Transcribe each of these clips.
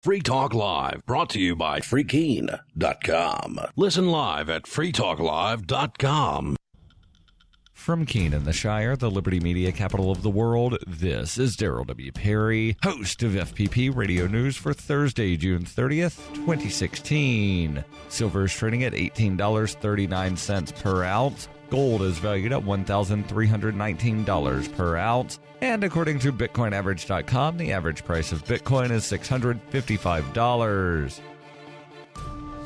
Free Talk Live, brought to you by freekeen.com. Listen live at freetalklive.com. From Keene in the Shire, the Liberty Media capital of the world, this is Darryl W. Perry, host of FPP Radio News for Thursday, June 30th, 2016. Silver is trading at $18.39 per ounce. Gold is valued at $1,319 per ounce. And according to BitcoinAverage.com, the average price of Bitcoin is $655.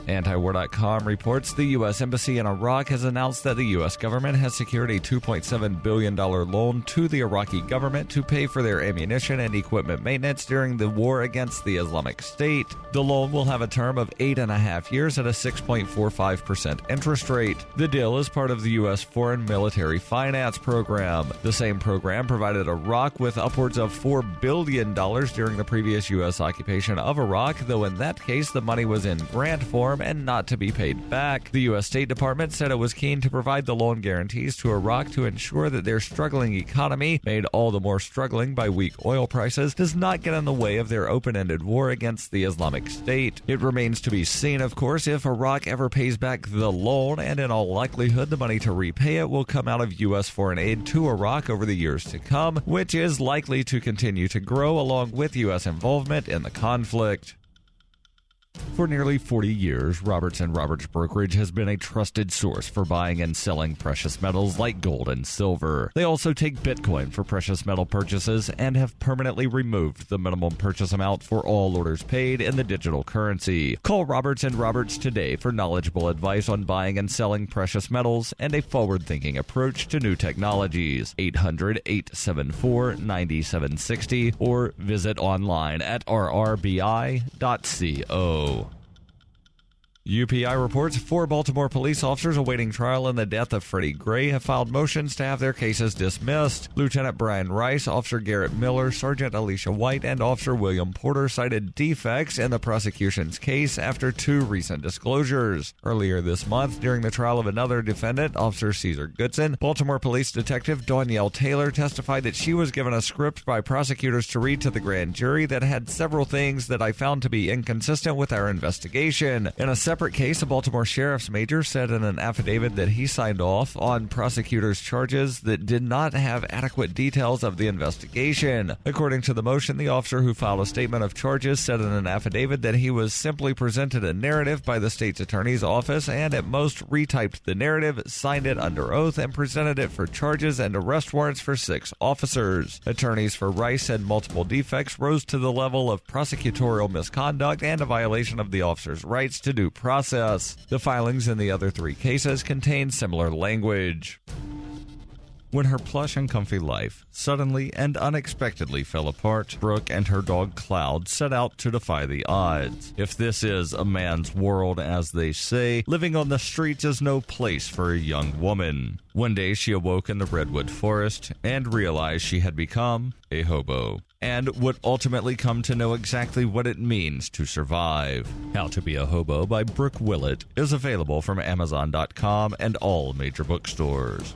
Antiwar.com reports the U.S. Embassy in Iraq has announced that the U.S. government has secured a $2.7 billion loan to the Iraqi government to pay for their ammunition and equipment maintenance during the war against the Islamic State. The loan will have a term of 8.5 years at a 6.45% interest rate. The deal is part of the U.S. Foreign Military Finance Program. The same program provided Iraq with upwards of $4 billion during the previous U.S. occupation of Iraq, though in that case the money was in grant form and not to be paid back. The U.S. State Department said it was keen to provide the loan guarantees to Iraq to ensure that their struggling economy, made all the more struggling by weak oil prices, does not get in the way of their open-ended war against the Islamic State. It remains to be seen, of course, if Iraq ever pays back the loan, and in all likelihood the money to repay it will come out of U.S. foreign aid to Iraq over the years to come, which is likely to continue to grow along with U.S. involvement in the conflict. For nearly 40 years, Roberts & Roberts Brokerage has been a trusted source for buying and selling precious metals like gold and silver. They also take Bitcoin for precious metal purchases and have permanently removed the minimum purchase amount for all orders paid in the digital currency. Call Roberts & Roberts today for knowledgeable advice on buying and selling precious metals and a forward-thinking approach to new technologies. 800-874-9760 or visit online at rrbi.co. UPI reports 4 Baltimore police officers awaiting trial in the death of Freddie Gray have filed motions to have their cases dismissed. Lieutenant Brian Rice, Officer Garrett Miller, Sergeant Alicia White, and Officer William Porter cited defects in the prosecution's case after 2 recent disclosures. Earlier this month, during the trial of another defendant, Officer Caesar Goodson, Baltimore Police Detective Danielle Taylor testified that she was given a script by prosecutors to read to the grand jury that had several things that I found to be inconsistent with our investigation. In a separate case, a Baltimore sheriff's major said in an affidavit that he signed off on prosecutors' charges that did not have adequate details of the investigation. According to the motion, the officer who filed a statement of charges said in an affidavit that he was simply presented a narrative by the state's attorney's office and at most retyped the narrative, signed it under oath, and presented it for charges and arrest warrants for 6 officers. Attorneys for Rice said multiple defects rose to the level of prosecutorial misconduct and a violation of the officer's rights to due process. The filings in the other 3 cases contain similar language. When her plush and comfy life suddenly and unexpectedly fell apart, Brooke and her dog Cloud set out to defy the odds. If this is a man's world, as they say, living on the streets is no place for a young woman. One day she awoke in the redwood forest and realized she had become a hobo, and would ultimately come to know exactly what it means to survive. How to Be a Hobo by Brooke Willett is available from Amazon.com and all major bookstores.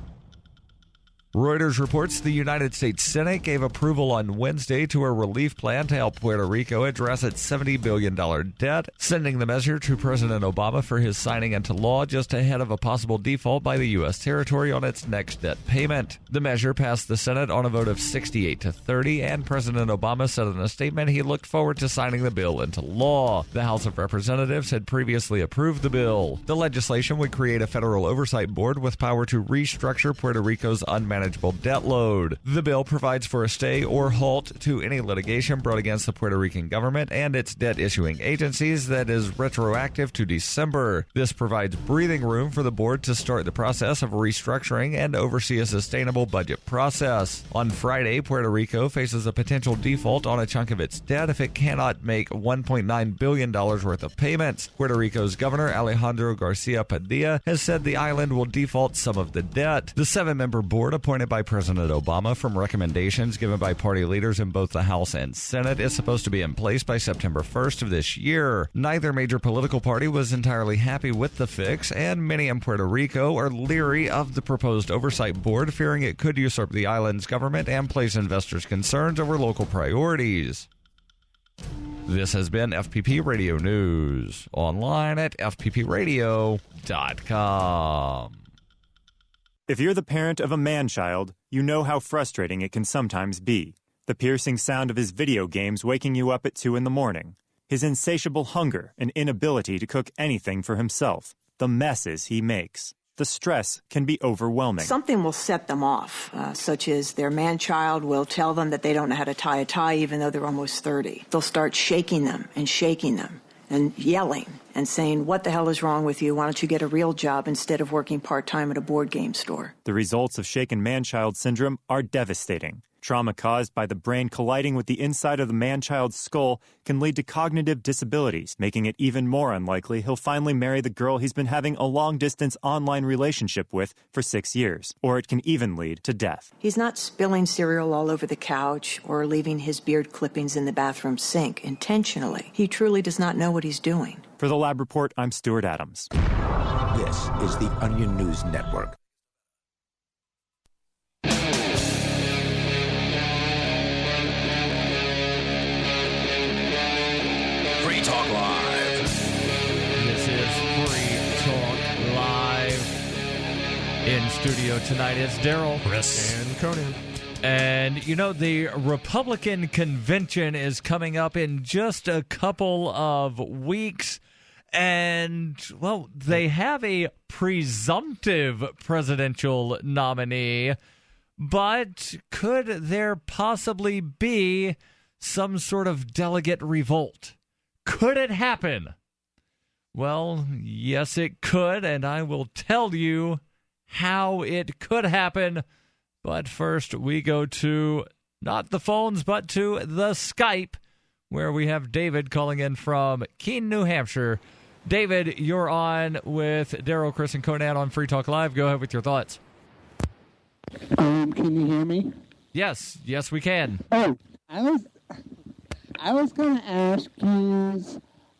Reuters reports the United States Senate gave approval on Wednesday to a relief plan to help Puerto Rico address its $70 billion debt, sending the measure to President Obama for his signing into law just ahead of a possible default by the U.S. territory on its next debt payment. The measure passed the Senate on a vote of 68-30, and President Obama said in a statement he looked forward to signing the bill into law. The House of Representatives had previously approved the bill. The legislation would create a federal oversight board with power to restructure Puerto Rico's unmanageable debt load. The bill provides for a stay or halt to any litigation brought against the Puerto Rican government and its debt-issuing agencies that is retroactive to December. This provides breathing room for the board to start the process of restructuring and oversee a sustainable budget process. On Friday, Puerto Rico faces a potential default on a chunk of its debt if it cannot make $1.9 billion worth of payments. Puerto Rico's governor, Alejandro Garcia Padilla, has said the island will default some of the debt. The 7-member board appointed by President Obama from recommendations given by party leaders in both the House and Senate is supposed to be in place by September 1st of this year. Neither major political party was entirely happy with the fix, and many in Puerto Rico are leery of the proposed oversight board, fearing it could usurp the island's government and place investors' concerns over local priorities. This has been FPP Radio News, online at fppradio.com. If you're the parent of a man-child, you know how frustrating it can sometimes be. The piercing sound of his video games waking you up at 2 in the morning. His insatiable hunger and inability to cook anything for himself. The messes he makes. The stress can be overwhelming. Something will set them off, such as their man-child will tell them that they don't know how to tie a tie even though they're almost 30. They'll start shaking them and yelling and saying, "What the hell is wrong with you? Why don't you get a real job instead of working part-time at a board game store?" The results of shaken man-child syndrome are devastating. Trauma caused by the brain colliding with the inside of the man-child's skull can lead to cognitive disabilities, making it even more unlikely he'll finally marry the girl he's been having a long-distance online relationship with for 6 years. Or it can even lead to death. He's not spilling cereal all over the couch or leaving his beard clippings in the bathroom sink intentionally. He truly does not know what he's doing. For the Lab Report, I'm Stuart Adams. This is the Onion News Network. Free Talk Live. This is Free Talk Live. In studio tonight is Darryl, Chris, and Conan. And, you know, the Republican convention is coming up in just a couple of weeks. And, well, they have a presumptive presidential nominee. But could there possibly be some sort of delegate revolt? Could it happen? Well, yes, it could, and I will tell you how it could happen. But first, we go to not the phones, but to the Skype, where we have David calling in from Keene, New Hampshire. David, you're on with Darryl, Chris, and Conan on Free Talk Live. Go ahead with your thoughts. Can you hear me? Yes, we can. Oh, I was going to ask you,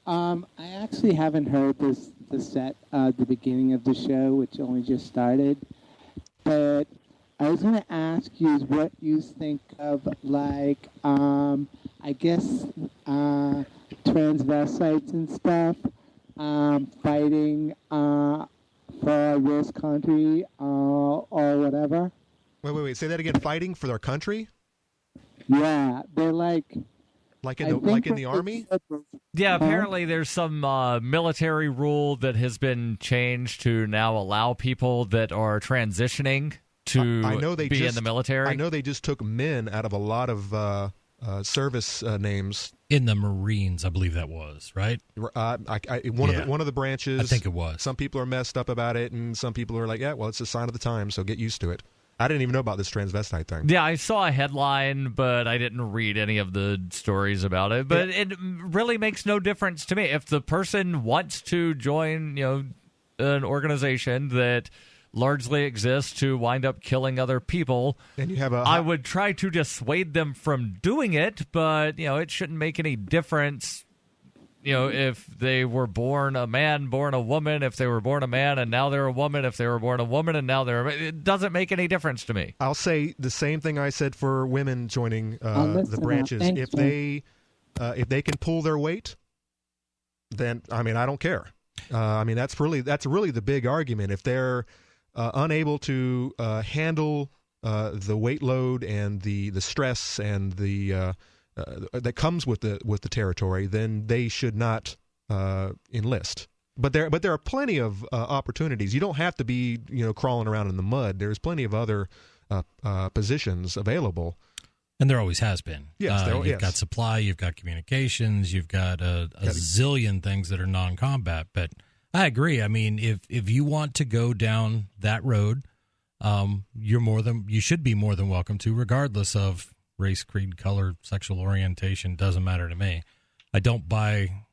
I actually haven't heard the set the beginning of the show, which only just started, but I was going to ask you what you think of, like, I guess, transvestites and stuff, fighting for this country or whatever. Wait. Say that again. Fighting for their country? Yeah, they're like in the army? Yeah, apparently there's some military rule that has been changed to now allow people that are transitioning to be in the military. I know they just took men out of a lot of service names. In the Marines, I believe that was, right? One of the branches. I think it was. Some people are messed up about it, and some people are like, yeah, well, it's a sign of the times, so get used to it. I didn't even know about this transvestite thing. Yeah, I saw a headline, but I didn't read any of the stories about it. But it really makes no difference to me. If the person wants to join, an organization that largely exists to wind up killing other people, and you have I would try to dissuade them from doing it, but it shouldn't make any difference. If they were born a man, born a woman, if they were born a man and now they're a woman, if they were born a woman and now it doesn't make any difference to me. I'll say the same thing I said for women joining the branches. If they can pull their weight, then I don't care. That's really the big argument. If they're unable to handle the weight load and the stress and the that comes with the territory, then they should not enlist. But there are plenty of opportunities. You don't have to be crawling around in the mud. There's plenty of other positions available. And there always has been. Yes, you've got supply, you've got communications, you've got a zillion things that are non-combat. But I agree. If you want to go down that road, you should be more than welcome to, regardless of race, creed, color, sexual orientation. Doesn't matter to me. I don't buy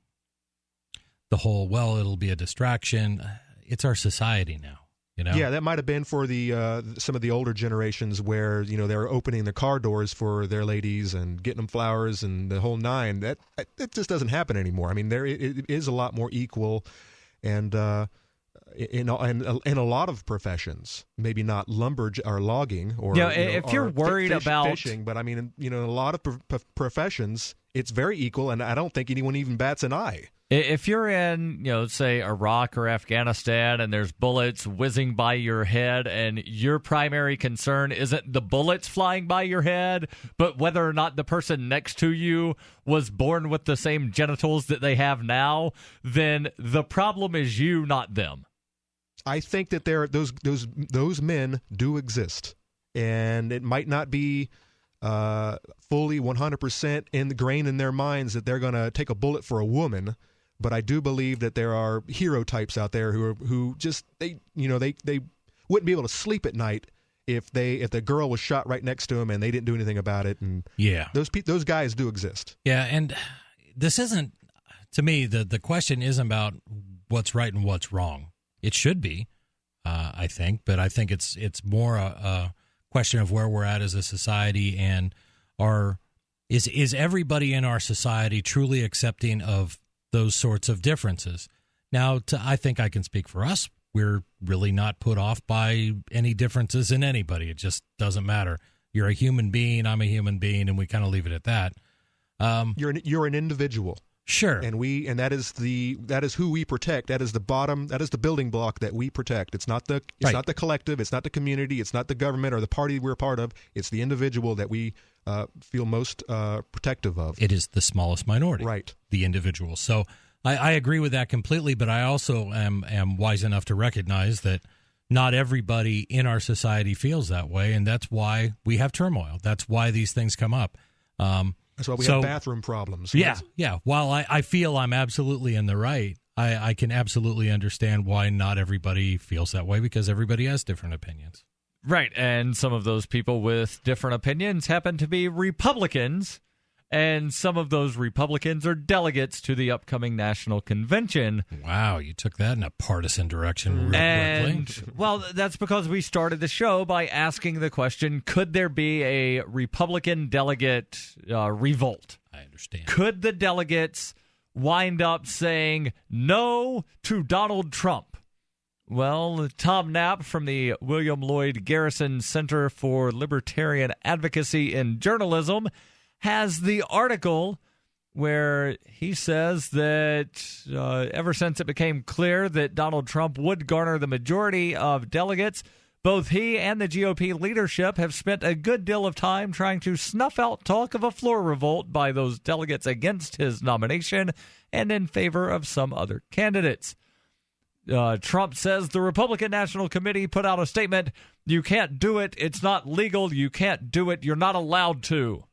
the whole, it'll be a distraction. It's our society now. Yeah, that might have been for the some of the older generations where they're opening the car doors for their ladies and getting them flowers and the whole nine. That just doesn't happen anymore. It is a lot more equal, and in a lot of professions, maybe not or logging or if you're worried about fishing, but in a lot of professions, it's very equal, and I don't think anyone even bats an eye. If you're in, say Iraq or Afghanistan and there's bullets whizzing by your head and your primary concern isn't the bullets flying by your head, but whether or not the person next to you was born with the same genitals that they have now, then the problem is you, not them. I think that those men do exist, and it might not be fully 100% ingrained in their minds that they're going to take a bullet for a woman. But I do believe that there are hero types out there who just they wouldn't be able to sleep at night if the girl was shot right next to them and they didn't do anything about it. And yeah, those guys do exist. Yeah, and this isn't, to me, the question isn't about what's right and what's wrong. It should be, I think, but I think it's more a question of where we're at as a society, and is everybody in our society truly accepting of those sorts of differences. Now, I think I can speak for us. We're really not put off by any differences in anybody. It just doesn't matter. You're a human being, I'm a human being, and we kind of leave it at that. You're an individual. Sure. And that is who we protect. That is the bottom. That is the building block that we protect. It's not the collective. It's not the community. It's not the government or the party we're a part of. It's the individual that we feel most protective of. It is the smallest minority, right? The individual. So I agree with that completely. But I also am wise enough to recognize that not everybody in our society feels that way, and that's why we have turmoil. That's why these things come up. That's why we have bathroom problems. Yeah. While I feel I'm absolutely in the right, I can absolutely understand why not everybody feels that way, because everybody has different opinions. Right, and some of those people with different opinions happen to be Republicans, and some of those Republicans are delegates to the upcoming national convention. Wow, you took that in a partisan direction real quickly. Well, that's because we started the show by asking the question, could there be a Republican delegate revolt? I understand. Could the delegates wind up saying no to Donald Trump? Well, Tom Knapp from the William Lloyd Garrison Center for Libertarian Advocacy in Journalism has the article where he says that ever since it became clear that Donald Trump would garner the majority of delegates, both he and the GOP leadership have spent a good deal of time trying to snuff out talk of a floor revolt by those delegates against his nomination and in favor of some other candidates. Trump says the Republican National Committee put out a statement, you can't do it, it's not legal, you can't do it, you're not allowed to.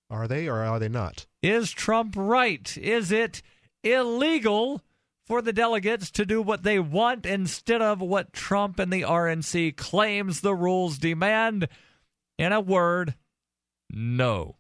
Are they or are they not? Is Trump right? Is it illegal for the delegates to do what they want instead of what Trump and the RNC claims the rules demand? In a word, no.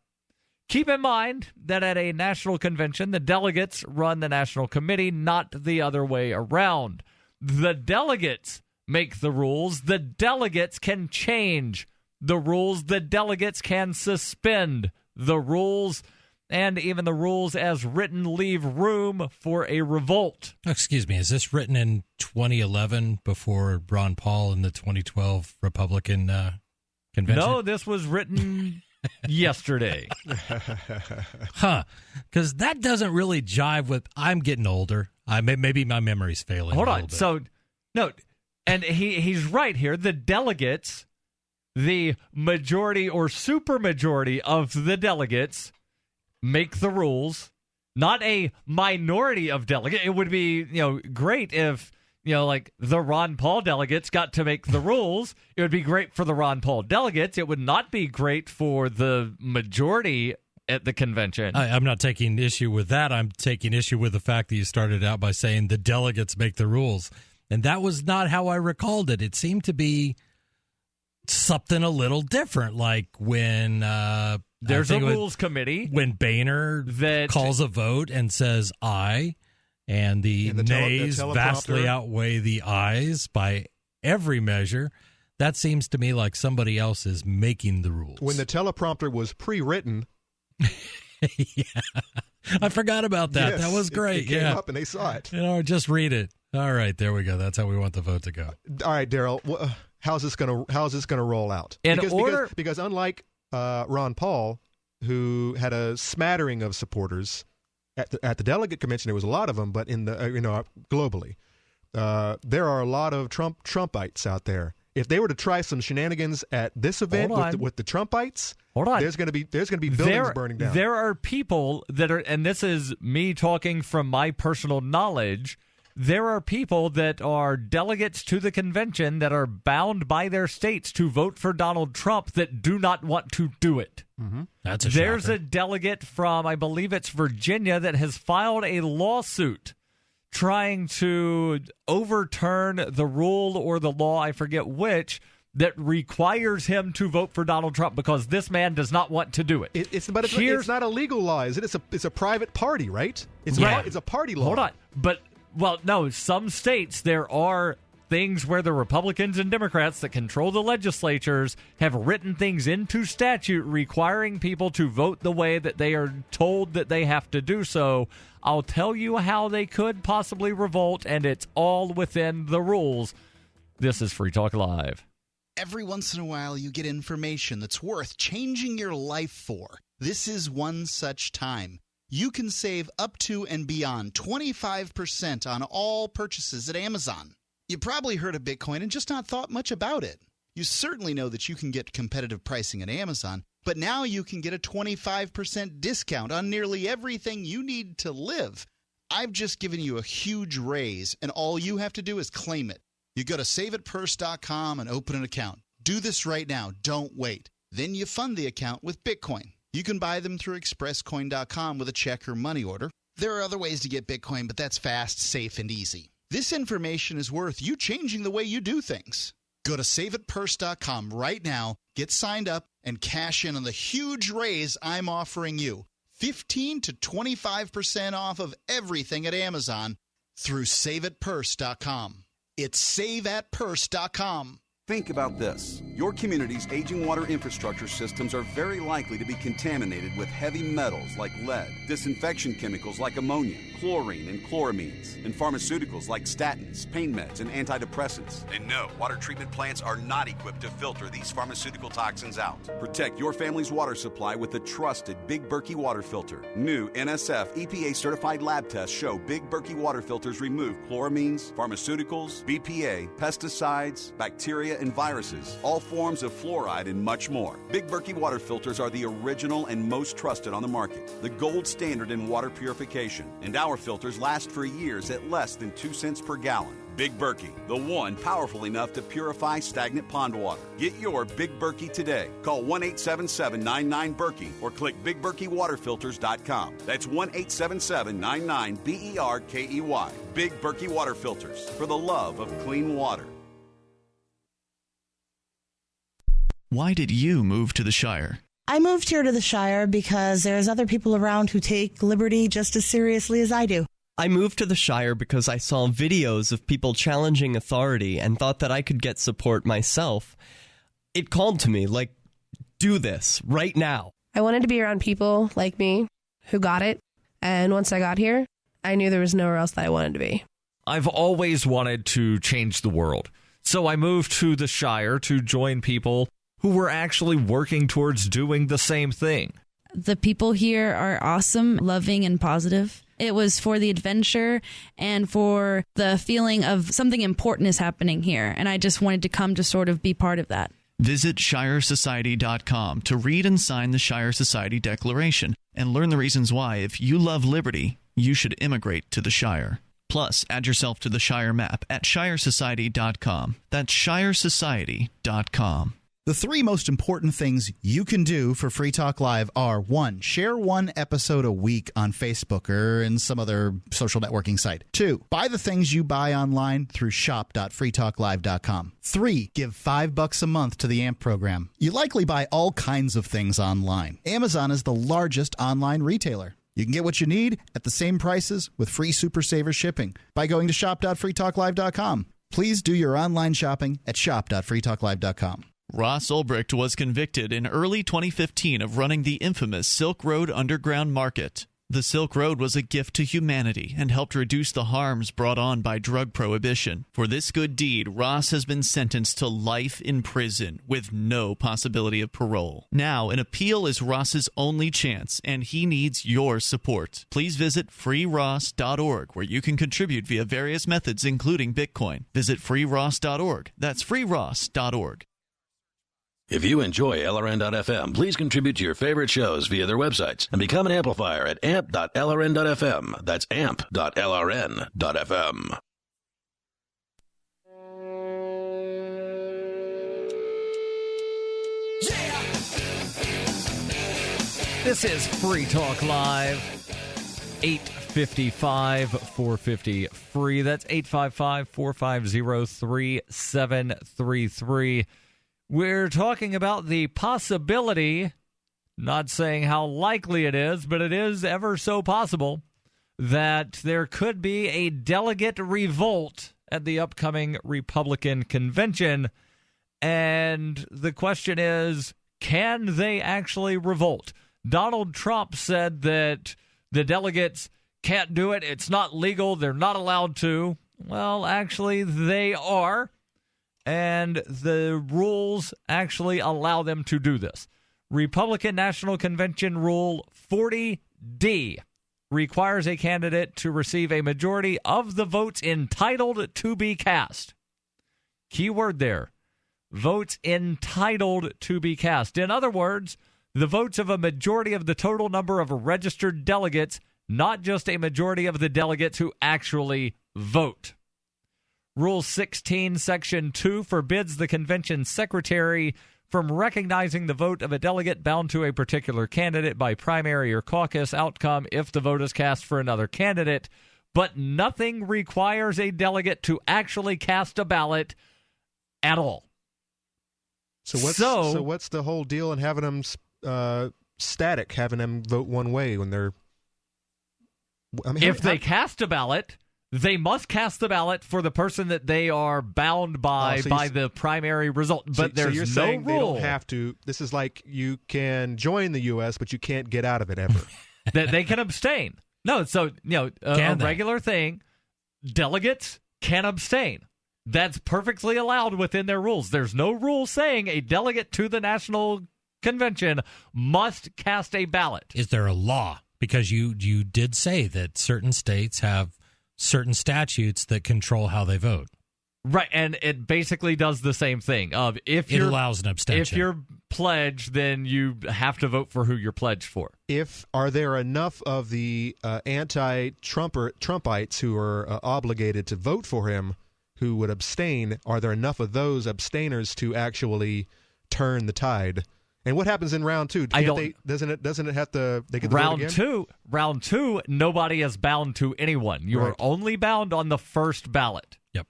Keep in mind that at a national convention, the delegates run the national committee, not the other way around. The delegates make the rules. The delegates can change the rules. The delegates can suspend the rules, and even the rules as written leave room for a revolt. Excuse me, is this written in 2011 before Ron Paul and the 2012 Republican convention? No, this was written yesterday. Huh, because that doesn't really jive with, I'm getting older. Maybe my memory's failing. Hold a on, little bit. so, no, and he's right here. The delegates, the majority or supermajority of the delegates make the rules, not a minority of delegates. It would be, great if, like the Ron Paul delegates got to make the rules. It would be great for the Ron Paul delegates. It would not be great for the majority at the convention. I'm not taking issue with that. I'm taking issue with the fact that you started out by saying the delegates make the rules. And that was not how I recalled it. It seemed to be something a little different, like when there's a rules committee, when Boehner that calls a vote and says aye, and the nays vastly outweigh the ayes by every measure. That seems to me like somebody else is making the rules. When the teleprompter was pre-written. Yeah, I forgot about that. Yes, that was great. It came up and they saw it. Just read it. All right, there we go. That's how we want the vote to go. All right, Darryl. How's this gonna roll out? Because unlike Ron Paul, who had a smattering of supporters at the delegate convention. There was a lot of them, but in the globally, there are a lot of Trumpites out there. If they were to try some shenanigans at this event with the Trumpites, there's going to be buildings burning down. There are people that are, and this is me talking from my personal knowledge. There are people that are delegates to the convention that are bound by their states to vote for Donald Trump that do not want to do it. Mm-hmm. That's a There's shocker. a delegate from, I believe it's Virginia, that has filed a lawsuit trying to overturn the rule or the law, I forget which, that requires him to vote for Donald Trump because this man does not want to do it. It's not a legal law, is it? It's a private party, right? It's a party law. Hold on. But, well, no, some states there are things where the Republicans and Democrats that control the legislatures have written things into statute requiring people to vote the way that they are told that they have to do so. I'll tell you how they could possibly revolt, and it's all within the rules. This is Free Talk Live. Every once in a while, you get information that's worth changing your life for. This is one such time. You can save up to and beyond 25% on all purchases at Amazon. You probably heard of Bitcoin and just not thought much about it. You certainly know that you can get competitive pricing at Amazon, but now you can get a 25% discount on nearly everything you need to live. I've just given you a huge raise, and all you have to do is claim it. You go to saveitpurse.com and open an account. Do this right now. Don't wait. Then you fund the account with Bitcoin. You can buy them through expresscoin.com with a check or money order. There are other ways to get Bitcoin, but that's fast, safe, and easy. This information is worth you changing the way you do things. Go to saveitpurse.com right now, get signed up, and cash in on the huge raise I'm offering you. 15 to 25% off of everything at Amazon through saveitpurse.com. It's saveatpurse.com. Think about this. Your community's aging water infrastructure systems are very likely to be contaminated with heavy metals like lead, disinfection chemicals like ammonia, chlorine and chloramines, and pharmaceuticals like statins, pain meds, and antidepressants. And no, water treatment plants are not equipped to filter these pharmaceutical toxins out. Protect your family's water supply with the trusted Big Berkey water filter. New NSF EPA-certified lab tests show Big Berkey water filters remove chloramines, pharmaceuticals, BPA, pesticides, bacteria, and viruses, all forms of fluoride, and much more. Big Berkey water filters are the original and most trusted on the market, the gold standard in water purification, and our filters last for years at less than 2 cents per gallon. Big Berkey, the one powerful enough to purify stagnant pond water. Get your Big Berkey today. Call 1-877-99-BERKEY or click BigBerkeyWaterFilters.com. That's 1-877-99-BERKEY. Big Berkey Water Filters, for the love of clean water. Why did you move to the Shire? I moved here to the Shire because there's other people around who take liberty just as seriously as I do. I moved to the Shire because I saw videos of people challenging authority and thought that I could get support myself. It called to me, like, do this right now. I wanted to be around people like me who got it, and once I got here, I knew there was nowhere else that I wanted to be. I've always wanted to change the world, so I moved to the Shire to join people who were actually working towards doing the same thing. The people here are awesome, loving, and positive. It was for the adventure and for the feeling of something important is happening here, and I just wanted to come to sort of be part of that. Visit ShireSociety.com to read and sign the Shire Society Declaration and learn the reasons why, if you love liberty, you should immigrate to the Shire. Plus, add yourself to the Shire map at ShireSociety.com. That's ShireSociety.com. The three most important things you can do for Free Talk Live are: 1, share one episode a week on Facebook or in some other social networking site. 2, buy the things you buy online through shop.freetalklive.com. 3, give $5 a month to the AMP program. You likely buy all kinds of things online. Amazon is the largest online retailer. You can get what you need at the same prices with free Super Saver shipping by going to shop.freetalklive.com. Please do your online shopping at shop.freetalklive.com. Ross Ulbricht was convicted in early 2015 of running the infamous Silk Road Underground Market. The Silk Road was a gift to humanity and helped reduce the harms brought on by drug prohibition. For this good deed, Ross has been sentenced to life in prison with no possibility of parole. Now, an appeal is Ross's only chance, and he needs your support. Please visit freeross.org, where you can contribute via various methods, including Bitcoin. Visit freeross.org. That's freeross.org. If you enjoy LRN.FM, please contribute to your favorite shows via their websites and become an amplifier at amp.lrn.fm. That's amp.lrn.fm. This is Free Talk Live, 855-450-FREE. That's 855-450-3733. We're talking about the possibility, not saying how likely it is, but it is ever so possible, that there could be a delegate revolt at the upcoming Republican convention. And the question is, can they actually revolt? Donald Trump said that the delegates can't do it. It's not legal. They're not allowed to. Well, actually, they are. And the rules actually allow them to do this. Republican National Convention Rule 40D requires a candidate to receive a majority of the votes entitled to be cast. Key word there, votes entitled to be cast. In other words, the votes of a majority of the total number of registered delegates, not just a majority of the delegates who actually vote. Rule 16, Section 2 forbids the convention secretary from recognizing the vote of a delegate bound to a particular candidate by primary or caucus outcome if the vote is cast for another candidate, but nothing requires a delegate to actually cast a ballot at all. So what's the whole deal in having them static, having them vote one way when they're... if they cast a ballot... They must cast the ballot for the person that they are bound by the primary result. But there's you're no saying rule. They don't have to. This is like you can join the U.S., but you can't get out of it ever. That they can abstain. No, so a regular thing. Delegates can abstain. That's perfectly allowed within their rules. There's no rule saying a delegate to the National Convention must cast a ballot. Is there a law? Because you did say that certain states have certain statutes that control how they vote. Right, and it basically does the same thing. It allows an abstention. If you're pledged, then you have to vote for who you're pledged for. Are there enough of the anti-Trumpites who are obligated to vote for him who would abstain? Are there enough of those abstainers to actually turn the tide? And what happens in round two? Doesn't it have to? They get the vote again? Round two. Nobody is bound to anyone. You are only bound on the first ballot. Yep.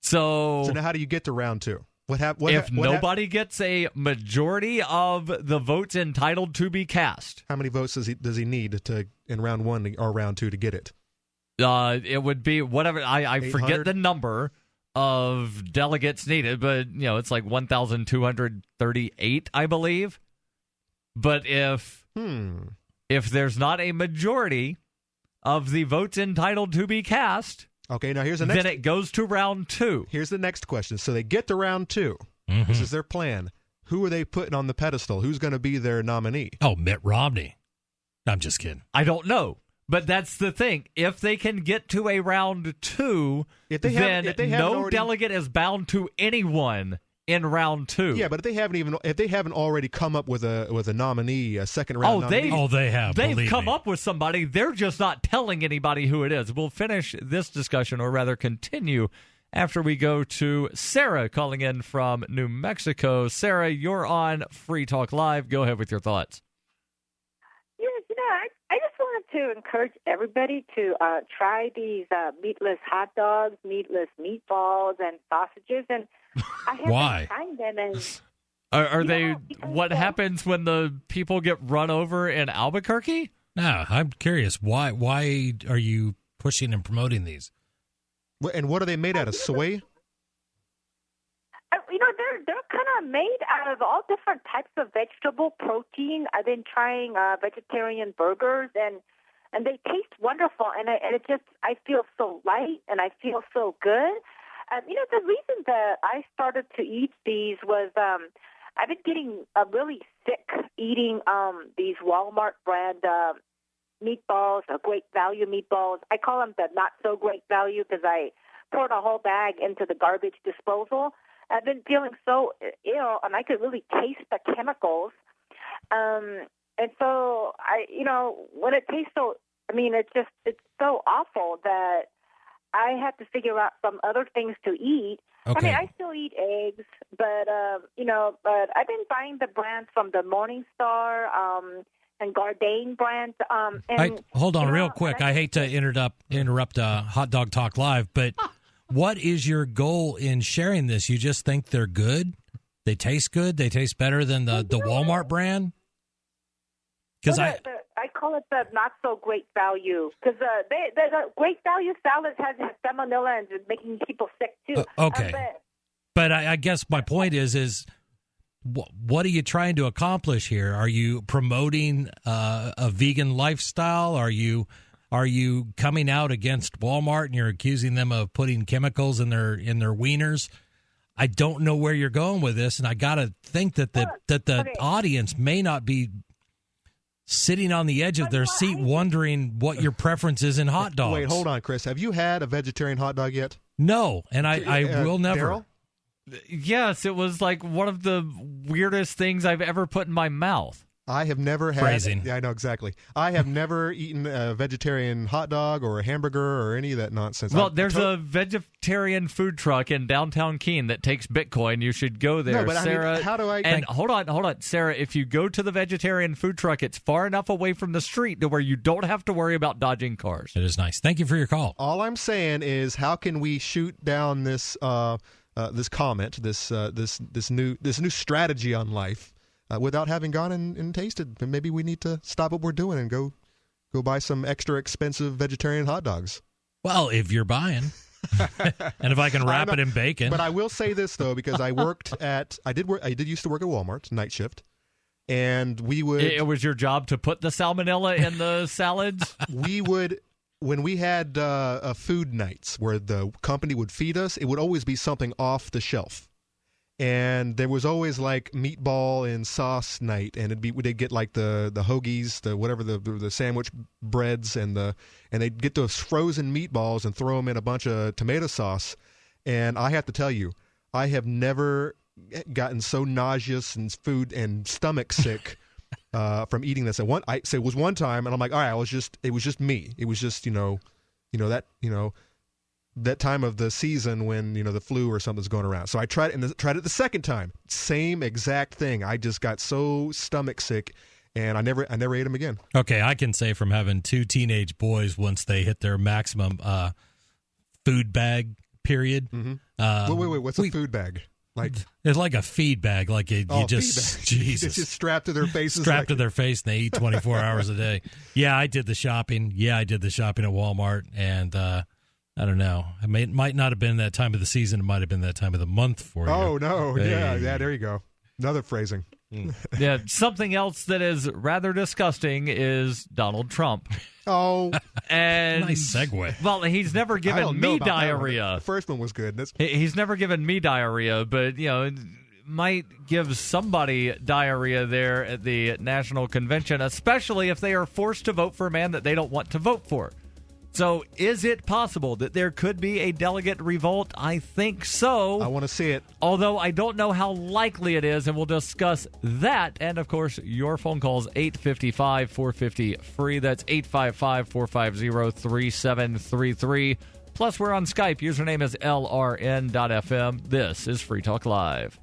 So now, how do you get to round two? If nobody gets a majority of the votes entitled to be cast, how many votes does he need in round one or round two to get it? It would be whatever. I forget the number of delegates needed, but it's like 1,238, I believe. But if there's not a majority of the votes entitled to be cast, okay, now here's the next. Then it goes to round two. Here's the next question. So they get to round two. Mm-hmm. This is their plan. Who are they putting on the pedestal? Who's going to be their nominee? Oh, Mitt Romney. I'm just kidding. I don't know. But that's the thing. If they can get to a round two, then no delegate is bound to anyone in round two. Yeah, but if they haven't already come up with a nominee, a second round nominee. They have. They've come up with somebody. They're just not telling anybody who it is. We'll finish this discussion, or rather continue, after we go to Sarah calling in from New Mexico. Sarah, you're on Free Talk Live. Go ahead with your thoughts. I just wanted to encourage everybody to try these meatless hot dogs, meatless meatballs, and sausages. And I haven't tried them. And are they? What happens when the people get run over in Albuquerque? No, I'm curious. Why are you pushing and promoting these? And what are they made out of? Soy? They're kind made out of all different types of vegetable protein. I've been trying vegetarian burgers, and they taste wonderful. And I feel so light, and I feel so good. The reason that I started to eat these was I've been getting really sick eating these Walmart brand meatballs, great value meatballs. I call them the not so great value because I poured a whole bag into the garbage disposal. I've been feeling so ill, and I could really taste the chemicals. And so when it tastes so, it's so awful that I have to figure out some other things to eat. Okay. I still eat eggs, but I've been buying the brands from the Morningstar and Gardein brands. Hold on real quick. I hate to interrupt Hot Dog Talk Live, but what is your goal in sharing this? You just think they're good? They taste good? They taste better than the Walmart brand? Because I call it the not so great value because the great value salad has salmonella and is making people sick too. Okay, but I guess my point is what are you trying to accomplish here? Are you promoting a vegan lifestyle? Are you coming out against Walmart and you're accusing them of putting chemicals in their wieners? I don't know where you're going with this, and I got to think that the audience may not be sitting on the edge of their seat wondering what your preference is in hot dogs. Wait, hold on, Chris. Have you had a vegetarian hot dog yet? No, and I will never. Darryl? Yes, it was like one of the weirdest things I've ever put in my mouth. I have never had. Phrasing. Yeah, I know exactly. I have never eaten a vegetarian hot dog or a hamburger or any of that nonsense. Well, there's a vegetarian food truck in downtown Keene that takes Bitcoin. You should go there, no, but Sarah. I mean, how do I? And hold on, Sarah. If you go to the vegetarian food truck, it's far enough away from the street to where you don't have to worry about dodging cars. It is nice. Thank you for your call. All I'm saying is, how can we shoot down this this comment, this new strategy on life? Without having gone and tasted. And maybe we need to stop what we're doing and go buy some extra expensive vegetarian hot dogs. Well, if you're buying. And if I can wrap it in bacon. But I will say this, though, because I did used to work at Walmart, night shift. And we would... It was your job to put the salmonella in the salads? We would... When we had food nights where the company would feed us, it would always be something off the shelf. And there was always like meatball and sauce night, and they'd get like the hoagies, the sandwich breads, and they'd get those frozen meatballs and throw them in a bunch of tomato sauce. And I have to tell you, I have never gotten so nauseous and food and stomach sick from eating this. It was one time, and I'm like, all right, it was just me. It was just that time of the season when the flu or something's going around. So I tried it the second time. Same exact thing. I just got so stomach sick, and I never ate them again. Okay, I can say from having two teenage boys once they hit their maximum food bag period. Mm-hmm. Wait, what's a food bag? Like it's like a feed bag. Like you just Jesus, it's just strapped to their faces. To their face, and they eat 24 hours a day. Yeah, I did the shopping. at Walmart, and I don't know. It might not have been that time of the season. It might have been that time of the month for you. Oh, no. Hey. Yeah, there you go. Another phrasing. Yeah, something else that is rather disgusting is Donald Trump. Oh. And nice segue. Well, he's never given me diarrhea. The first one was good. He's never given me diarrhea, but, might give somebody diarrhea there at the National Convention, especially if they are forced to vote for a man that they don't want to vote for. So is it possible that there could be a delegate revolt? I think so. I want to see it. Although I don't know how likely it is, and we'll discuss that. And, of course, your phone calls, 855-450-FREE. That's 855-450-3733. Plus, we're on Skype. Username is LRN.FM. This is Free Talk Live.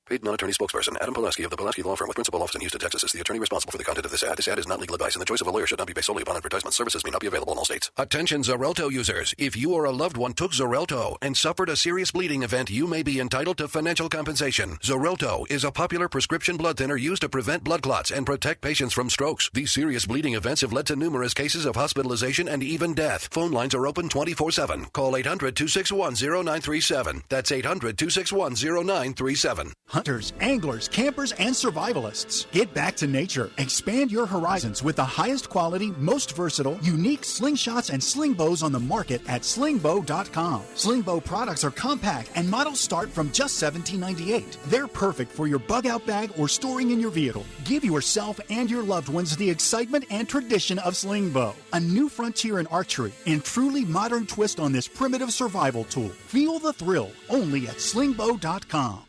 Paid non-attorney spokesperson Adam Pulaski of the Pulaski Law Firm with principal office in Houston, Texas is the attorney responsible for the content of this ad. This ad is not legal advice, and the choice of a lawyer should not be based solely upon advertisement. Services may not be available in all states. Attention Xarelto users. If you or a loved one took Xarelto and suffered a serious bleeding event, you may be entitled to financial compensation. Xarelto is a popular prescription blood thinner used to prevent blood clots and protect patients from strokes. These serious bleeding events have led to numerous cases of hospitalization and even death. Phone lines are open 24/7. Call 800-261-0937. That's 800-261-0937. hunters, anglers, campers, and survivalists. Get back to nature. Expand your horizons with the highest quality, most versatile, unique slingshots and sling bows on the market at slingbow.com. Sling bow products are compact and models start from just $17.98. They're perfect for your bug out bag or storing in your vehicle. Give yourself and your loved ones the excitement and tradition of sling bow. A new frontier in archery and truly modern twist on this primitive survival tool. Feel the thrill only at slingbow.com.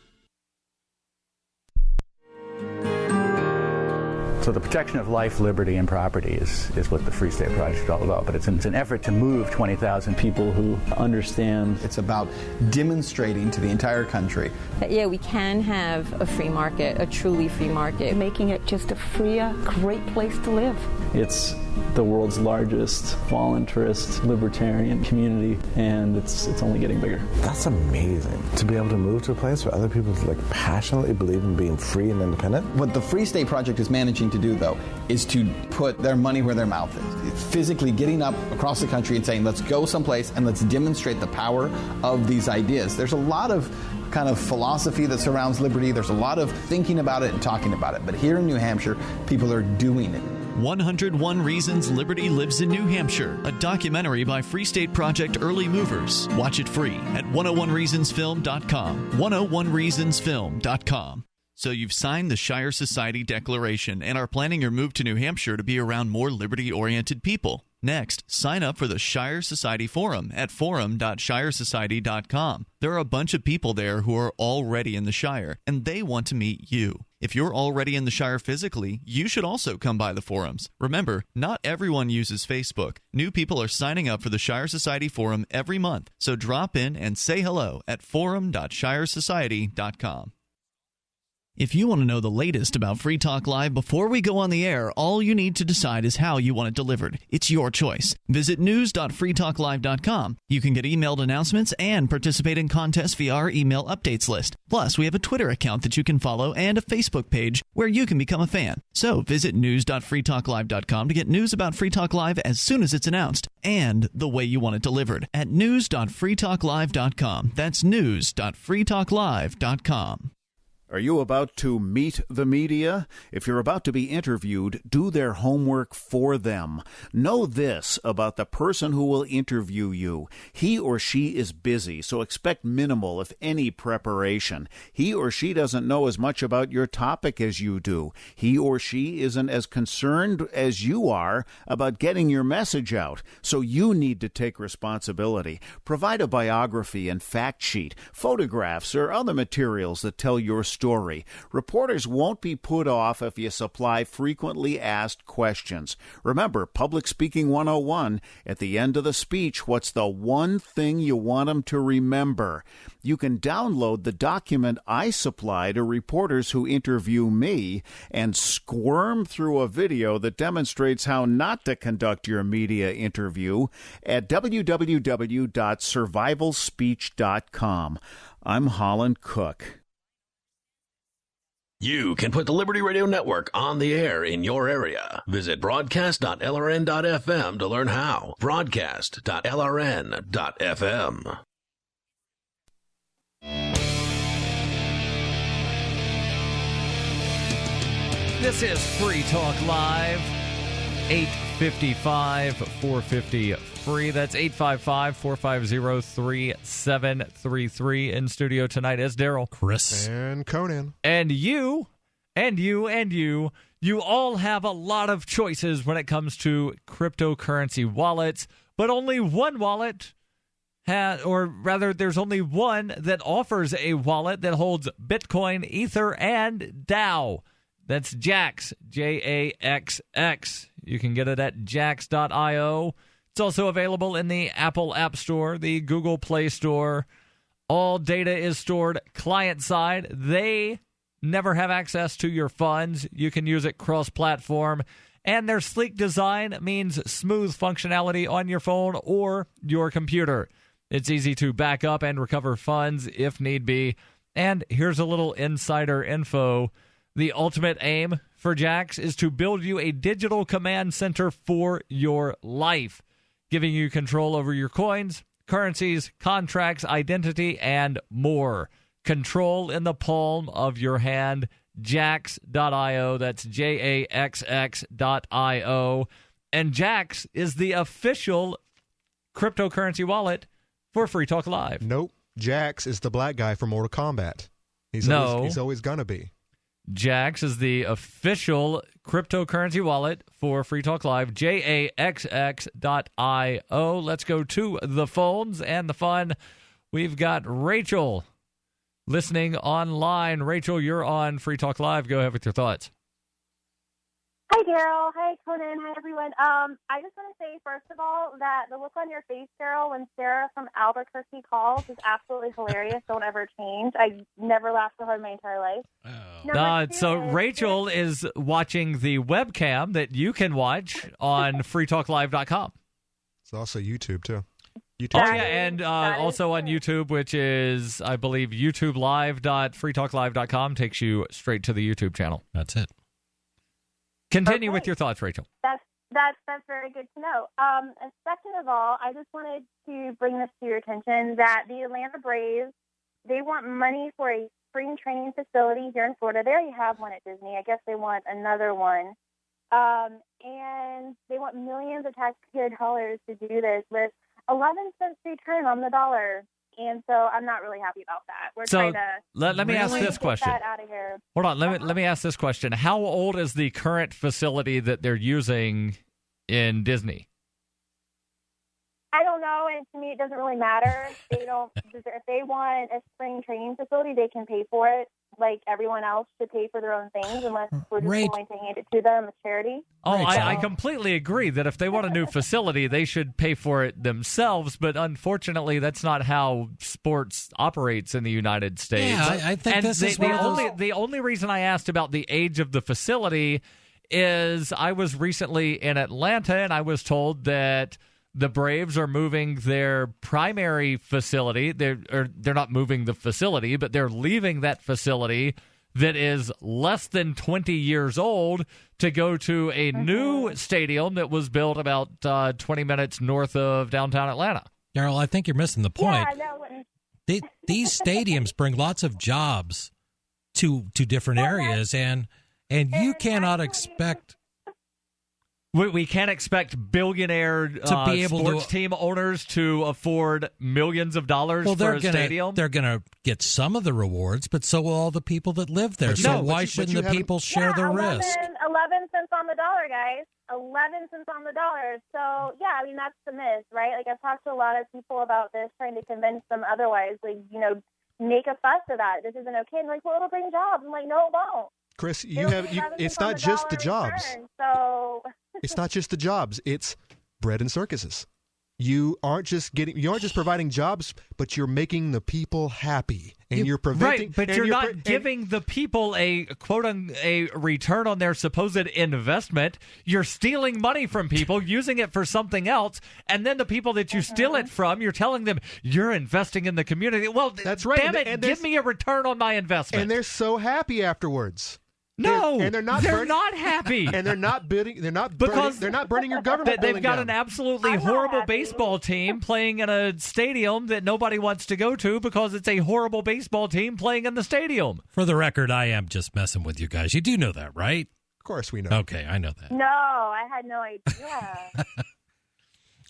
So the protection of life, liberty, and property is what the Free State Project is all about. But it's an effort to move 20,000 people who understand. It's about demonstrating to the entire country that, yeah, we can have a free market, a truly free market. Making it just a freer, great place to live. It's the world's largest voluntarist libertarian community, and it's only getting bigger. That's amazing, to be able to move to a place where other people passionately believe in being free and independent. What the Free State Project is managing to do, though, is to put their money where their mouth is. It's physically getting up across the country and saying, let's go someplace and let's demonstrate the power of these ideas. There's a lot of kind of philosophy that surrounds liberty. There's a lot of thinking about it and talking about it. But here in New Hampshire, people are doing it. 101 Reasons Liberty Lives in New Hampshire, a documentary by Free State Project early movers. Watch it free at 101reasonsfilm.com. 101reasonsfilm.com. So you've signed the Shire Society Declaration and are planning your move to New Hampshire to be around more liberty-oriented people. Next, sign up for the Shire Society Forum at forum.shiresociety.com. There are a bunch of people there who are already in the Shire, and they want to meet you. If you're already in the Shire physically, you should also come by the forums. Remember, not everyone uses Facebook. New people are signing up for the Shire Society Forum every month, so drop in and say hello at forum.shiresociety.com. If you want to know the latest about Free Talk Live before we go on the air, all you need to decide is how you want it delivered. It's your choice. Visit news.freetalklive.com. You can get emailed announcements and participate in contests via our email updates list. Plus, we have a Twitter account that you can follow and a Facebook page where you can become a fan. So visit news.freetalklive.com to get news about Free Talk Live as soon as it's announced and the way you want it delivered at news.freetalklive.com. That's news.freetalklive.com. Are you about to meet the media? If you're about to be interviewed, do their homework for them. Know this about the person who will interview you. He or she is busy, so expect minimal, if any, preparation. He or she doesn't know as much about your topic as you do. He or she isn't as concerned as you are about getting your message out, so you need to take responsibility. Provide a biography and fact sheet, photographs, or other materials that tell your story. Reporters won't be put off if you supply frequently asked questions. Remember, Public Speaking 101, at the end of the speech, what's the one thing you want them to remember? You can download the document I supply to reporters who interview me and squirm through a video that demonstrates how not to conduct your media interview at www.survivalspeech.com. I'm Holland Cook. You can put the Liberty Radio Network on the air in your area. Visit broadcast.lrn.fm to learn how. Broadcast.lrn.fm. This is Free Talk Live, 855-450 free. That's 855-450-3733. In studio tonight is Darryl, Chris, and Conan. And you all have a lot of choices when it comes to cryptocurrency wallets, but only one wallet there's only one that offers a wallet that holds Bitcoin, Ether, and DAO. That's Jax, Jaxx. You can get it at jax.io. It's also available in the Apple App Store, the Google Play Store. All data is stored client-side. They never have access to your funds. You can use it cross-platform. And their sleek design means smooth functionality on your phone or your computer. It's easy to back up and recover funds if need be. And here's a little insider info. The ultimate aim for Jax is to build you a digital command center for your life, giving you control over your coins, currencies, contracts, identity, and more. control in the palm of your hand. Jax.io. That's JAXX.io. And Jax is the official cryptocurrency wallet for Free Talk Live. Nope. Jax is the black guy from Mortal Kombat. He's always going to be. Jax is the official cryptocurrency wallet for Free Talk Live. JAXX.io. Let's go to the phones and the fun. We've got Rachel listening online. Rachel, you're on Free Talk Live. Go ahead with your thoughts. Hi, Darryl. Hi, Conan. Hi, everyone. I just want to say, first of all, that the look on your face, Darryl, when Sarah from Albuquerque calls is absolutely hilarious. Don't ever change. I never laughed so hard in my entire life. So Rachel is watching the webcam that you can watch on freetalklive.com. It's also YouTube, too. Oh, yeah, and also on YouTube, which is, I believe, youtubelive.freetalklive.com takes you straight to the YouTube channel. That's it. Continue with your thoughts, Rachel. That's very good to know. And second of all, I just wanted to bring this to your attention that the Atlanta Braves, they want money for a spring training facility here in Florida. They already have one at Disney. I guess they want another one. And they want millions of taxpayer dollars to do this with 11 cents return on the dollar. And so I'm not really happy about that. We're trying to let me ask this question. Get that out of here. Hold on. Let me ask this question. How old is the current facility that they're using in Disney? I don't know, and to me it doesn't really matter. If they want a spring training facility, they can pay for it. Like everyone else should pay for their own things, unless we're just going to hand it to them as charity. Oh, I completely agree that if they want a new facility, they should pay for it themselves. But unfortunately, that's not how sports operates in the United States. Yeah, I think and this is the only reason I asked about the age of the facility is I was recently in Atlanta, and I was told that the Braves are moving their primary facility. They're not moving the facility, but they're leaving that facility that is less than 20 years old to go to a new stadium that was built about 20 minutes north of downtown Atlanta. Darryl, I think you're missing the point. Yeah, These stadiums bring lots of jobs to different areas, and you cannot expect... We can't expect billionaire to be able sports team owners to afford millions of dollars for a stadium. They're going to get some of the rewards, but so will all the people that live there. So why shouldn't the people share the risk? 11 cents on the dollar, guys. 11 cents on the dollar. So, yeah, I mean, that's the myth, right? Like, I've talked to a lot of people about this, trying to convince them otherwise. Like, make a fuss of that. This isn't okay. And like, well, it'll bring jobs. I'm like, no, it won't. Chris, it's not just the jobs. It's not just the jobs. It's bread and circuses. You aren't just providing jobs, but you're making the people happy, and you're preventing. Right, but you're not giving the people a return on their supposed investment. You're stealing money from people, using it for something else, and then the people that you steal it from, you're telling them you're investing in the community. Well, that's right. Damn it, give me a return on my investment. And they're so happy afterwards. No, and they're not happy, and they're not burning your government. They've got an down. absolutely horrible baseball team playing in a stadium that nobody wants to go to because it's a horrible baseball team playing in the stadium. For the record, I am just messing with you guys. You do know that, right? Of course we know. Okay, I know that. No, I had no idea.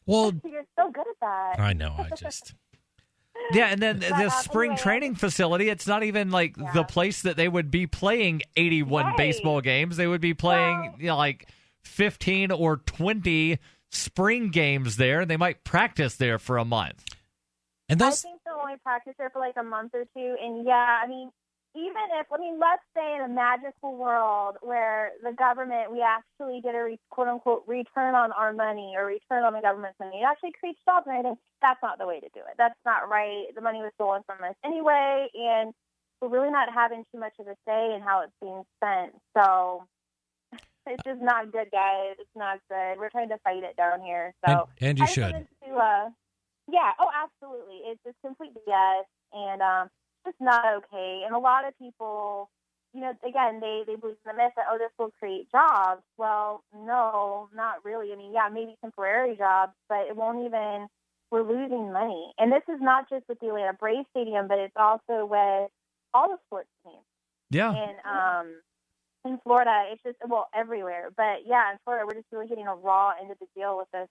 Well, you're so good at that. I know. I just. Yeah, and then this spring training facility, it's not even like the place that they would be playing 81 baseball games. They would be playing like 15 or 20 spring games there, and they might practice there for a month. And I think they'll only practice there for like a month or two. And yeah, I mean, let's say in a magical world where the government, we actually get a quote-unquote return on our money or return on the government's money. It actually creates jobs and everything. That's not the way to do it. That's not right. The money was stolen from us anyway, and we're really not having too much of a say in how it's being spent. So it's just not good, guys. It's not good. We're trying to fight it down here. So and you should. Absolutely. It's just complete BS, and it's not okay. And a lot of people, again, they believe in the myth that, this will create jobs. Well, no, not really. I mean, yeah, maybe temporary jobs, but it won't even, we're losing money. And this is not just with the Atlanta Braves Stadium, but it's also with all the sports teams. Yeah. And in Florida, it's just, well, everywhere. But yeah, in Florida, we're just really getting a raw end of the deal with this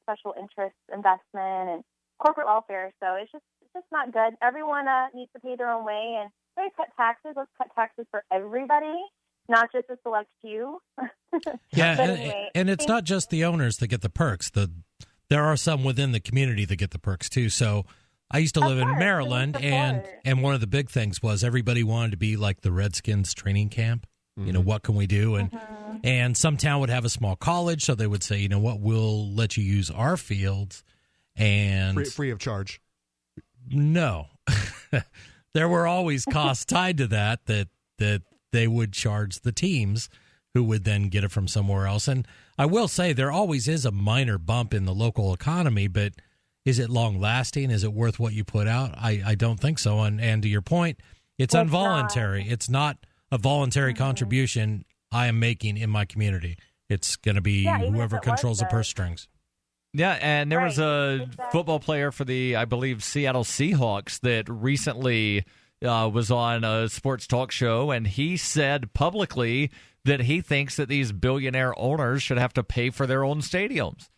special interest investment and corporate welfare. So it's just not good. Everyone needs to pay their own way, and they cut taxes. Let's cut taxes for everybody, not just a select few. Yeah, anyway, and it's not just the owners that get the perks. There are some within the community that get the perks too. So I used to live in Maryland, and one of the big things was everybody wanted to be like the Redskins training camp. You know, what can we do? And some town would have a small college, so they would say, you know what, we'll let you use our fields. And free of charge. No. There were always costs tied to that they would charge the teams, who would then get it from somewhere else. And I will say there always is a minor bump in the local economy, but is it long-lasting? Is it worth what you put out? I don't think so. And to your point, it's involuntary. It's not a voluntary contribution I am making in my community. It's going to be whoever controls the purse strings. Yeah, and there was a football player for the, I believe, Seattle Seahawks that recently was on a sports talk show, and he said publicly that he thinks that these billionaire owners should have to pay for their own stadiums.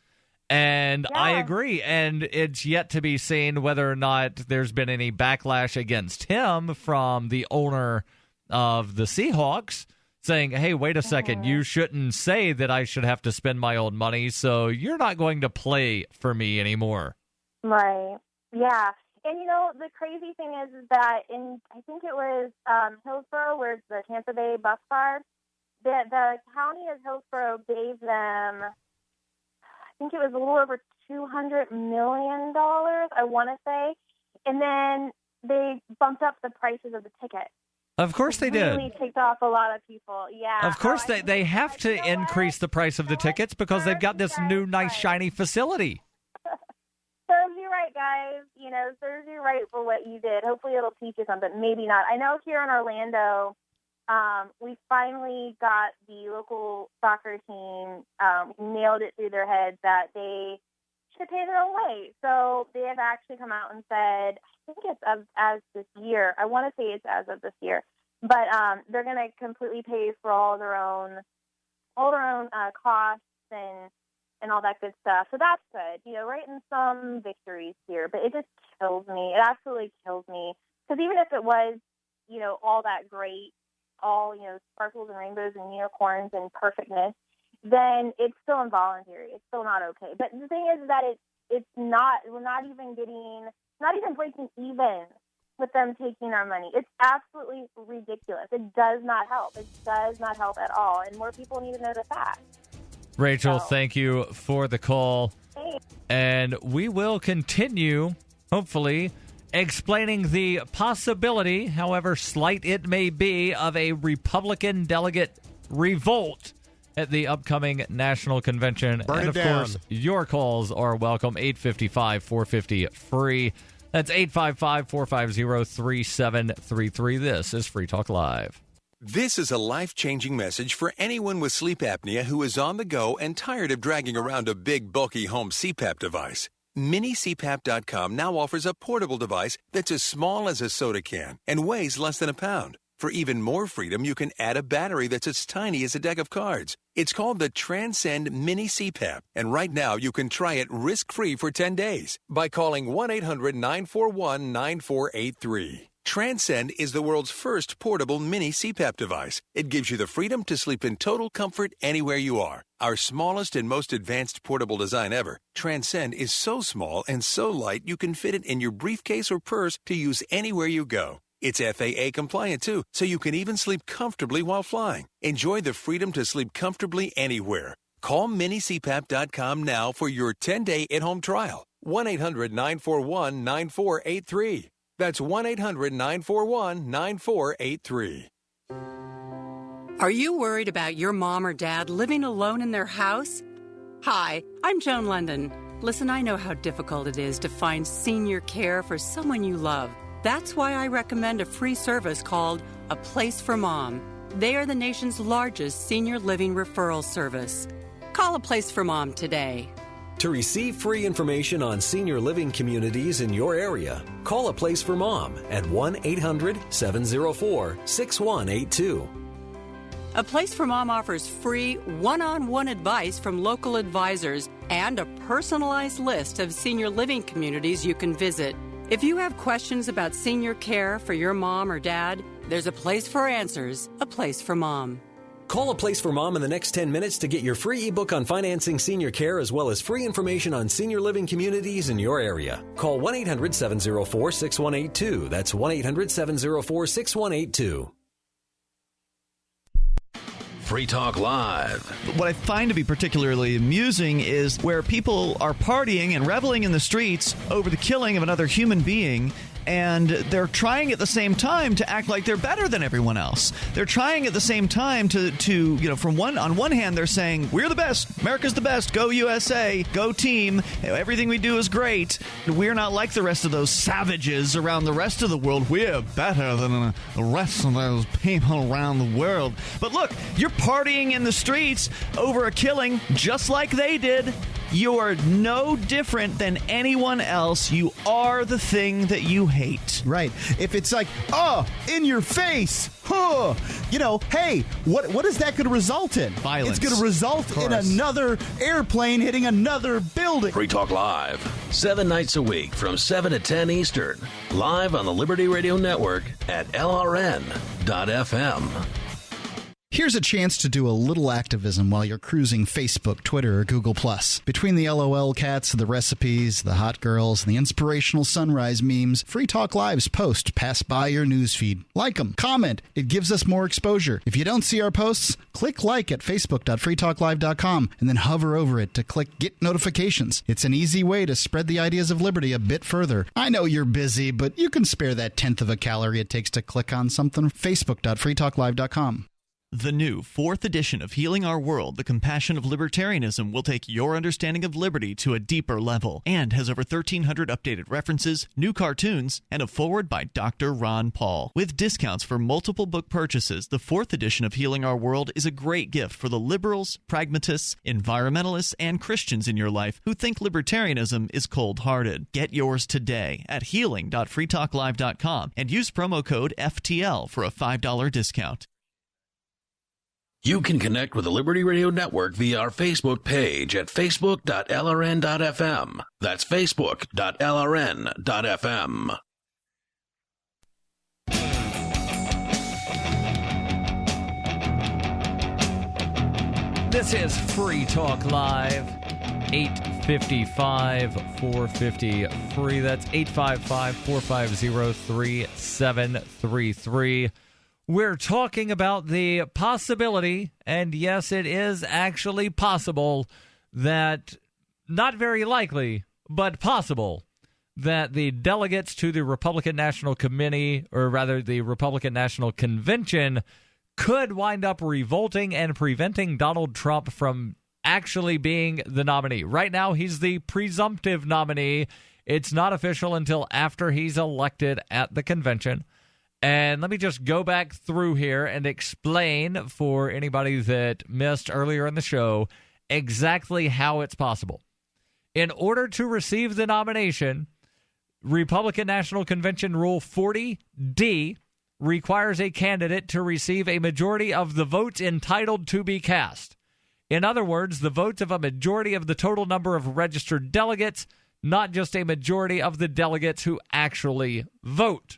And I agree, and it's yet to be seen whether or not there's been any backlash against him from the owner of the Seahawks, saying, hey, wait a second, you shouldn't say that I should have to spend my own money, so you're not going to play for me anymore. Right. Yeah. And, you know, the crazy thing is that I think it was Hillsborough, where the Tampa Bay Bucks are, that the county of Hillsborough gave them, I think it was a little over $200 million, I want to say, and then they bumped up the prices of the tickets. Of course they did. Really ticked off a lot of people, yeah. Of course they have to increase the price of the tickets because they've got this new, nice, shiny facility. Serves you right, guys. You know, serves you right for what you did. Hopefully it'll teach you something. Maybe not. I know here in Orlando, we finally got the local soccer team, nailed it through their heads that they should pay their own way. So they have actually come out and said, I think it's as this year. I want to say it's as of this year, but they're going to completely pay for all their own costs and all that good stuff. So that's good. You know, writing some victories here, but it just kills me. It absolutely kills me, because even if it was, you know, all that great, all, you know, sparkles and rainbows and unicorns and perfectness, then it's still involuntary. It's still not okay. But the thing is that it's not. We're not even breaking even with them taking our money. It's absolutely ridiculous. It does not help. It does not help at all. And more people need to know the facts. Rachel, thank you for the call. Hey. And we will continue, hopefully, explaining the possibility, however slight it may be, of a Republican delegate revolt at the upcoming national convention. Burn and, it of down. course, your calls are welcome. 855-450-FREE. That's 855-450-3733. This is Free Talk Live. This is a life-changing message for anyone with sleep apnea who is on the go and tired of dragging around a big, bulky home CPAP device. MiniCPAP.com now offers a portable device that's as small as a soda can and weighs less than a pound. For even more freedom, you can add a battery that's as tiny as a deck of cards. It's called the Transcend Mini CPAP, and right now you can try it risk-free for 10 days by calling 1-800-941-9483. Transcend is the world's first portable mini CPAP device. It gives you the freedom to sleep in total comfort anywhere you are. Our smallest and most advanced portable design ever, Transcend is so small and so light you can fit it in your briefcase or purse to use anywhere you go. It's FAA compliant too, so you can even sleep comfortably while flying. Enjoy the freedom to sleep comfortably anywhere. Call minicpap.com now for your 10-day at-home trial. 1-800-941-9483. That's 1-800-941-9483. Are you worried about your mom or dad living alone in their house? Hi, I'm Joan London. Listen, I know how difficult it is to find senior care for someone you love. That's why I recommend a free service called A Place for Mom. They are the nation's largest senior living referral service. Call A Place for Mom today. To receive free information on senior living communities in your area, call A Place for Mom at 1-800-704-6182. A Place for Mom offers free one-on-one advice from local advisors and a personalized list of senior living communities you can visit. If you have questions about senior care for your mom or dad, there's a place for answers, A Place for Mom. Call A Place for Mom in the next 10 minutes to get your free ebook on financing senior care as well as free information on senior living communities in your area. Call 1-800-704-6182. That's 1-800-704-6182. Free Talk Live. What I find to be particularly amusing is where people are partying and reveling in the streets over the killing of another human being, and they're trying at the same time to act like they're better than everyone else. They're trying at the same time to on one hand they're saying we're the best, America's the best, go USA, go team, everything we do is great. We're not like the rest of those savages around the rest of the world. We're better than the rest of those people around the world. But look, you're partying in the streets over a killing just like they did. You are no different than anyone else. You are the thing that you hate. Right. If it's like, oh, in your face, huh, hey, what is that going to result in? Violence. It's going to result in another airplane hitting another building. Free Talk Live, 7 nights a week from 7 to 10 Eastern. Live on the Liberty Radio Network at LRN.FM. Here's a chance to do a little activism while you're cruising Facebook, Twitter, or Google+. Between the LOL cats, the recipes, the hot girls, and the inspirational sunrise memes, Free Talk Live's posts pass by your newsfeed. Like them, comment. It gives us more exposure. If you don't see our posts, click like at facebook.freetalklive.com and then hover over it to click Get Notifications. It's an easy way to spread the ideas of liberty a bit further. I know you're busy, but you can spare that 1/10 of a calorie it takes to click on something. facebook.freetalklive.com. The new 4th edition of Healing Our World, The Compassion of Libertarianism, will take your understanding of liberty to a deeper level and has over 1,300 updated references, new cartoons, and a foreword by Dr. Ron Paul. With discounts for multiple book purchases, the 4th edition of Healing Our World is a great gift for the liberals, pragmatists, environmentalists, and Christians in your life who think libertarianism is cold-hearted. Get yours today at healing.freetalklive.com and use promo code FTL for a $5 discount. You can connect with the Liberty Radio Network via our Facebook page at facebook.lrn.fm. That's facebook.lrn.fm. This is Free Talk Live, 855-450-FREE. That's 855-450-3733. We're talking about the possibility, and yes, it is actually possible, that, not very likely, but possible, that the delegates to the Republican National Committee, or rather the Republican National Convention, could wind up revolting and preventing Donald Trump from actually being the nominee. Right now, he's the presumptive nominee. It's not official until after he's elected at the convention. And let me just go back through here and explain for anybody that missed earlier in the show exactly how it's possible. In order to receive the nomination, Republican National Convention Rule 40D requires a candidate to receive a majority of the votes entitled to be cast. In other words, the votes of a majority of the total number of registered delegates, not just a majority of the delegates who actually vote.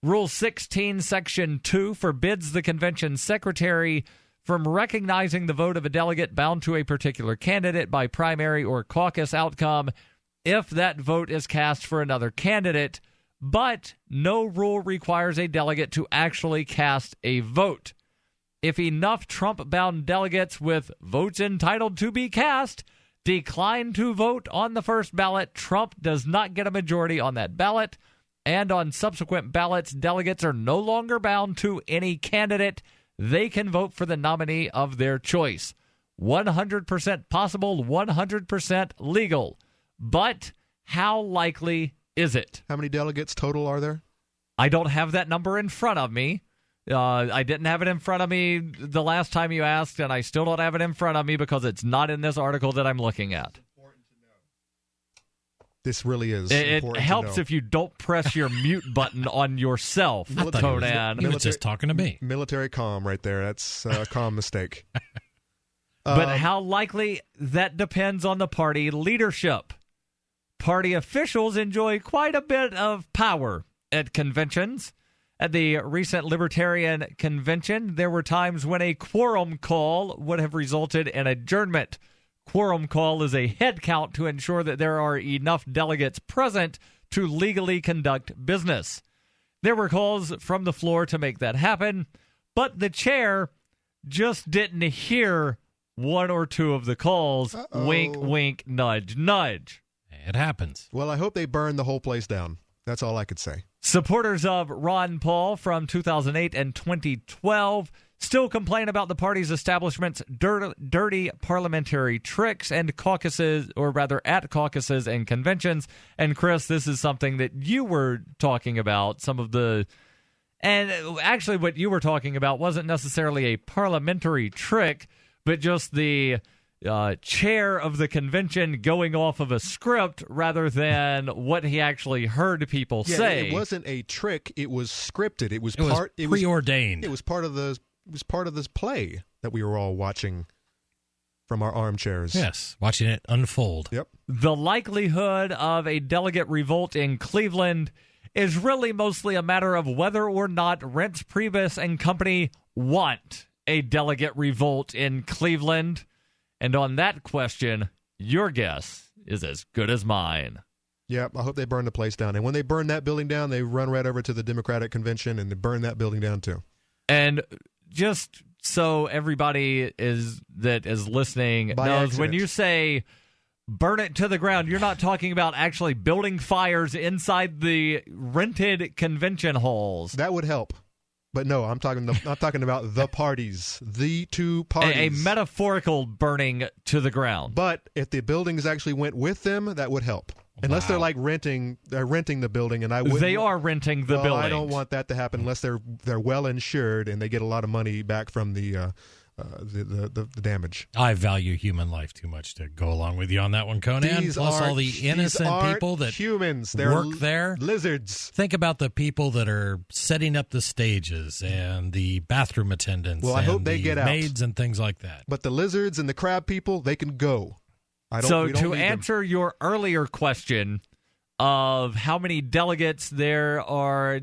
Rule 16, Section 2 forbids the convention secretary from recognizing the vote of a delegate bound to a particular candidate by primary or caucus outcome if that vote is cast for another candidate, but no rule requires a delegate to actually cast a vote. If enough Trump-bound delegates with votes entitled to be cast decline to vote on the first ballot, Trump does not get a majority on that ballot. And on subsequent ballots, delegates are no longer bound to any candidate. They can vote for the nominee of their choice. 100% possible, 100% legal. But how likely is it? How many delegates total are there? I don't have that number in front of me. I didn't have it in front of me the last time you asked, and I still don't have it in front of me because it's not in this article that I'm looking at. this really is It important helps to know. if you don't press your mute button on yourself, Conan. He was just talking to me. Military comm right there. That's a comm mistake. But how likely? That depends on the party leadership. Party officials enjoy quite a bit of power at conventions. At the recent Libertarian Convention, there were times when a quorum call would have resulted in adjournment. Quorum call is a head count to ensure that there are enough delegates present to legally conduct business. There were calls from the floor to make that happen, but the chair just didn't hear one or two of the calls. Wink, wink, nudge, nudge. It happens. Well, I hope they burn the whole place down. That's all I could say. Supporters of Ron Paul from 2008 and 2012 still complain about the party's establishment's dirty parliamentary tricks and caucuses, or rather at caucuses and conventions. And Chris, this is something that you were talking about, and actually what you were talking about wasn't necessarily a parliamentary trick, but just the chair of the convention going off of a script rather than what he actually heard people say. It wasn't a trick. It was scripted. It was preordained. It was part of this play that we were all watching from our armchairs. Yes, watching it unfold. Yep. The likelihood of a delegate revolt in Cleveland is really mostly a matter of whether or not Reince Priebus and company want a delegate revolt in Cleveland. And on that question, your guess is as good as mine. Yeah, I hope they burn the place down. And when they burn that building down, they run right over to the Democratic Convention and they burn that building down too. And just so everybody that is listening knows, when you say burn it to the ground, you're not talking about actually building fires inside the rented convention halls. That would help. But no, I'm talking about the parties, the two parties. A metaphorical burning to the ground. But if the buildings actually went with them, that would help. Unless they're like renting the building, and I wouldn't. They are renting the building. I don't want that to happen unless they're well insured and they get a lot of money back from the damage. I value human life too much to go along with you on that one, Conan. Plus all the innocent people that humans work there. Lizards. Think about the people that are setting up the stages and the bathroom attendants. Well, I hope they get out. Maids and things like that. But the lizards and the crab people, they can go. So to answer your earlier question of how many delegates there are,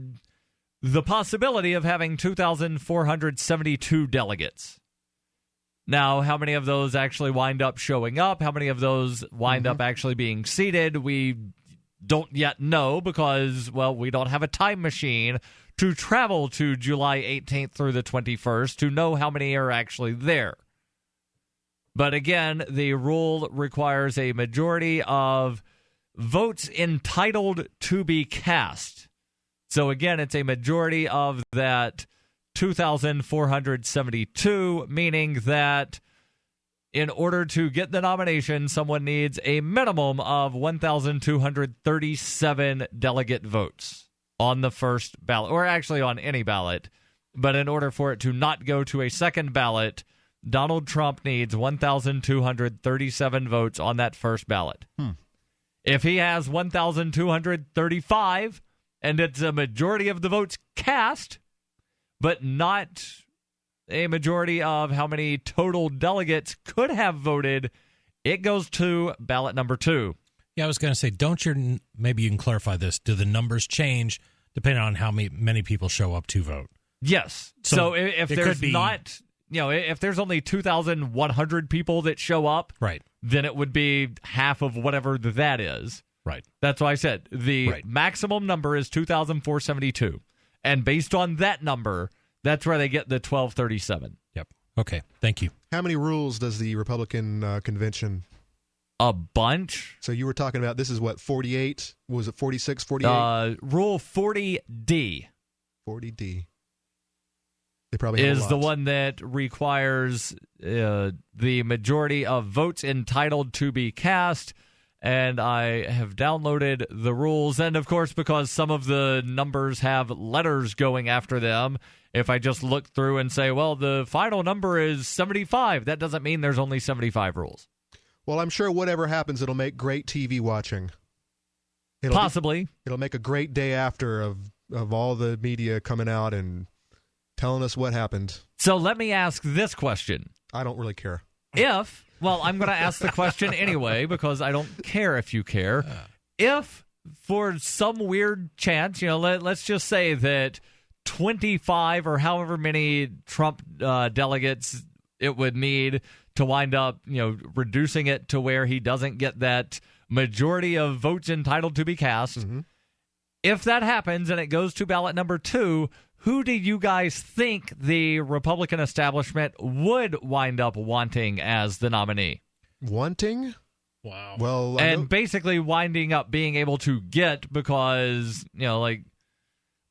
the possibility of having 2,472 delegates. Now, how many of those actually wind up showing up? How many of those wind up actually being seated? We don't yet know because, well, we don't have a time machine to travel to July 18th through the 21st to know how many are actually there. But again, the rule requires a majority of votes entitled to be cast. So again, it's a majority of that 2,472, meaning that in order to get the nomination, someone needs a minimum of 1,237 delegate votes on the first ballot, or actually on any ballot. But in order for it to not go to a second ballot, Donald Trump needs 1,237 votes on that first ballot. If he has 1,235 and it's a majority of the votes cast, but not a majority of how many total delegates could have voted, it goes to ballot number 2. Yeah, I was going to say, maybe you can clarify this. Do the numbers change depending on how many people show up to vote? Yes. So if there's not... if there's only 2,100 people that show up, right, then it would be half of whatever that is. Right. That's why I said the maximum number is 2,472. And based on that number, that's where they get the 1,237. Yep. Okay. Thank you. How many rules does the Republican convention? A bunch. So you were talking about, this is what, 48? Was it 46, 48? Rule 40D. 40D. They probably have is the one that requires the majority of votes entitled to be cast. And I have downloaded the rules. And, of course, because some of the numbers have letters going after them, if I just look through and say, well, the final number is 75, that doesn't mean there's only 75 rules. Well, I'm sure whatever happens, it'll make great TV watching. Possibly. It'll make a great day after of all the media coming out and telling us what happened. So let me ask this question. I don't really care. Well, I'm going to ask the question anyway because I don't care if you care. If for some weird chance, let's just say that 25 or however many Trump delegates it would need to wind up, reducing it to where he doesn't get that majority of votes entitled to be cast. Mm-hmm. If that happens and it goes to ballot number 2, who do you guys think the Republican establishment would wind up wanting as the nominee? Wanting? Wow. Well, basically winding up being able to get because, like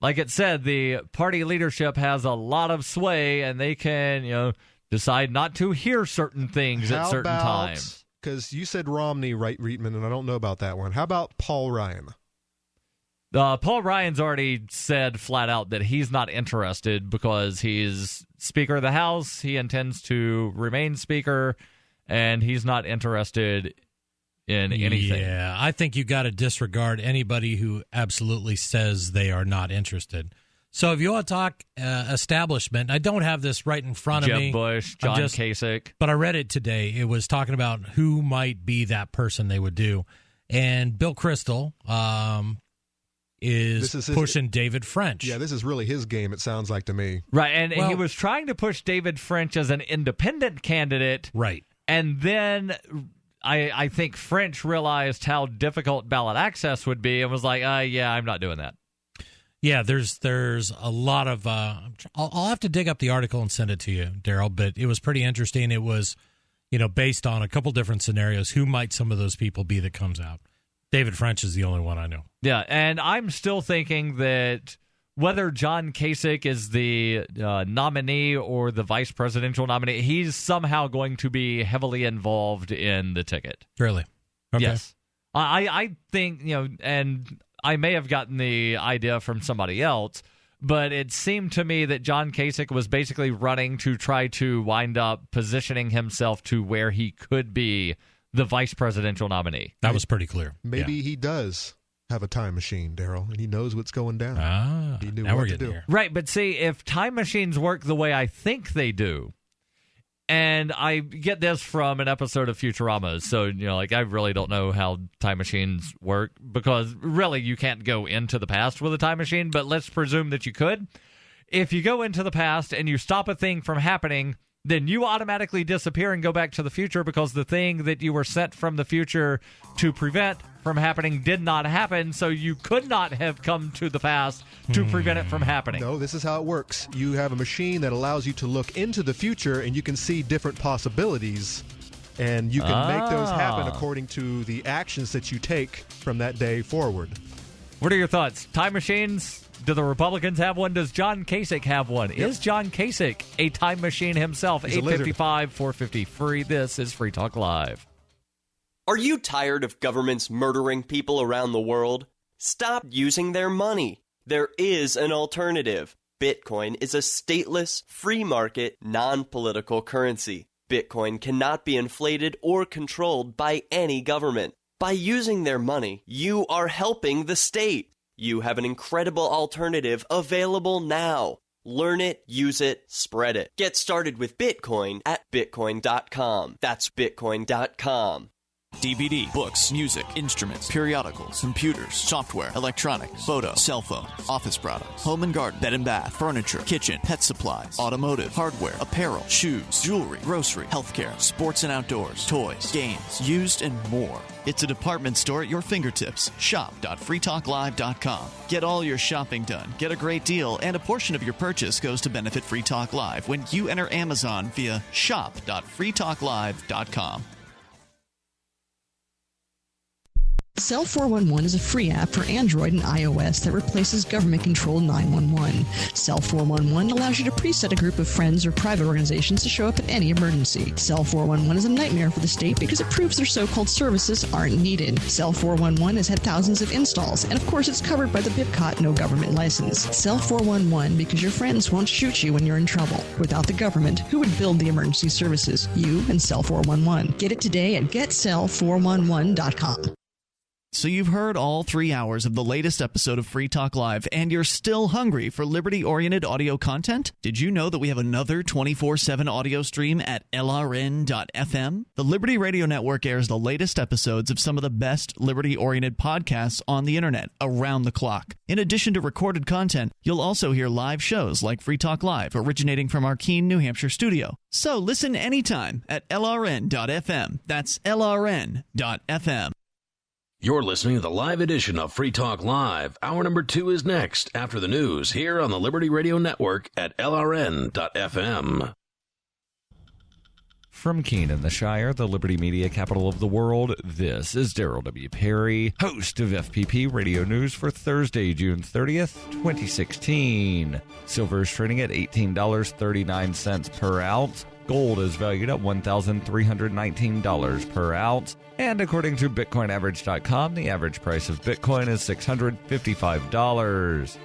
it said, the party leadership has a lot of sway and they can, decide not to hear certain things at certain times. Because you said Romney, right, Reitman, and I don't know about that one. How about Paul Ryan? Paul Ryan's already said flat out that he's not interested because he's Speaker of the House. He intends to remain Speaker, and he's not interested in anything. Yeah, I think you got to disregard anybody who absolutely says they are not interested. So if you want to talk establishment, I don't have this right in front of me. Jeb Bush, John Kasich. But I read it today. It was talking about who might be that person they would do. And Bill Kristol is pushing David French. Yeah, this is really his game, it sounds like to me. Right, and he was trying to push David French as an independent candidate. Right. And then I think French realized how difficult ballot access would be and was like, yeah, I'm not doing that. Yeah, there's a lot of I'll have to dig up the article and send it to you, Darryl, but it was pretty interesting. It was, based on a couple different scenarios, who might some of those people be that comes out. David French is the only one I know. Yeah, and I'm still thinking that whether John Kasich is the nominee or the vice presidential nominee, he's somehow going to be heavily involved in the ticket. Really? Okay. Yes. I think, and I may have gotten the idea from somebody else, but it seemed to me that John Kasich was basically running to try to wind up positioning himself to where he could be the vice presidential nominee. That was pretty clear. Maybe he does have a time machine, Darryl, and he knows what's going down. He knew now what we're to getting do. here. Right, but see, if time machines work the way I think they do, and I get this from an episode of Futurama, so, I really don't know how time machines work, because really you can't go into the past with a time machine, but let's presume that you could. If you go into the past and you stop a thing from happening, then you automatically disappear and go back to the future because the thing that you were sent from the future to prevent from happening did not happen, so you could not have come to the past to prevent it from happening. No, this is how it works. You have a machine that allows you to look into the future, and you can see different possibilities, and you can make those happen according to the actions that you take from that day forward. What are your thoughts? Time machines? Do the Republicans have one? Does John Kasich have one? Yep. Is John Kasich a time machine himself? 855-450-FREE. This is Free Talk Live. Are you tired of governments murdering people around the world? Stop using their money. There is an alternative. Bitcoin is a stateless, free market, non-political currency. Bitcoin cannot be inflated or controlled by any government. By using their money, you are helping the state. You have an incredible alternative available now. Learn it, use it, spread it. Get started with Bitcoin at Bitcoin.com. That's Bitcoin.com. DVD, books, music, instruments, periodicals, computers, software, electronics, photo, cell phone, office products, home and garden, bed and bath, furniture, kitchen, pet supplies, automotive, hardware, apparel, shoes, jewelry, grocery, healthcare, sports and outdoors, toys, games, used, and more. It's a department store at your fingertips. Shop.freetalklive.com. Get all your shopping done, get a great deal, and a portion of your purchase goes to benefit Free Talk Live when you enter Amazon via shop.freetalklive.com. Cell 411 is a free app for Android and iOS that replaces government-controlled 911. Cell 411 allows you to preset a group of friends or private organizations to show up at any emergency. Cell 411 is a nightmare for the state because it proves their so-called services aren't needed. Cell 411 has had thousands of installs, and of course it's covered by the BIPCOT no government license. Cell 411 because your friends won't shoot you when you're in trouble. Without the government, who would build the emergency services? You and Cell 411. Get it today at getcell411.com. So you've heard all 3 hours of the latest episode of Free Talk Live, and you're still hungry for liberty-oriented audio content? Did you know that we have another 24/7 audio stream at LRN.FM? The Liberty Radio Network airs the latest episodes of some of the best liberty-oriented podcasts on the internet around the clock. In addition to recorded content, you'll also hear live shows like Free Talk Live, originating from our Keene, New Hampshire studio. So listen anytime at LRN.FM. That's LRN.FM. You're listening to the live edition of Free Talk Live. Hour number 2 is next, after the news, here on the Liberty Radio Network at LRN.FM. From Keene in the Shire, the Liberty Media capital of the world, this is Darryl W. Perry, host of FPP Radio News for Thursday, June 30th, 2016. Silver is trading at $18.39 per ounce. Gold is valued at $1,319 per ounce. And according to BitcoinAverage.com, the average price of Bitcoin is $655.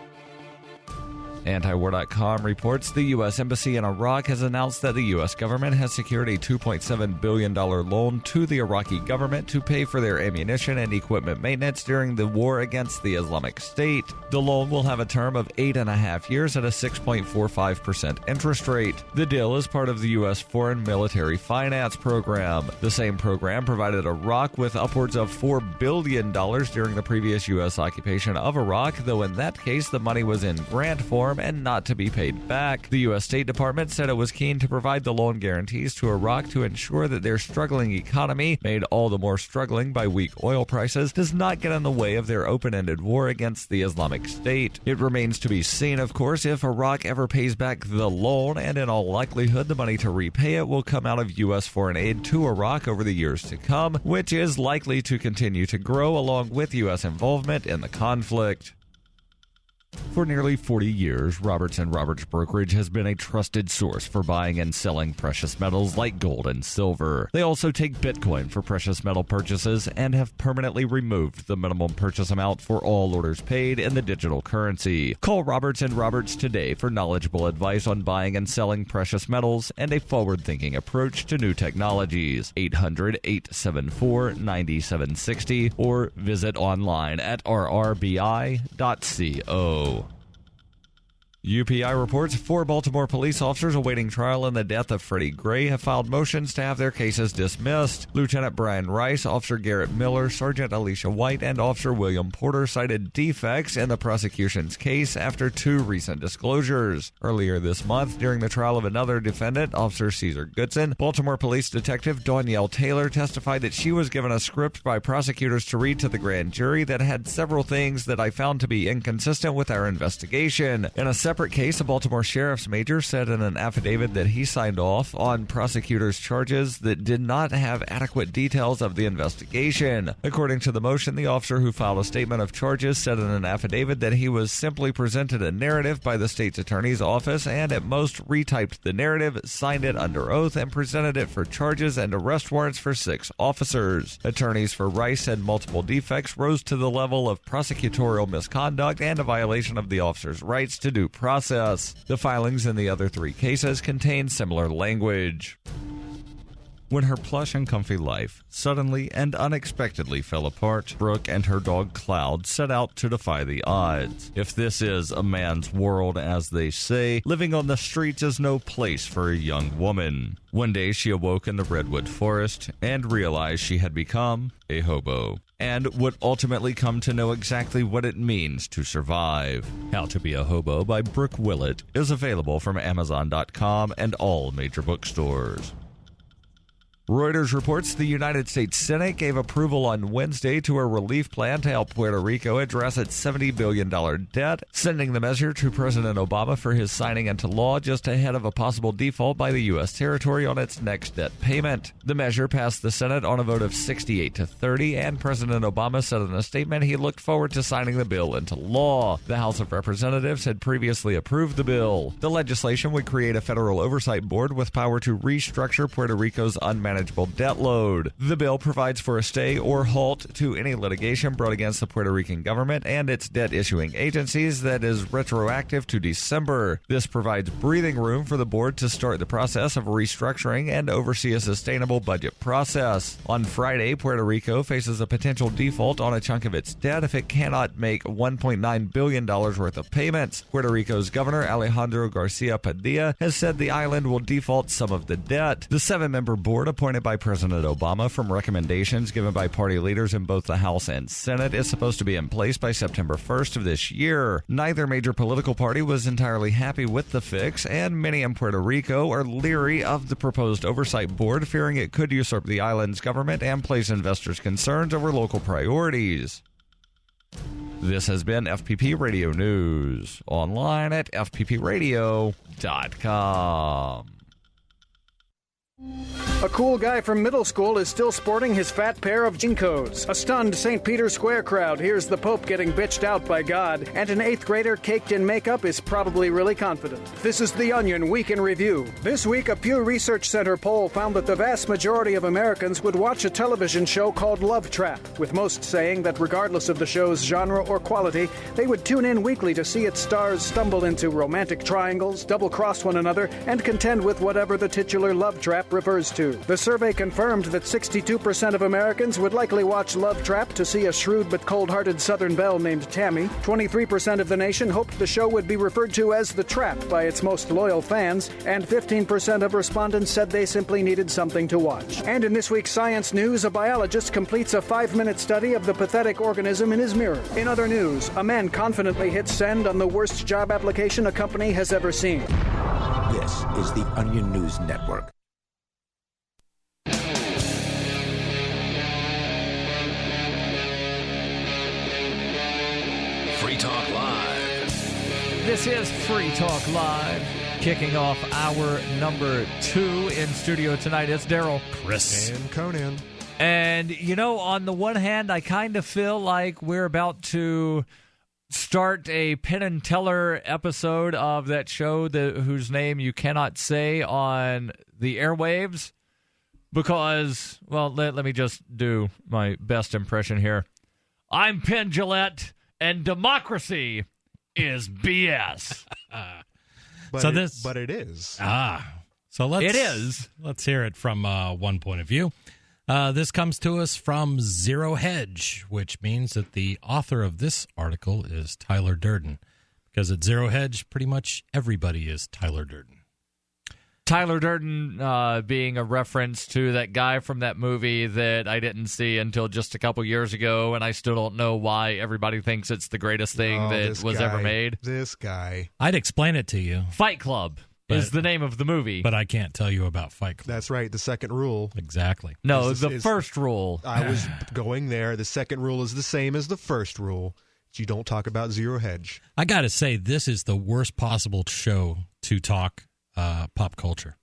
Antiwar.com reports the U.S. Embassy in Iraq has announced that the U.S. government has secured a $2.7 billion loan to the Iraqi government to pay for their ammunition and equipment maintenance during the war against the Islamic State. The loan will have a term of 8.5 years at a 6.45% interest rate. The deal is part of the U.S. Foreign Military Finance Program. The same program provided Iraq with upwards of $4 billion during the previous U.S. occupation of Iraq, though in that case the money was in grant form and not to be paid back. The U.S. State Department said it was keen to provide the loan guarantees to Iraq to ensure that their struggling economy, made all the more struggling by weak oil prices, does not get in the way of their open-ended war against the Islamic State. It remains to be seen, of course, if Iraq ever pays back the loan, and in all likelihood the money to repay it will come out of U.S. foreign aid to Iraq over the years to come, which is likely to continue to grow along with U.S. involvement in the conflict. For nearly 40 years, Roberts & Roberts Brokerage has been a trusted source for buying and selling precious metals like gold and silver. They also take Bitcoin for precious metal purchases and have permanently removed the minimum purchase amount for all orders paid in the digital currency. Call Roberts & Roberts today for knowledgeable advice on buying and selling precious metals and a forward-thinking approach to new technologies. 800-874-9760 or visit online at rrbi.co. UPI reports 4 Baltimore police officers awaiting trial in the death of Freddie Gray have filed motions to have their cases dismissed. Lieutenant Brian Rice, Officer Garrett Miller, Sergeant Alicia White, and Officer William Porter cited defects in the prosecution's case after 2 recent disclosures. Earlier this month, during the trial of another defendant, Officer Caesar Goodson, Baltimore Police Detective Danielle Taylor testified that she was given a script by prosecutors to read to the grand jury that had several things that I found to be inconsistent with our investigation. In a separate case, a Baltimore sheriff's major said in an affidavit that he signed off on prosecutors' charges that did not have adequate details of the investigation. According to the motion, the officer who filed a statement of charges said in an affidavit that he was simply presented a narrative by the state's attorney's office and at most retyped the narrative, signed it under oath, and presented it for charges and arrest warrants for 6 officers. Attorneys for Rice said multiple defects rose to the level of prosecutorial misconduct and a violation of the officer's rights to due process. The filings in the other 3 cases contain similar language. When her plush and comfy life suddenly and unexpectedly fell apart, Brooke and her dog Cloud set out to defy the odds. If this is a man's world, as they say, living on the streets is no place for a young woman. One day she awoke in the redwood forest and realized she had become a hobo, and would ultimately come to know exactly what it means to survive. How to Be a Hobo by Brooke Willett is available from Amazon.com and all major bookstores. Reuters reports the United States Senate gave approval on Wednesday to a relief plan to help Puerto Rico address its $70 billion debt, sending the measure to President Obama for his signing into law just ahead of a possible default by the U.S. territory on its next debt payment. The measure passed the Senate on a vote of 68-30, and President Obama said in a statement he looked forward to signing the bill into law. The House of Representatives had previously approved the bill. The legislation would create a federal oversight board with power to restructure Puerto Rico's unmanaged unmanageable debt load. The bill provides for a stay or halt to any litigation brought against the Puerto Rican government and its debt-issuing agencies that is retroactive to December. This provides breathing room for the board to start the process of restructuring and oversee a sustainable budget process. On Friday, Puerto Rico faces a potential default on a chunk of its debt if it cannot make $1.9 billion worth of payments. Puerto Rico's Governor Alejandro Garcia Padilla has said the island will default some of the debt. The 7-member board, appointed by President Obama from recommendations given by party leaders in both the House and Senate, is supposed to be in place by September 1st of this year. Neither major political party was entirely happy with the fix, and many in Puerto Rico are leery of the proposed oversight board, fearing it could usurp the island's government and place investors' concerns over local priorities. This has been FPP Radio News, online at fppradio.com. A cool guy from middle school is still sporting his fat pair of Jinkos. A stunned St. Peter's Square crowd hears the Pope getting bitched out by God, and an 8th grader caked in makeup is probably really confident. This is The Onion Week in Review. This week, a Pew Research Center poll found that the vast majority of Americans would watch a television show called Love Trap, with most saying that regardless of the show's genre or quality, they would tune in weekly to see its stars stumble into romantic triangles, double-cross one another, and contend with whatever the titular love trap refers to. The survey confirmed that 62% of Americans would likely watch Love Trap to see a shrewd but cold-hearted Southern belle named Tammy. 23% of the nation hoped the show would be referred to as The Trap by its most loyal fans, and 15% of respondents said they simply needed something to watch. And in this week's Science News, a biologist completes a 5-minute study of the pathetic organism in his mirror. In other news, a man confidently hits send on the worst job application a company has ever seen. This is the Onion News Network. Free Talk Live. This is Free Talk Live, kicking off hour number 2 in studio tonight. It's Darryl, Chris, and Conan. And, you know, on the one hand, I kind of feel like we're about to start a Penn and Teller episode of that show whose name you cannot say on the airwaves because, well, let me just do my best impression here. I'm Penn Jillette, and democracy is BS. But it is. So it is. Let's hear it from one point of view. This comes to us from Zero Hedge, which means that the author of this article is Tyler Durden. Because at Zero Hedge, pretty much everybody is Tyler Durden. Tyler Durden being a reference to that guy from that movie that I didn't see until just a couple years ago, and I still don't know why everybody thinks it's the greatest thing that was ever made. This guy. I'd explain it to you. Fight Club is the name of the movie. But I can't tell you about Fight Club. That's right, the second rule. Exactly. No, the first rule. I was going there. The second rule is the same as the first rule. You don't talk about Zero Hedge. I got to say, this is the worst possible show to talk pop culture.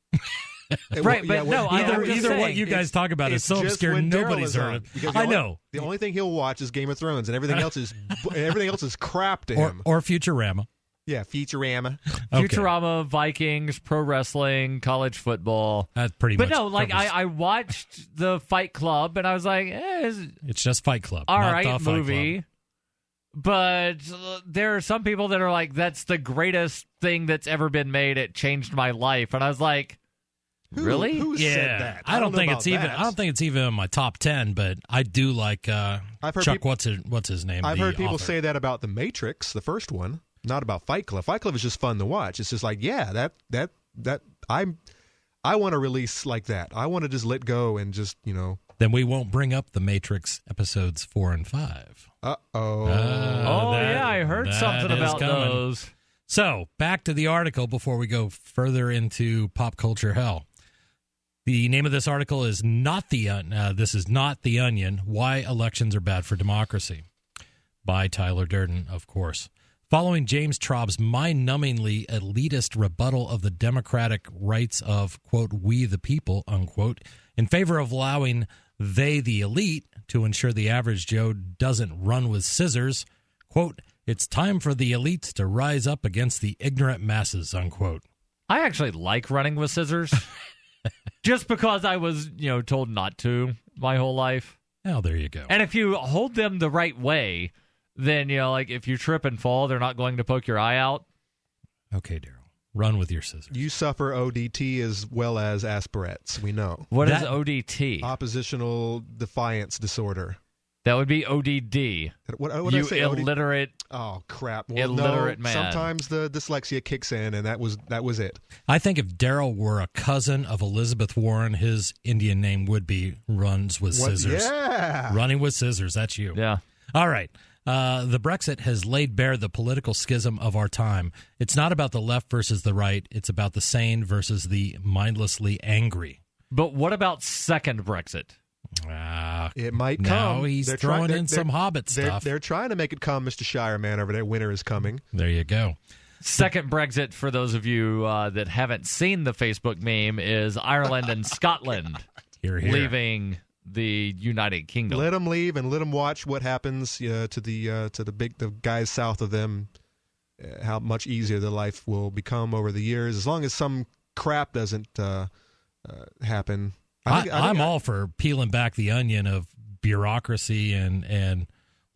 Right, but no, either what you guys talk about is so obscure nobody's heard of. I know. The only thing he'll watch is Game of Thrones, and everything else is crap to him. Or Futurama. Yeah, Futurama. Okay. Futurama, Vikings, pro wrestling, college football. That's pretty much. But no, like I watched the Fight Club, and I was like, it's just Fight Club. All not right, the Fight movie. Club. But there are some people that are like, that's the greatest thing that's ever been made. It changed my life. And I was like, really? Who said that? I don't think it's even. I don't think it's even in my top 10. But I do like Chuck. What's his name? I've heard people author. say that about The Matrix, the first one, not about Fight Club. Fight Club is just fun to watch. It's just like, yeah, that I want to release like that. I want to just let go and just, you know. Then we won't bring up The Matrix episodes 4 and 5. Yeah, I heard something about those. So, back to the article before we go further into pop culture hell. The name of this article is this is not The Onion, Why Elections Are Bad for Democracy, by Tyler Durden, of course. Following James Traub's mind-numbingly elitist rebuttal of the democratic rights of, quote, we the people, unquote, in favor of allowing they, the elite, to ensure the average Joe doesn't run with scissors, quote, it's time for the elites to rise up against the ignorant masses, unquote. I actually like running with scissors. Just because I was, told not to my whole life. Oh, there you go. And if you hold them the right way, then, like if you trip and fall, they're not going to poke your eye out. Okay, Darryl. Run with your scissors. You suffer ODT as well as Asperettes, we know. What is ODT? Oppositional defiance disorder. That would be ODD. What did I say? Illiterate. Oh crap! Well, illiterate no, man. Sometimes the dyslexia kicks in, and that was it. I think if Darryl were a cousin of Elizabeth Warren, his Indian name would be Runs with Scissors. Yeah, Running with Scissors. That's you. Yeah. All right. The Brexit has laid bare the political schism of our time. It's not about the left versus the right. It's about the sane versus the mindlessly angry. But what about second Brexit? It might now come. He's throwing in some Hobbit stuff. They're trying to make it come, Mr. Shireman over there. Winter is coming. There you go. Second Brexit, for those of you that haven't seen the Facebook meme, is Ireland and Scotland leaving the United Kingdom. Let them leave and let them watch what happens to the guys south of them. How much easier their life will become over the years, as long as some crap doesn't happen. I'm all for peeling back the onion of bureaucracy and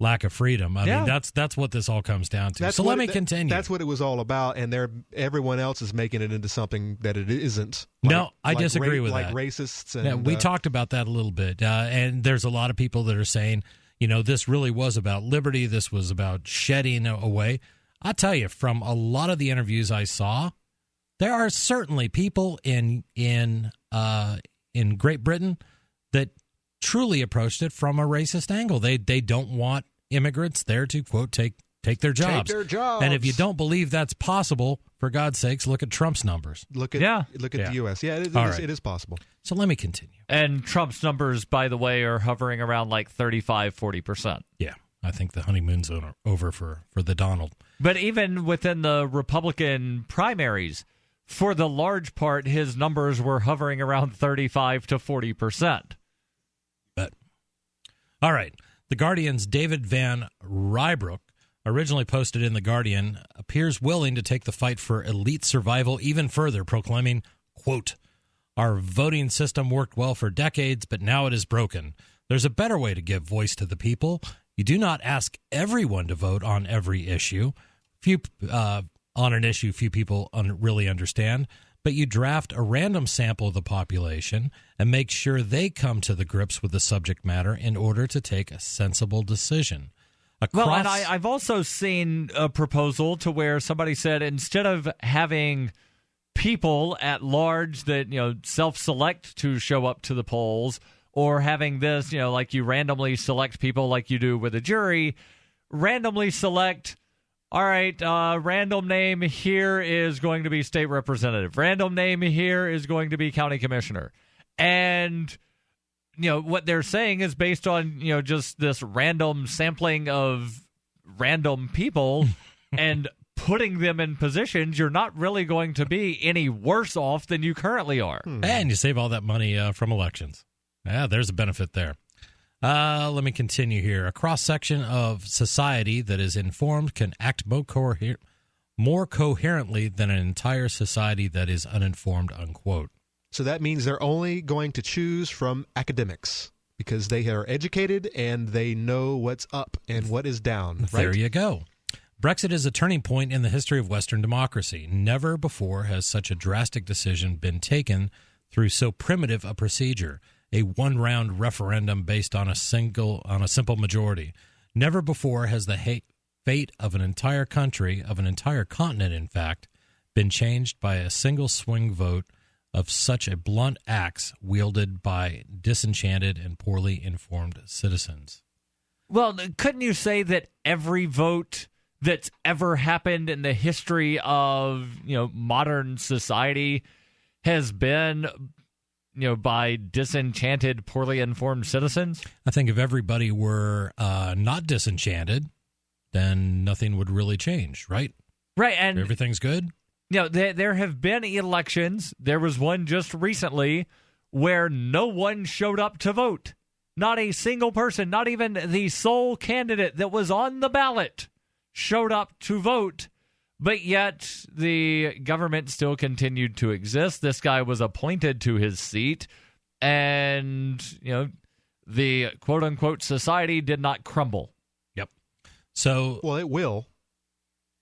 lack of freedom. I mean, that's what this all comes down to. So let me continue. That's what it was all about, and everyone else is making it into something that it isn't. No, I disagree with that. Like racists. And, we talked about that a little bit, and there's a lot of people that are saying, this really was about liberty. This was about shedding away. I tell you, from a lot of the interviews I saw, there are certainly people in Great Britain that truly approached it from a racist angle. They don't want immigrants there to, quote, take their jobs. Take their jobs. And if you don't believe that's possible, for God's sakes, look at Trump's numbers. Look at the U.S. Yeah, it is possible. So let me continue. And Trump's numbers, by the way, are hovering around like 35-40%. Yeah, I think the honeymoon's over for the Donald. But even within the Republican primaries, for the large part, his numbers were hovering around 35 to 40%. All right. The Guardian's David Van Rybrook, originally posted in The Guardian, appears willing to take the fight for elite survival even further, proclaiming, quote, "Our voting system worked well for decades, but now it is broken. There's a better way to give voice to the people. You do not ask everyone to vote on every issue. On an issue few people really understand, but you draft a random sample of the population and make sure they come to the grips with the subject matter in order to take a sensible decision." Well, and I've also seen a proposal to where somebody said instead of having people at large that, self-select to show up to the polls, or having this, like you randomly select people like you do with a jury, randomly select... All right, random name here is going to be state representative. Random name here is going to be county commissioner. And, what they're saying is based on, just this random sampling of random people and putting them in positions, you're not really going to be any worse off than you currently are. And you save all that money from elections. Yeah, there's a benefit there. Let me continue here. A cross-section of society that is informed can act more coherently than an entire society that is uninformed, unquote. So that means they're only going to choose from academics because they are educated and they know what's up and what is down, right? There you go. Brexit is a turning point in the history of Western democracy. Never before has such a drastic decision been taken through so primitive a procedure. A one-round referendum based on a simple majority. Never before has the fate of an entire country, of an entire continent, in fact, been changed by a single swing vote of such a blunt axe wielded by disenchanted and poorly informed citizens. Well, couldn't you say that every vote that's ever happened in the history of, modern society has been by disenchanted, poorly informed citizens? I think if everybody were not disenchanted, then nothing would really change, right? Right, and everything's good. There have been elections. There was one just recently where no one showed up to vote. Not a single person, not even the sole candidate that was on the ballot showed up to vote. But yet the government still continued to exist. This guy was appointed to his seat, and the quote-unquote society did not crumble. Yep. So, well, it will,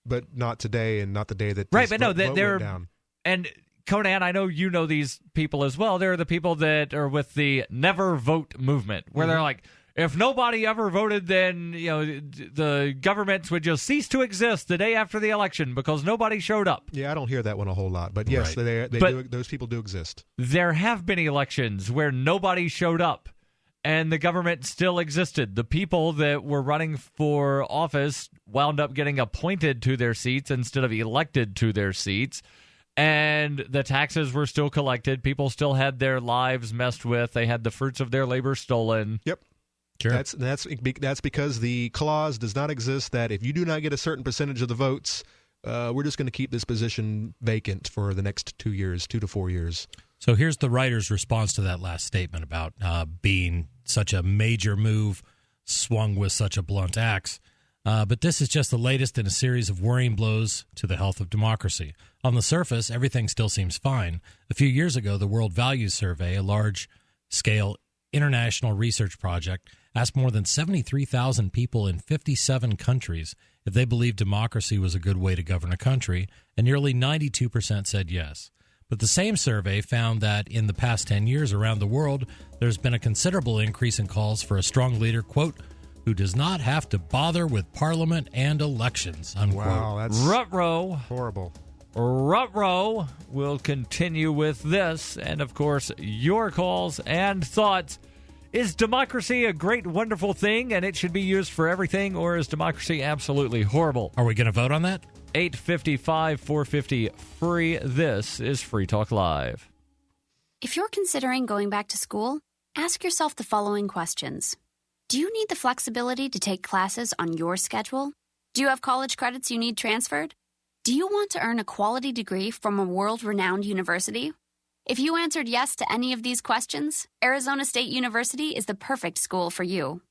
but not today, and not the day that right. But no, they're down. And Conan, I know you know these people as well. They're the people that are with the never vote movement, where they're like, if nobody ever voted, then the governments would just cease to exist the day after the election because nobody showed up. Yeah, I don't hear that one a whole lot, but yes, those people do exist. There have been elections where nobody showed up, and the government still existed. The people that were running for office wound up getting appointed to their seats instead of elected to their seats, and the taxes were still collected. People still had their lives messed with. They had the fruits of their labor stolen. Yep. Sure. That's because the clause does not exist that if you do not get a certain percentage of the votes, we're just going to keep this position vacant for the next 2 years, 2 to 4 years. So here's the writer's response to that last statement about being such a major move swung with such a blunt axe. But this is just the latest in a series of worrying blows to the health of democracy. On the surface, everything still seems fine. A few years ago, the World Values Survey, a large-scale international research project, asked more than 73,000 people in 57 countries if they believed democracy was a good way to govern a country, and nearly 92% said yes. But the same survey found that in the past 10 years around the world, there's been a considerable increase in calls for a strong leader, quote, who does not have to bother with parliament and elections, unquote. Wow, that's Ruh-roh. Horrible. Ruh-roh. We'll continue with this, and of course, your calls and thoughts. Is democracy a great, wonderful thing, and it should be used for everything, or is democracy absolutely horrible? Are we going to vote on that? 855-450-FREE. This is Free Talk Live. If you're considering going back to school, ask yourself the following questions. Do you need the flexibility to take classes on your schedule? Do you have college credits you need transferred? Do you want to earn a quality degree from a world-renowned university? If you answered yes to any of these questions, Arizona State University is the perfect school for you.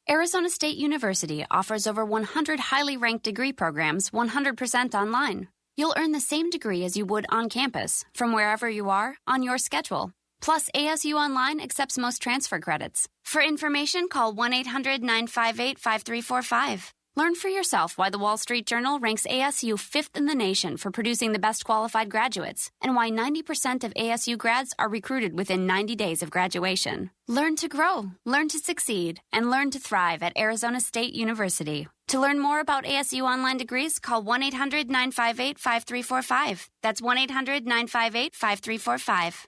Arizona State University offers over 100 highly ranked degree programs 100% online. You'll earn the same degree as you would on campus, from wherever you are, on your schedule. Plus, ASU Online accepts most transfer credits. For information, call 1-800-958-5345. Learn for yourself why the Wall Street Journal ranks ASU 5th in the nation for producing the best qualified graduates, and why 90% of ASU grads are recruited within 90 days of graduation. Learn to grow, learn to succeed, and learn to thrive at Arizona State University. To learn more about ASU online degrees, call 1-800-958-5345. That's 1-800-958-5345.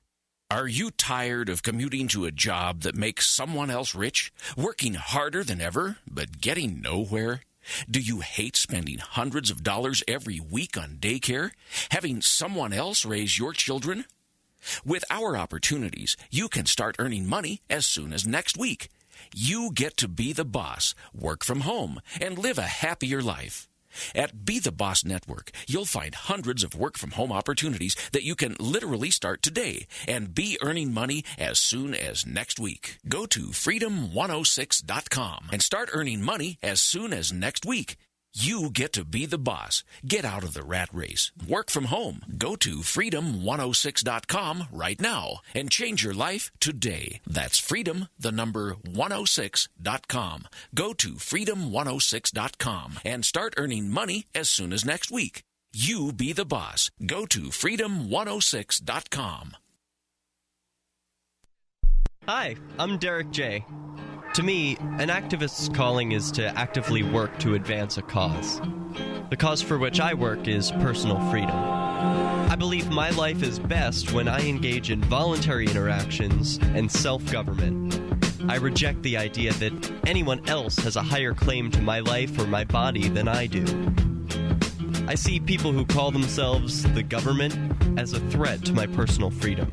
Are you tired of commuting to a job that makes someone else rich, working harder than ever, but getting nowhere? Do you hate spending hundreds of dollars every week on daycare, having someone else raise your children? With our opportunities, you can start earning money as soon as next week. You get to be the boss, work from home, and live a happier life. At Be the Boss Network, you'll find hundreds of work-from-home opportunities that you can literally start today and be earning money as soon as next week. Go to freedom106.com and start earning money as soon as next week. You get to be the boss. Get out of the rat race. Work from home. Go to freedom106.com right now and change your life today. That's freedom, the number 106.com. Go to freedom106.com and start earning money as soon as next week. You be the boss. Go to freedom106.com. Hi, I'm Derek J. To me, an activist's calling is to actively work to advance a cause. The cause for which I work is personal freedom. I believe my life is best when I engage in voluntary interactions and self-government. I reject the idea that anyone else has a higher claim to my life or my body than I do. I see people who call themselves the government as a threat to my personal freedom.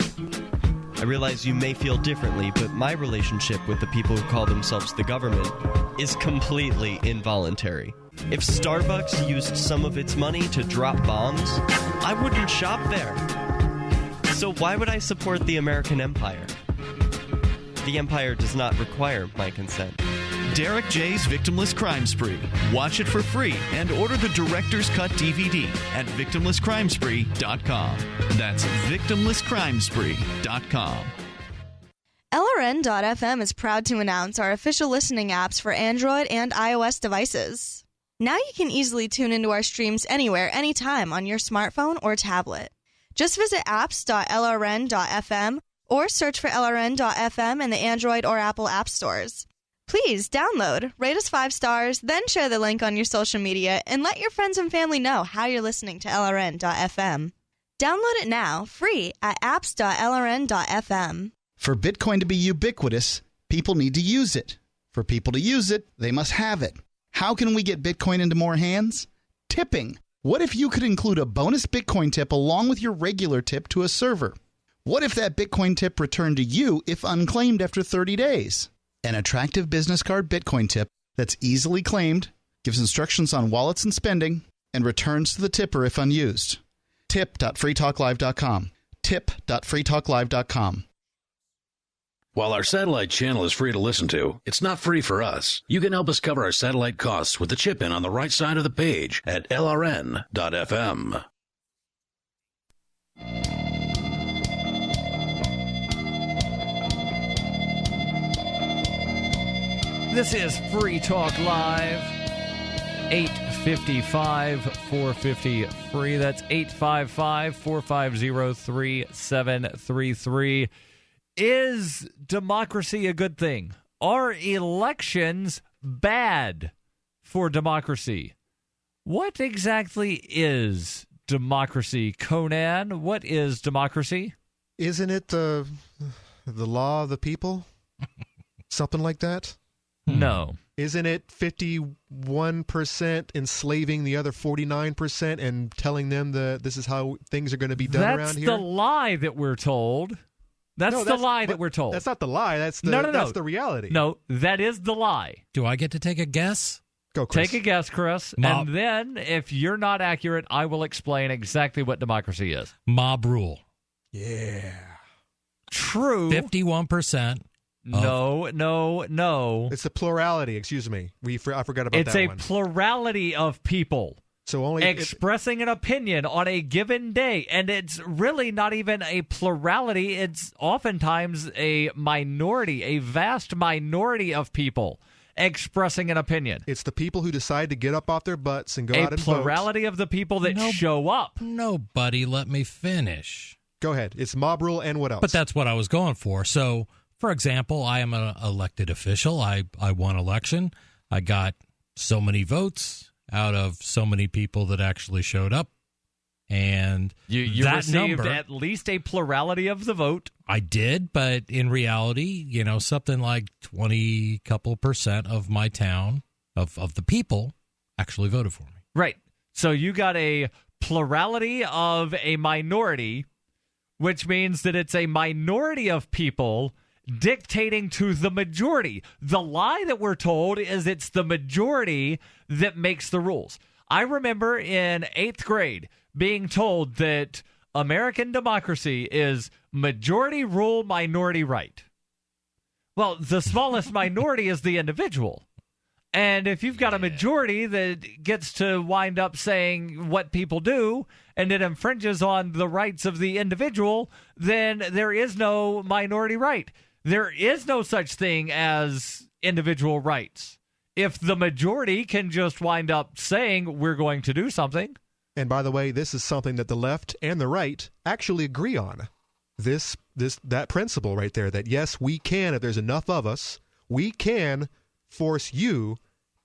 I realize you may feel differently, but my relationship with the people who call themselves the government is completely involuntary. If Starbucks used some of its money to drop bombs, I wouldn't shop there. So why would I support the American empire? The empire does not require my consent. Derek J's Victimless Crime Spree. Watch it for free and order the Director's Cut DVD at victimlesscrimespree.com. That's victimlesscrimespree.com. LRN.FM is proud to announce our official listening apps for Android and iOS devices. Now you can easily tune into our streams anywhere, anytime on your smartphone or tablet. Just visit apps.lrn.fm or search for LRN.FM in the Android or Apple app stores. Please download, rate us 5 stars, then share the link on your social media and let your friends and family know how you're listening to LRN.FM. Download it now, free at apps.lrn.fm. For Bitcoin to be ubiquitous, people need to use it. For people to use it, they must have it. How can we get Bitcoin into more hands? Tipping. What if you could include a bonus Bitcoin tip along with your regular tip to a server? What if that Bitcoin tip returned to you if unclaimed after 30 days? An attractive business card Bitcoin tip that's easily claimed, gives instructions on wallets and spending, and returns to the tipper if unused. Tip.freetalklive.com. Tip.freetalklive.com. While our satellite channel is free to listen to, it's not free for us. You can help us cover our satellite costs with the chip-in on the right side of the page at lrn.fm. This is Free Talk Live, 855-450-FREE. That's 855-450-3733. Is democracy a good thing? Are elections bad for democracy? What exactly is democracy, Conan? What is democracy? Isn't it the law of the people? Something like that? No. Isn't it 51% enslaving the other 49% and telling them that this is how things are going to be done around here? That's the lie that we're told. That's the lie that we're told. That's not the lie. That's the that's the reality. No, that is the lie. Do I get to take a guess? Go, Chris. Take a guess, Chris. Mob. And then, if you're not accurate, I will explain exactly what democracy is. Mob rule. Yeah. True. 51%. No. It's a plurality. Excuse me. I forgot about it's that It's one. a plurality of people. So only expressing an opinion on a given day. And it's really not even a plurality. It's oftentimes a minority, a vast minority of people expressing an opinion. It's the people who decide to get up off their butts and go out and vote. A plurality of the people that show up. Nobody let me finish. Go ahead. It's mob rule and what else? But that's what I was going for. So, for example, I am an elected official. I won election. I got so many votes out of so many people that actually showed up. And you that received number, at least a plurality of the vote. I did, but in reality, something like 20% of my town, of the people, actually voted for me. Right. So you got a plurality of a minority, which means that it's a minority of people dictating to the majority. The lie that we're told is it's the majority that makes the rules. I remember in 8th grade being told that American democracy is majority rule, minority right. Well, the smallest minority is the individual. And if you've got a majority that gets to wind up saying what people do and it infringes on the rights of the individual, then there is no minority right. There is no such thing as individual rights. If the majority can just wind up saying we're going to do something. And by the way, this is something that the left and the right actually agree on. That principle right there, that yes, we can, if there's enough of us, we can force you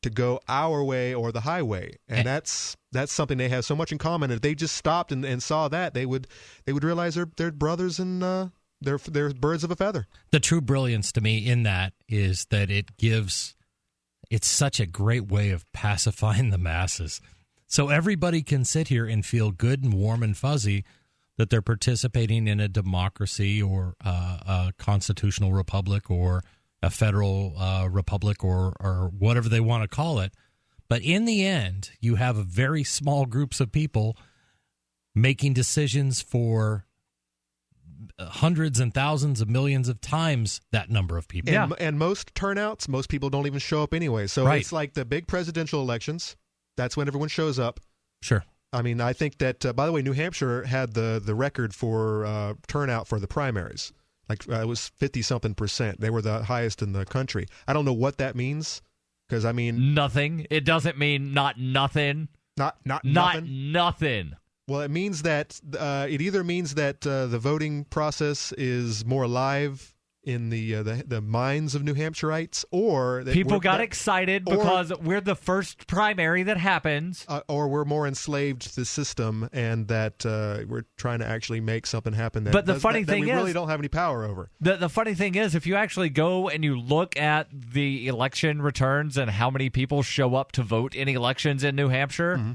to go our way or the highway. And that's something they have so much in common. If they just stopped and saw that, they would realize they're brothers and they're birds of a feather. The true brilliance to me in that is that it's such a great way of pacifying the masses. So everybody can sit here and feel good and warm and fuzzy that they're participating in a democracy or a constitutional republic or a federal republic or whatever they want to call it. But in the end, you have very small groups of people making decisions for hundreds and thousands of millions of times that number of people. And most turnouts, most people don't even show up anyway. So it's like the big presidential elections. That's when everyone shows up. Sure. I mean, I think that, by the way, New Hampshire had the record for turnout for the primaries. Like it was 50-something%. They were the highest in the country. I don't know what that means because, I mean... Nothing. It doesn't mean not nothing. Not nothing. Well, it means that it either means that the voting process is more alive in the minds of New Hampshireites, or that people got excited because we're the first primary that happens, or we're more enslaved to the system, and that we're trying to actually make something happen. But the funny thing we is, really don't have any power over. The funny thing is, if you actually go and you look at the election returns and how many people show up to vote in elections in New Hampshire. Mm-hmm.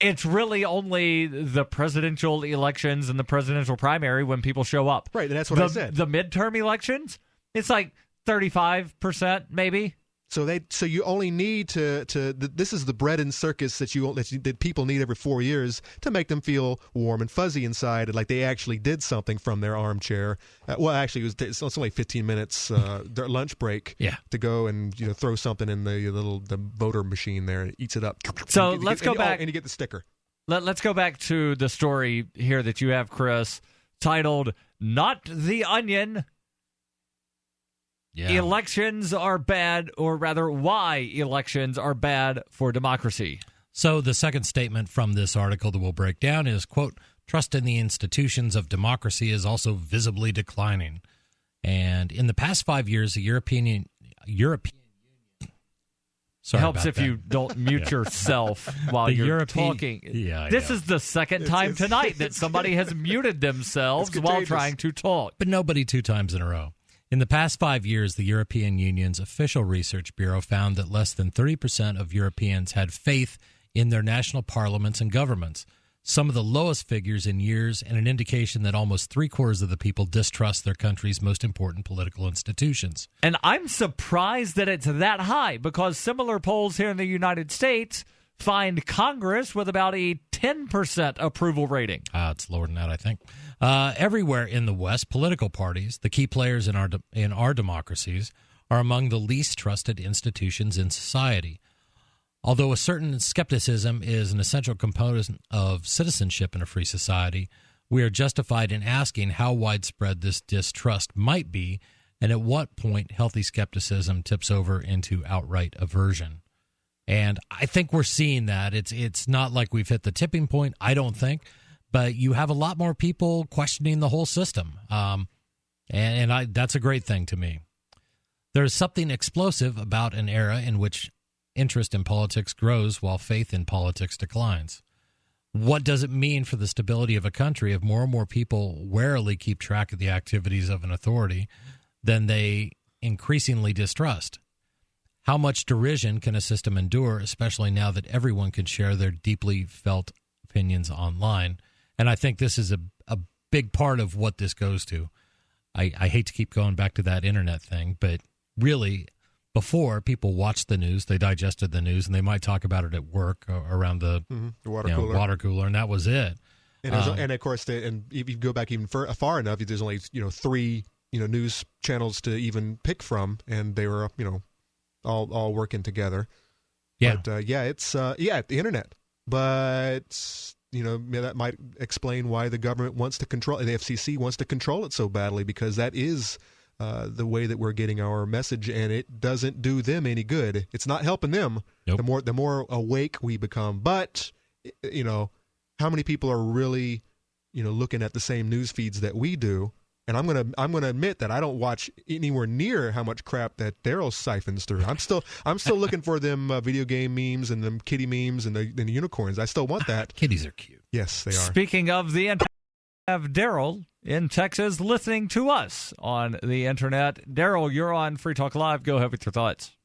It's really only the presidential elections and the presidential primary when people show up. Right, and that's what I said. The midterm elections, it's like 35% maybe. So you only need to this is the bread and circus that people need every 4 years to make them feel warm and fuzzy inside, like they actually did something from their armchair. Well, actually, it's only 15 minutes their lunch break to go and throw something in the voter machine there and it eats it up. So let's go back and you get the sticker. Let's go back to the story here that you have, Chris, titled "Not the Onion." Yeah. Elections are bad, or rather, why elections are bad for democracy. So the second statement from this article that we'll break down is, quote, trust in the institutions of democracy is also visibly declining. And in the past 5 years, the European Sorry helps if you don't mute yourself while you're talking. Yeah, this is the second time tonight that somebody has muted themselves while trying to talk. But nobody 2 times in a row. In the past 5 years, the European Union's official research bureau found that less than 30% of Europeans had faith in their national parliaments and governments, some of the lowest figures in years, and an indication that almost 3/4 of the people distrust their country's most important political institutions. And I'm surprised that it's that high, because similar polls here in the United States find Congress with about a 10% approval rating. It's lower than that, I think. Everywhere in the West, political parties, the key players in our democracies, are among the least trusted institutions in society. Although a certain skepticism is an essential component of citizenship in a free society, we are justified in asking how widespread this distrust might be and at what point healthy skepticism tips over into outright aversion. And I think we're seeing that. It's not like we've hit the tipping point, I don't think, but you have a lot more people questioning the whole system. And that's a great thing to me. There's something explosive about an era in which interest in politics grows while faith in politics declines. What does it mean for the stability of a country if more and more people warily keep track of the activities of an authority than they increasingly distrust? How much derision can a system endure, especially now that everyone can share their deeply felt opinions online? And I think this is a big part of what this goes to. I hate to keep going back to that internet thing, but really, before, people watched the news, they digested the news, and they might talk about it at work or around the water cooler, and that was it. And of course, and if you go back even far enough, there's only 3 news channels to even pick from, and they were all working together. Yeah, but, it's the internet. But that might explain why the government wants to control, the FCC wants to control it so badly, because that is the way that we're getting our message, and it doesn't do them any good. It's not helping them. Nope. The more awake we become. But how many people are really looking at the same news feeds that we do? And I'm gonna admit that I don't watch anywhere near how much crap that Darryl siphons through. I'm still looking for them video game memes and them kitty memes and the unicorns. I still want that. Kitties are cute. Yes, they are. Speaking of the internet, we have Darryl in Texas listening to us on the internet. Darryl, you're on Free Talk Live. Go ahead with your thoughts.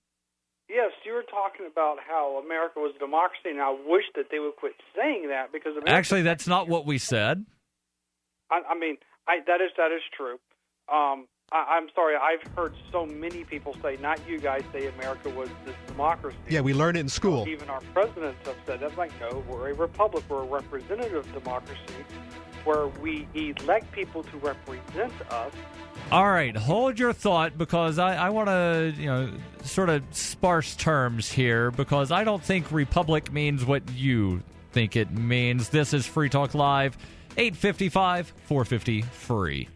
Yes, you were talking about how America was a democracy, and I wish that they would quit saying that, because actually, that's not what we said. That is true. I'm sorry. I've heard so many people say, not you guys, say America was this democracy. Yeah, we learned it in school. Even our presidents have said that. Like, no, we're a republic. We're a representative democracy. where we elect people to represent us. All right, hold your thought, because I want to, sort of sparse terms here, because I don't think republic means what you think it means. This is Free Talk Live, 855-450-FREE.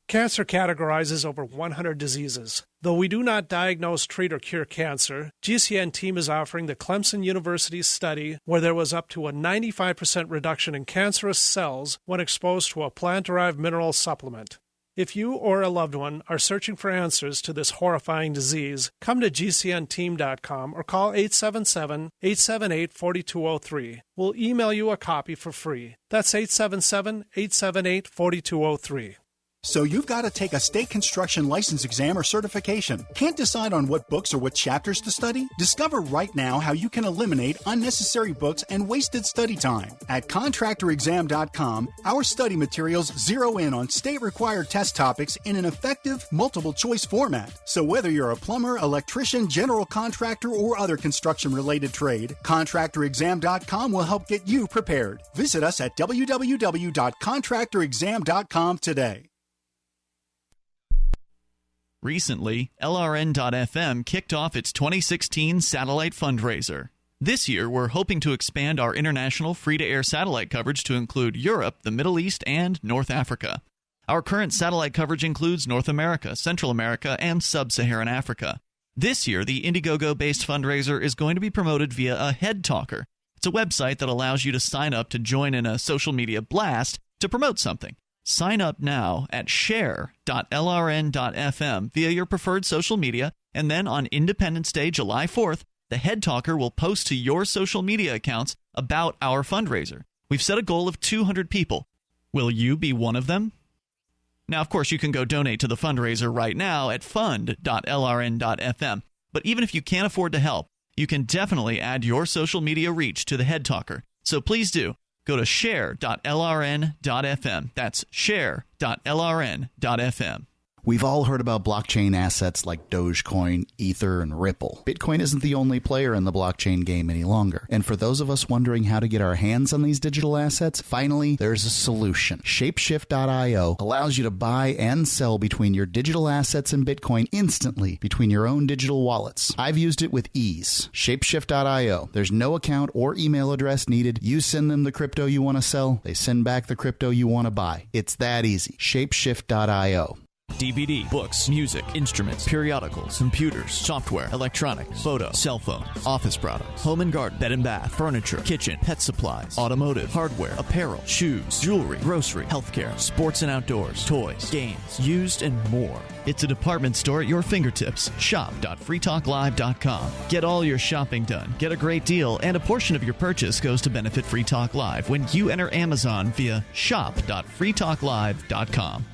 Cancer categorizes over 100 diseases. Though we do not diagnose, treat, or cure cancer, GCN team is offering the Clemson University study where there was up to a 95% reduction in cancerous cells when exposed to a plant-derived mineral supplement. If you or a loved one are searching for answers to this horrifying disease, come to GCNteam.com or call 877-878-4203. We'll email you a copy for free. That's 877-878-4203. So you've got to take a state construction license exam or certification. Can't decide on what books or what chapters to study? Discover right now how you can eliminate unnecessary books and wasted study time. At contractorexam.com, our study materials zero in on state-required test topics in an effective, multiple-choice format. So whether you're a plumber, electrician, general contractor, or other construction-related trade, contractorexam.com will help get you prepared. Visit us at www.contractorexam.com today. Recently, LRN.FM kicked off its 2016 satellite fundraiser. This year, we're hoping to expand our international free-to-air satellite coverage to include Europe, the Middle East, and North Africa. Our current satellite coverage includes North America, Central America, and Sub-Saharan Africa. This year, the Indiegogo-based fundraiser is going to be promoted via a Head Talker. It's a website that allows you to sign up to join in a social media blast to promote something. Sign up now at share.lrn.fm via your preferred social media, and then on Independence Day, July 4th, the Head Talker will post to your social media accounts about our fundraiser. We've set a goal of 200 people. Will you be one of them? Now, of course, you can go donate to the fundraiser right now at fund.lrn.fm. But even if you can't afford to help, you can definitely add your social media reach to the Head Talker. So please do. Go to share.lrn.fm. That's share.lrn.fm. We've all heard about blockchain assets like Dogecoin, Ether, and Ripple. Bitcoin isn't the only player in the blockchain game any longer. And for those of us wondering how to get our hands on these digital assets, finally, there's a solution. Shapeshift.io allows you to buy and sell between your digital assets and Bitcoin instantly between your own digital wallets. I've used it with ease. Shapeshift.io. There's no account or email address needed. You send them the crypto you want to sell. They send back the crypto you want to buy. It's that easy. Shapeshift.io. DVD, books, music, instruments, periodicals, computers, software, electronics, photo, cell phone, office products, home and garden, bed and bath, furniture, kitchen, pet supplies, automotive, hardware, apparel, shoes, jewelry, grocery, healthcare, sports and outdoors, toys, games, used, and more. It's a department store at your fingertips. Shop.freetalklive.com. Get all your shopping done, get a great deal, and a portion of your purchase goes to benefit Free Talk Live when you enter Amazon via shop.freetalklive.com.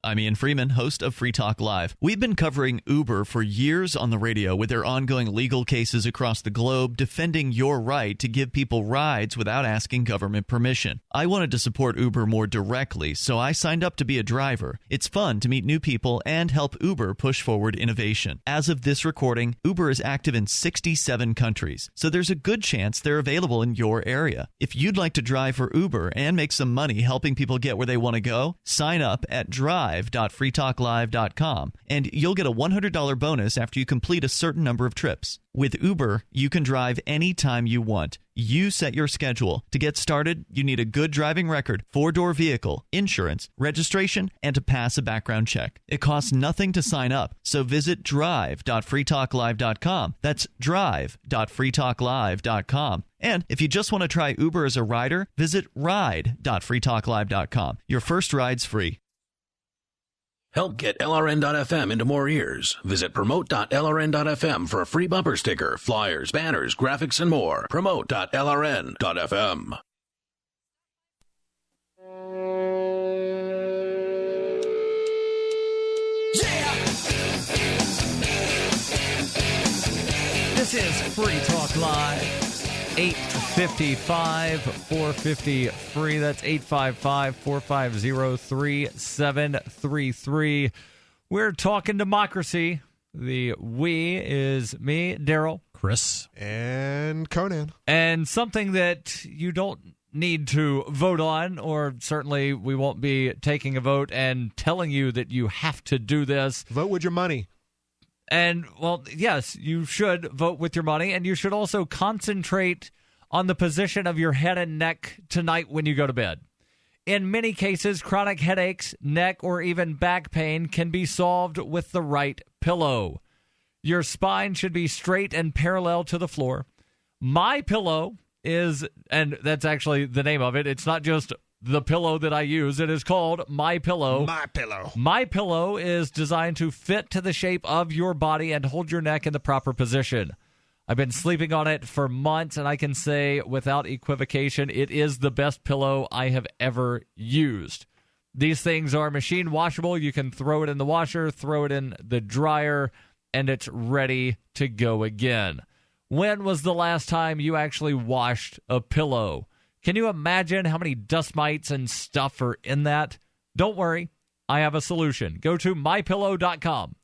I'm Ian Freeman, host of Free Talk Live. We've been covering Uber for years on the radio with their ongoing legal cases across the globe defending your right to give people rides without asking government permission. I wanted to support Uber more directly, so I signed up to be a driver. It's fun to meet new people and help Uber push forward innovation. As of this recording, Uber is active in 67 countries, so there's a good chance they're available in your area. If you'd like to drive for Uber and make some money helping people get where they want to go, sign up at drive.freetalklive.com, and you'll get a $100 bonus after you complete a certain number of trips. With Uber, you can drive anytime you want. You set your schedule. To get started, you need a good driving record, 4-door vehicle, insurance, registration, and to pass a background check. It costs nothing to sign up, so visit drive.freetalklive.com. That's drive.freetalklive.com. And if you just want to try Uber as a rider, visit ride.freetalklive.com. Your first ride's free. Help get LRN.FM into more ears. Visit promote.lrn.fm for a free bumper sticker, flyers, banners, graphics, and more. Promote.lrn.fm. This is Free Talk Live. 855-450-FREE. That's 855-450-3733. We're talking democracy. The we is me, Darryl, Chris, and Conan. And something that you don't need to vote on, or certainly we won't be taking a vote and telling you that you have to do this. Vote with your money. And, well, yes, you should vote with your money, and you should also concentrate on the position of your head and neck tonight when you go to bed. In many cases, chronic headaches, neck, or even back pain can be solved with the right pillow. Your spine should be straight and parallel to the floor. My Pillow is, and that's actually the name of it, it's not just the pillow that I use. It is called My Pillow. My Pillow. My Pillow is designed to fit to the shape of your body and hold your neck in the proper position. I've been sleeping on it for months, and I can say without equivocation, it is the best pillow I have ever used. These things are machine washable. You can throw it in the washer, throw it in the dryer, and it's ready to go again. When was the last time you actually washed a pillow? Can you imagine how many dust mites and stuff are in that? Don't worry, I have a solution. Go to mypillow.com.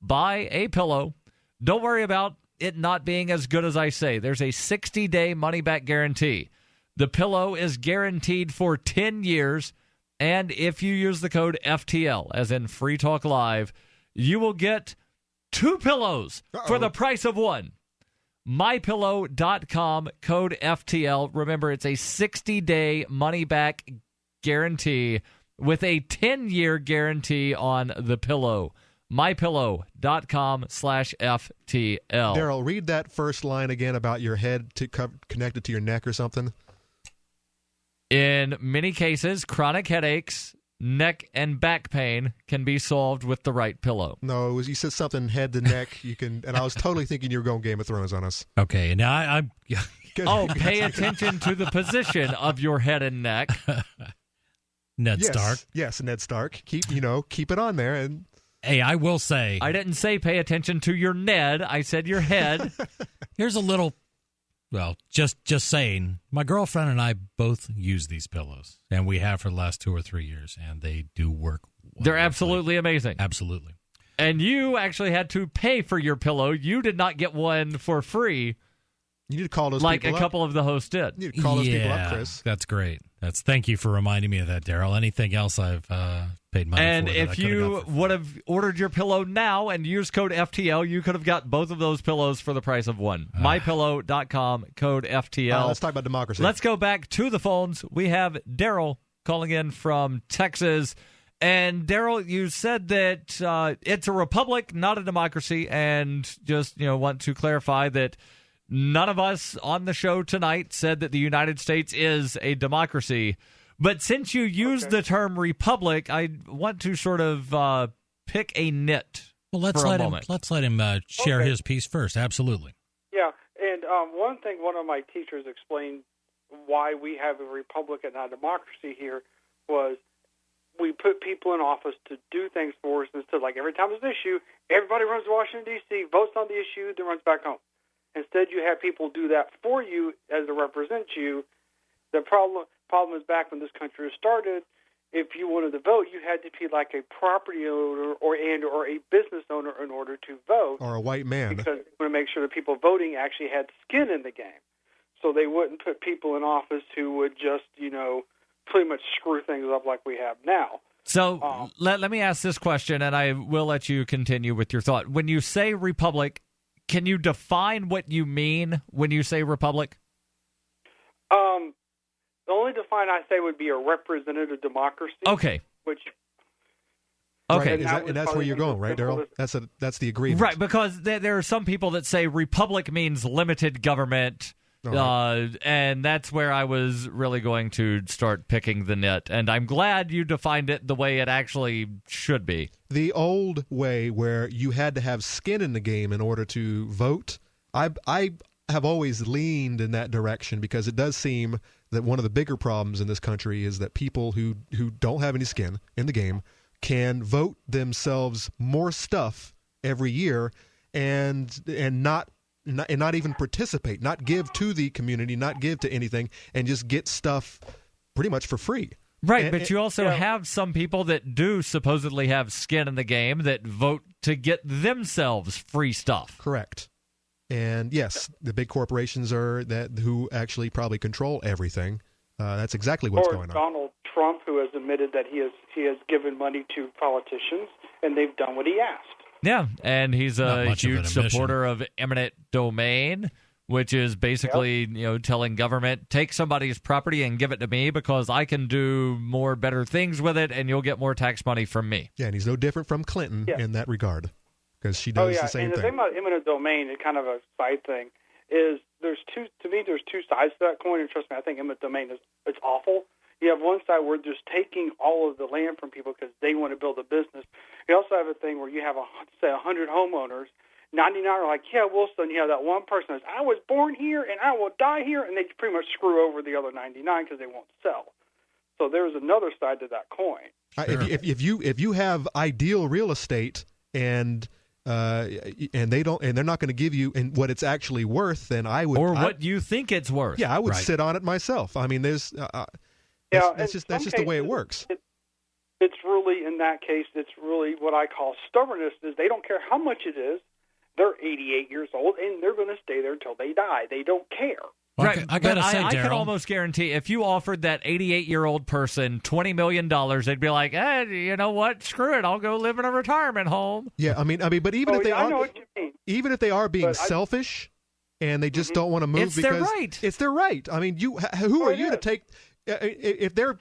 Buy a pillow. Don't worry about it not being as good as I say. There's a 60-day money-back guarantee. The pillow is guaranteed for 10 years, and if you use the code FTL, as in Free Talk Live, you will get 2 pillows for the price of one. MyPillow.com, code FTL. Remember, it's a 60-day money-back guarantee with a 10-year guarantee on the pillow. MyPillow.com/FTL. Darryl, read that first line again about your head connected to your neck or something. In many cases, chronic headaches, neck and back pain can be solved with the right pillow. No, you said something head to neck. You can, and I was totally thinking you were going Game of Thrones on us. Okay, now I'm. Pay attention to the position of your head and neck. Ned Stark. Yes, Ned Stark. Keep it on there. And hey, I will say, I didn't say pay attention to your Ned. I said your head. Here's a little. Well, just saying, my girlfriend and I both use these pillows, and we have for the last 2 or 3 years, and they do work wonderfully. They're absolutely amazing. Absolutely. And you actually had to pay for your pillow. You did not get one for free. You need to call those like people a couple of the hosts did. You need to call those people up, Chris. That's great. Thank you for reminding me of that, Darryl. Anything else I've paid money and for? And if you would have ordered your pillow now and used code FTL, you could have got both of those pillows for the price of one. MyPillow.com, code FTL. Let's talk about democracy. Let's go back to the phones. We have Darryl calling in from Texas. And Darryl, you said that it's a republic, not a democracy, and just want to clarify that none of us on the show tonight said that the United States is a democracy. But since you used the term republic, I want to sort of pick a nit let's for a let moment. Let's let him share his piece first. Absolutely. Yeah, and one of my teachers explained why we have a republic and not a democracy here was we put people in office to do things for us instead. Like every time there's an issue, everybody runs to Washington, D.C., votes on the issue, then runs back home. Instead, you have people do that for you as to represent you. The problem is back when this country was started, if you wanted to vote, you had to be like a property owner or a business owner in order to vote. Or a white man. Because they want to make sure the people voting actually had skin in the game. So they wouldn't put people in office who would just, pretty much screw things up like we have now. So let me ask this question, and I will let you continue with your thought. When you say republic, can you define what you mean when you say republic? The only define I say would be a representative democracy. Okay. Okay, and that's where you're going, right, Darryl? That's the agreement, right? Because there are some people that say republic means limited government, and that's where I was really going to start picking the nit. And I'm glad you defined it the way it actually should be. The old way, where you had to have skin in the game in order to vote, I have always leaned in that direction because it does seem that one of the bigger problems in this country is that people who don't have any skin in the game can vote themselves more stuff every year and not even participate, not give to the community, not give to anything, and just get stuff pretty much for free. Right, but you also have some people that do supposedly have skin in the game that vote to get themselves free stuff. Correct. And yes, the big corporations are who actually probably control everything. That's exactly what's going on. Donald Trump, who has admitted that he has given money to politicians, and they've done what he asked. Yeah, and he's a huge supporter of eminent domain, which is basically telling government, take somebody's property and give it to me because I can do better things with it, and you'll get more tax money from me. Yeah, and he's no different from Clinton in that regard, because she does the same thing. And the thing about eminent domain, it's kind of a side thing, is there's two sides to that coin, and trust me, I think eminent domain it's awful. You have one side where they're just taking all of the land from people because they want to build a business. You also have a thing where you have, 100 homeowners, 99 are like, yeah, Wilson, you have that one person says, I was born here and I will die here, and they pretty much screw over the other 99 because they won't sell. So there's another side to that coin. If you have ideal real estate and they're not going to give you what it's actually worth, then I would, what you think it's worth. Yeah, I would sit on it myself. I mean, there's that's just the way it works. It's really, in that case, it's really what I call stubbornness. Is they don't care how much it is. They're 88 years old, and they're going to stay there until they die. They don't care. Right, I can almost guarantee if you offered that 88-year-old person $20 million, they'd be like, hey, you know what? Screw it. I'll go live in a retirement home. Yeah, I mean, but even if they I know what you mean. Even if they are being selfish and they just don't want to move it's because their right. It's their right. I mean, who are you to take if they're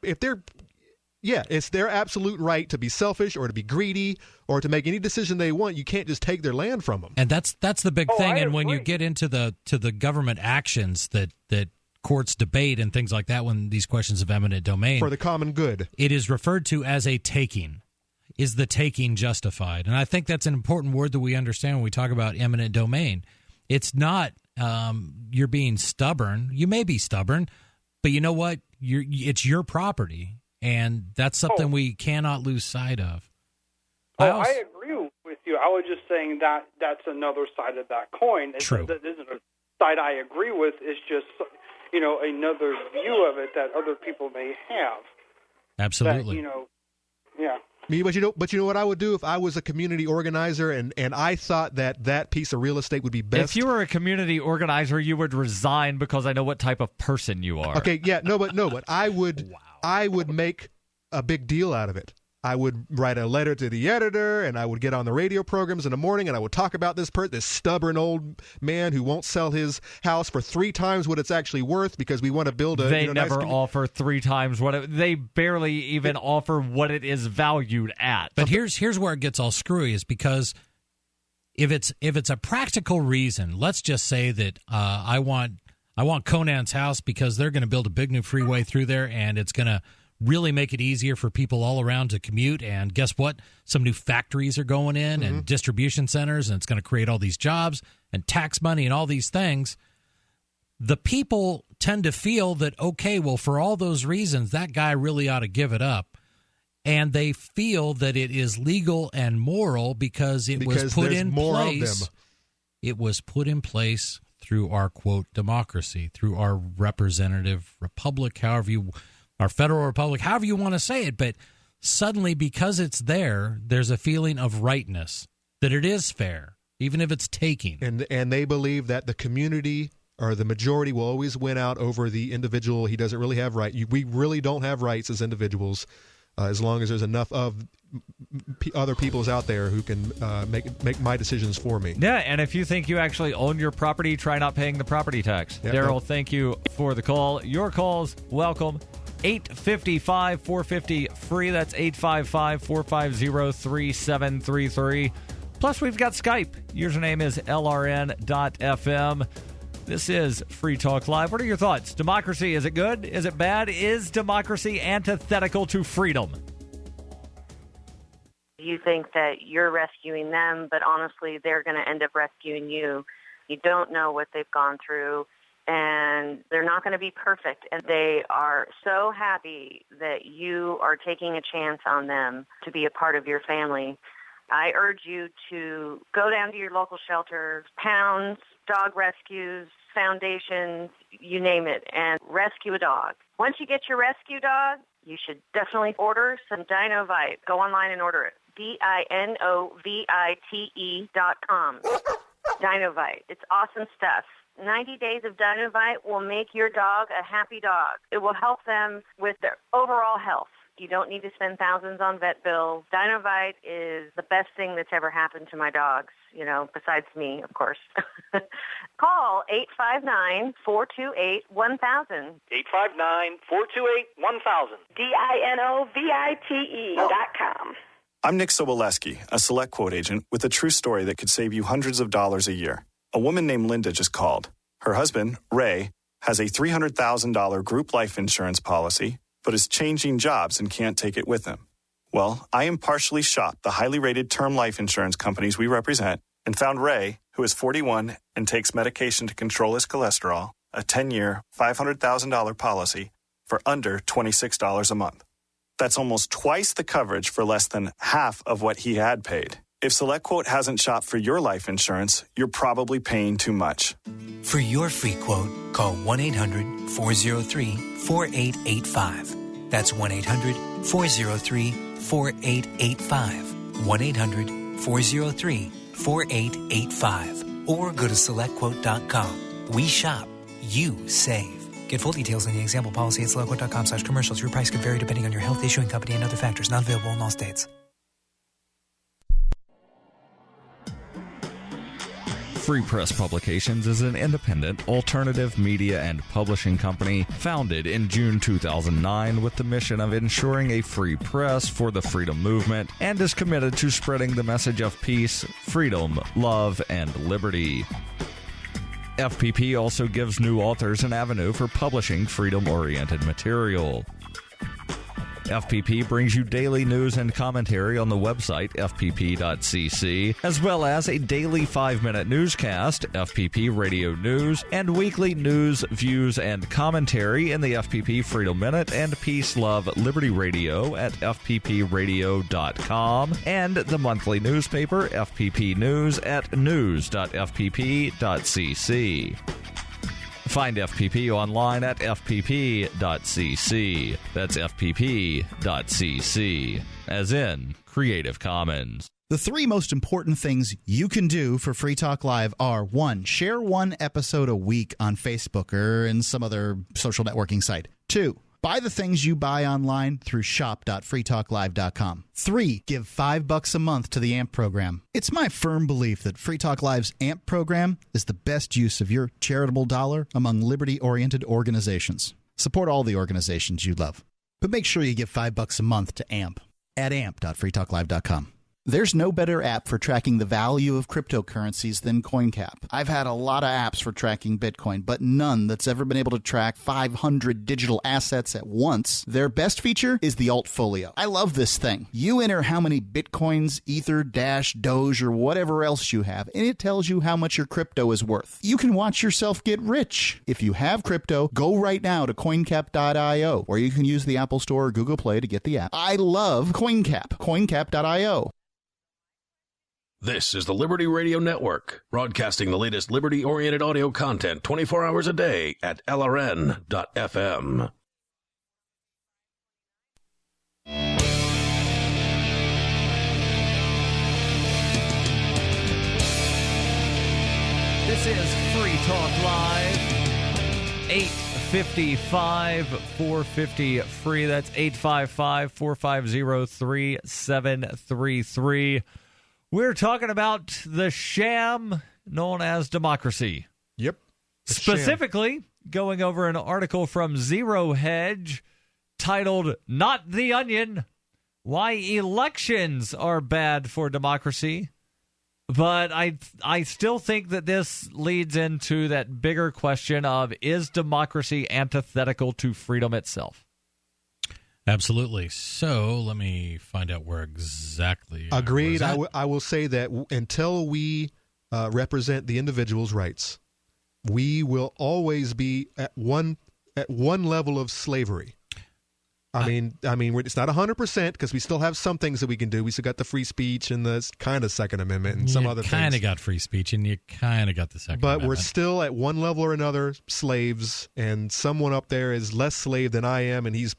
it's their absolute right to be selfish or to be greedy or to make any decision they want. You can't just take their land from them. And that's the big thing. And when you get into the government actions that courts debate and things like that, when these questions of eminent domain for the common good, it is referred to as a taking. Is the taking justified? And I think that's an important word that we understand when we talk about eminent domain. It's not you're being stubborn. You may be stubborn, but you know what? It's your property. And that's something we cannot lose sight of. I agree with you. I was just saying that that's another side of that coin. True. That isn't a side I agree with. It's just, another view of it that other people may have. Absolutely. That, yeah. But you know what I would do if I was a community organizer and I thought that piece of real estate would be best? If you were a community organizer, you would resign because I know what type of person you are. Okay, yeah, but I would I would make a big deal out of it. I would write a letter to the editor, and I would get on the radio programs in the morning, and I would talk about this stubborn old man who won't sell his house for 3 times what it's actually worth because we want to build a. They never offer 3 times what they barely even offer what it is valued at. But here's where it gets all screwy, is because if it's a practical reason, let's just say that I want Conan's house because they're going to build a big new freeway through there, and it's going to really make it easier for people all around to commute. And guess what? Some new factories are going in and distribution centers, and it's going to create all these jobs and tax money and all these things. The people tend to feel that, okay, well, for all those reasons, that guy really ought to give it up. And they feel that it is legal and moral because it was put in place. It was put in place through our, quote, democracy, through our representative republic, our federal republic, however you want to say it. But suddenly, because it's there's a feeling of rightness, that it is fair, even if it's taking. And they believe that the community or the majority will always win out over the individual. He doesn't really have rights. We really don't have rights as individuals as long as there's enough of other people's out there who can make my decisions for me. Yeah, and if you think you actually own your property, try not paying the property tax. Yep, Darryl, thank you for the call. Your calls, welcome. 855-450-FREE. That's 855-450-3733. Plus, we've got Skype. Username is LRN.FM. This is Free Talk Live. What are your thoughts? Democracy, is it good? Is it bad? Is democracy antithetical to freedom? You think that you're rescuing them, but honestly, they're going to end up rescuing you. You don't know what they've gone through, and they're not going to be perfect. And they are so happy that you are taking a chance on them to be a part of your family. I urge you to go down to your local shelters, pounds, dog rescues, foundations, you name it, and rescue a dog. Once you get your rescue dog, you should definitely order some Dinovite. Go online and order it. DINOVITE.com. Dinovite. It's awesome stuff. 90 days of Dynamite will make your dog a happy dog. It will help them with their overall health. You don't need to spend thousands on vet bills. Dynamite is the best thing that's ever happened to my dogs, besides me, of course. Call 859-428-1000. 859-428-1000. DINOVITE.com. I'm Nick Soboleski, a Select Quote agent with a true story that could save you hundreds of dollars a year. A woman named Linda just called. Her husband, Ray, has a $300,000 group life insurance policy, but is changing jobs and can't take it with him. Well, I impartially shopped the highly rated term life insurance companies we represent and found Ray, who is 41 and takes medication to control his cholesterol, a 10-year, $500,000 policy for under $26 a month. That's almost twice the coverage for less than half of what he had paid. If SelectQuote hasn't shopped for your life insurance, you're probably paying too much. For your free quote, call 1-800-403-4885. That's 1-800-403-4885. 1-800-403-4885. Or go to SelectQuote.com. We shop. You save. Get full details in the example policy at SelectQuote.com/commercials. Your price could vary depending on your health, issuing company, and other factors. Not available in all states. Free Press Publications is an independent, alternative media and publishing company founded in June 2009 with the mission of ensuring a free press for the freedom movement and is committed to spreading the message of peace, freedom, love, and liberty. FPP also gives new authors an avenue for publishing freedom-oriented material. FPP brings you daily news and commentary on the website, fpp.cc, as well as a daily 5-minute newscast, FPP Radio News, and weekly news, views, and commentary in the FPP Freedom Minute and Peace, Love, Liberty Radio at fppradio.com, and the monthly newspaper, FPP News, at news.fpp.cc. Find FPP online at fpp.cc. That's fpp.cc, as in Creative Commons. The 3 most important things you can do for Free Talk Live are: 1, share 1 episode a week on Facebook or in some other social networking site. 2, buy the things you buy online through shop.freetalklive.com. 3, give $5 a month to the AMP program. It's my firm belief that Free Talk Live's AMP program is the best use of your charitable dollar among liberty-oriented organizations. Support all the organizations you love, but make sure you give $5 a month to AMP at amp.freetalklive.com. There's no better app for tracking the value of cryptocurrencies than CoinCap. I've had a lot of apps for tracking Bitcoin, but none that's ever been able to track 500 digital assets at once. Their best feature is the Altfolio. I love this thing. You enter how many Bitcoins, Ether, Dash, Doge, or whatever else you have, and it tells you how much your crypto is worth. You can watch yourself get rich. If you have crypto, go right now to coincap.io, or you can use the Apple Store or Google Play to get the app. I love CoinCap. coincap.io. This is the Liberty Radio Network, broadcasting the latest liberty-oriented audio content 24 hours a day at LRN.FM. This is Free Talk Live, 855-450-FREE. That's 855-450-3733. We're talking about the sham known as democracy. Yep. Specifically, going over an article from Zero Hedge titled, "Not the Onion, Why Elections Are Bad for Democracy." But I still think that this leads into that bigger question of, is democracy antithetical to freedom itself? Absolutely. So let me find out where exactly. Agreed. I will say that until we represent the individual's rights, we will always be at one level of slavery. I mean, it's not 100% because we still have some things that we can do. We still got the free speech and the kind of Second Amendment and some other things. You kind of got free speech and you kind of got the Second Amendment. But we're still at one level or another slaves, and someone up there is less slave than I am, and he's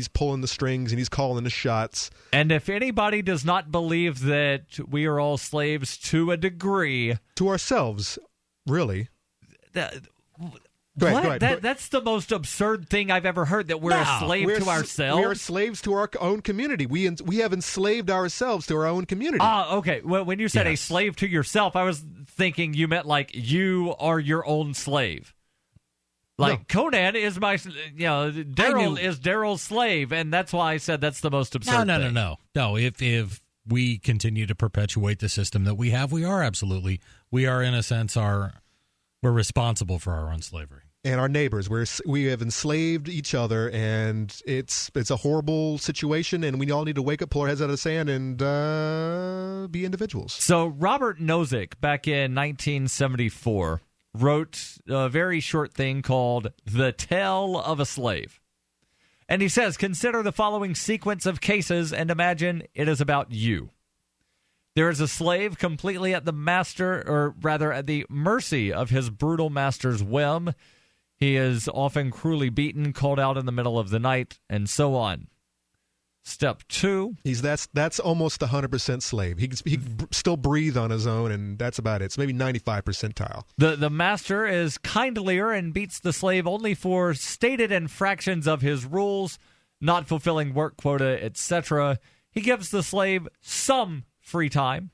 pulling the strings and he's calling the shots. And if anybody does not believe that we are all slaves to a degree, to ourselves, really. Go ahead. That's the most absurd thing I've ever heard, that we're a slave to ourselves. We are slaves to our own community. We have enslaved ourselves to our own community. Okay. Well, when you said a slave to yourself, I was thinking you meant like you are your own slave. Like Conan is my, Darryl is Darryl's slave, and that's why I said that's the most absurd thing. No, if we continue to perpetuate the system that we have, we are in a sense, we're responsible for our own slavery. And our neighbors, we have enslaved each other, and it's a horrible situation, and we all need to wake up, pull our heads out of the sand, and be individuals. So Robert Nozick, back in 1974, wrote a very short thing called The Tale of a Slave. And he says, consider the following sequence of cases and imagine it is about you. There is a slave completely at the mercy of his brutal master's whim. He is often cruelly beaten, called out in the middle of the night, and so on. Step 2. That's almost 100% slave. He can still breathe on his own, and that's about it. It's maybe 95 percentile. The master is kindlier and beats the slave only for stated infractions of his rules, not fulfilling work quota, etc. He gives the slave some free time.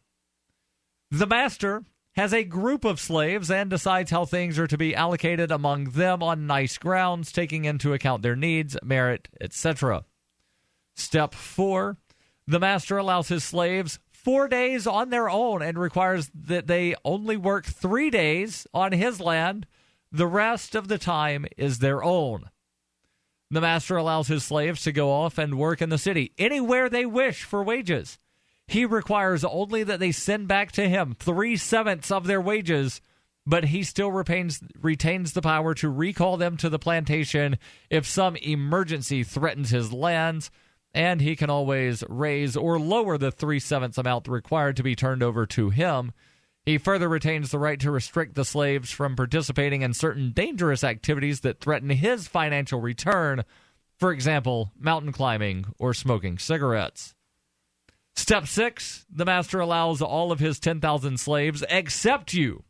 The master has a group of slaves and decides how things are to be allocated among them on nice grounds, taking into account their needs, merit, etc. Step 4, the master allows his slaves 4 days on their own and requires that they only work 3 days on his land. The rest of the time is their own. The master allows his slaves to go off and work in the city anywhere they wish for wages. He requires only that they send back to him 3/7 of their wages, but he still retains the power to recall them to the plantation if some emergency threatens his lands, and he can always raise or lower the 3/7 amount required to be turned over to him. He further retains the right to restrict the slaves from participating in certain dangerous activities that threaten his financial return, for example, mountain climbing or smoking cigarettes. Step 6, the master allows all of his 10,000 slaves, except you,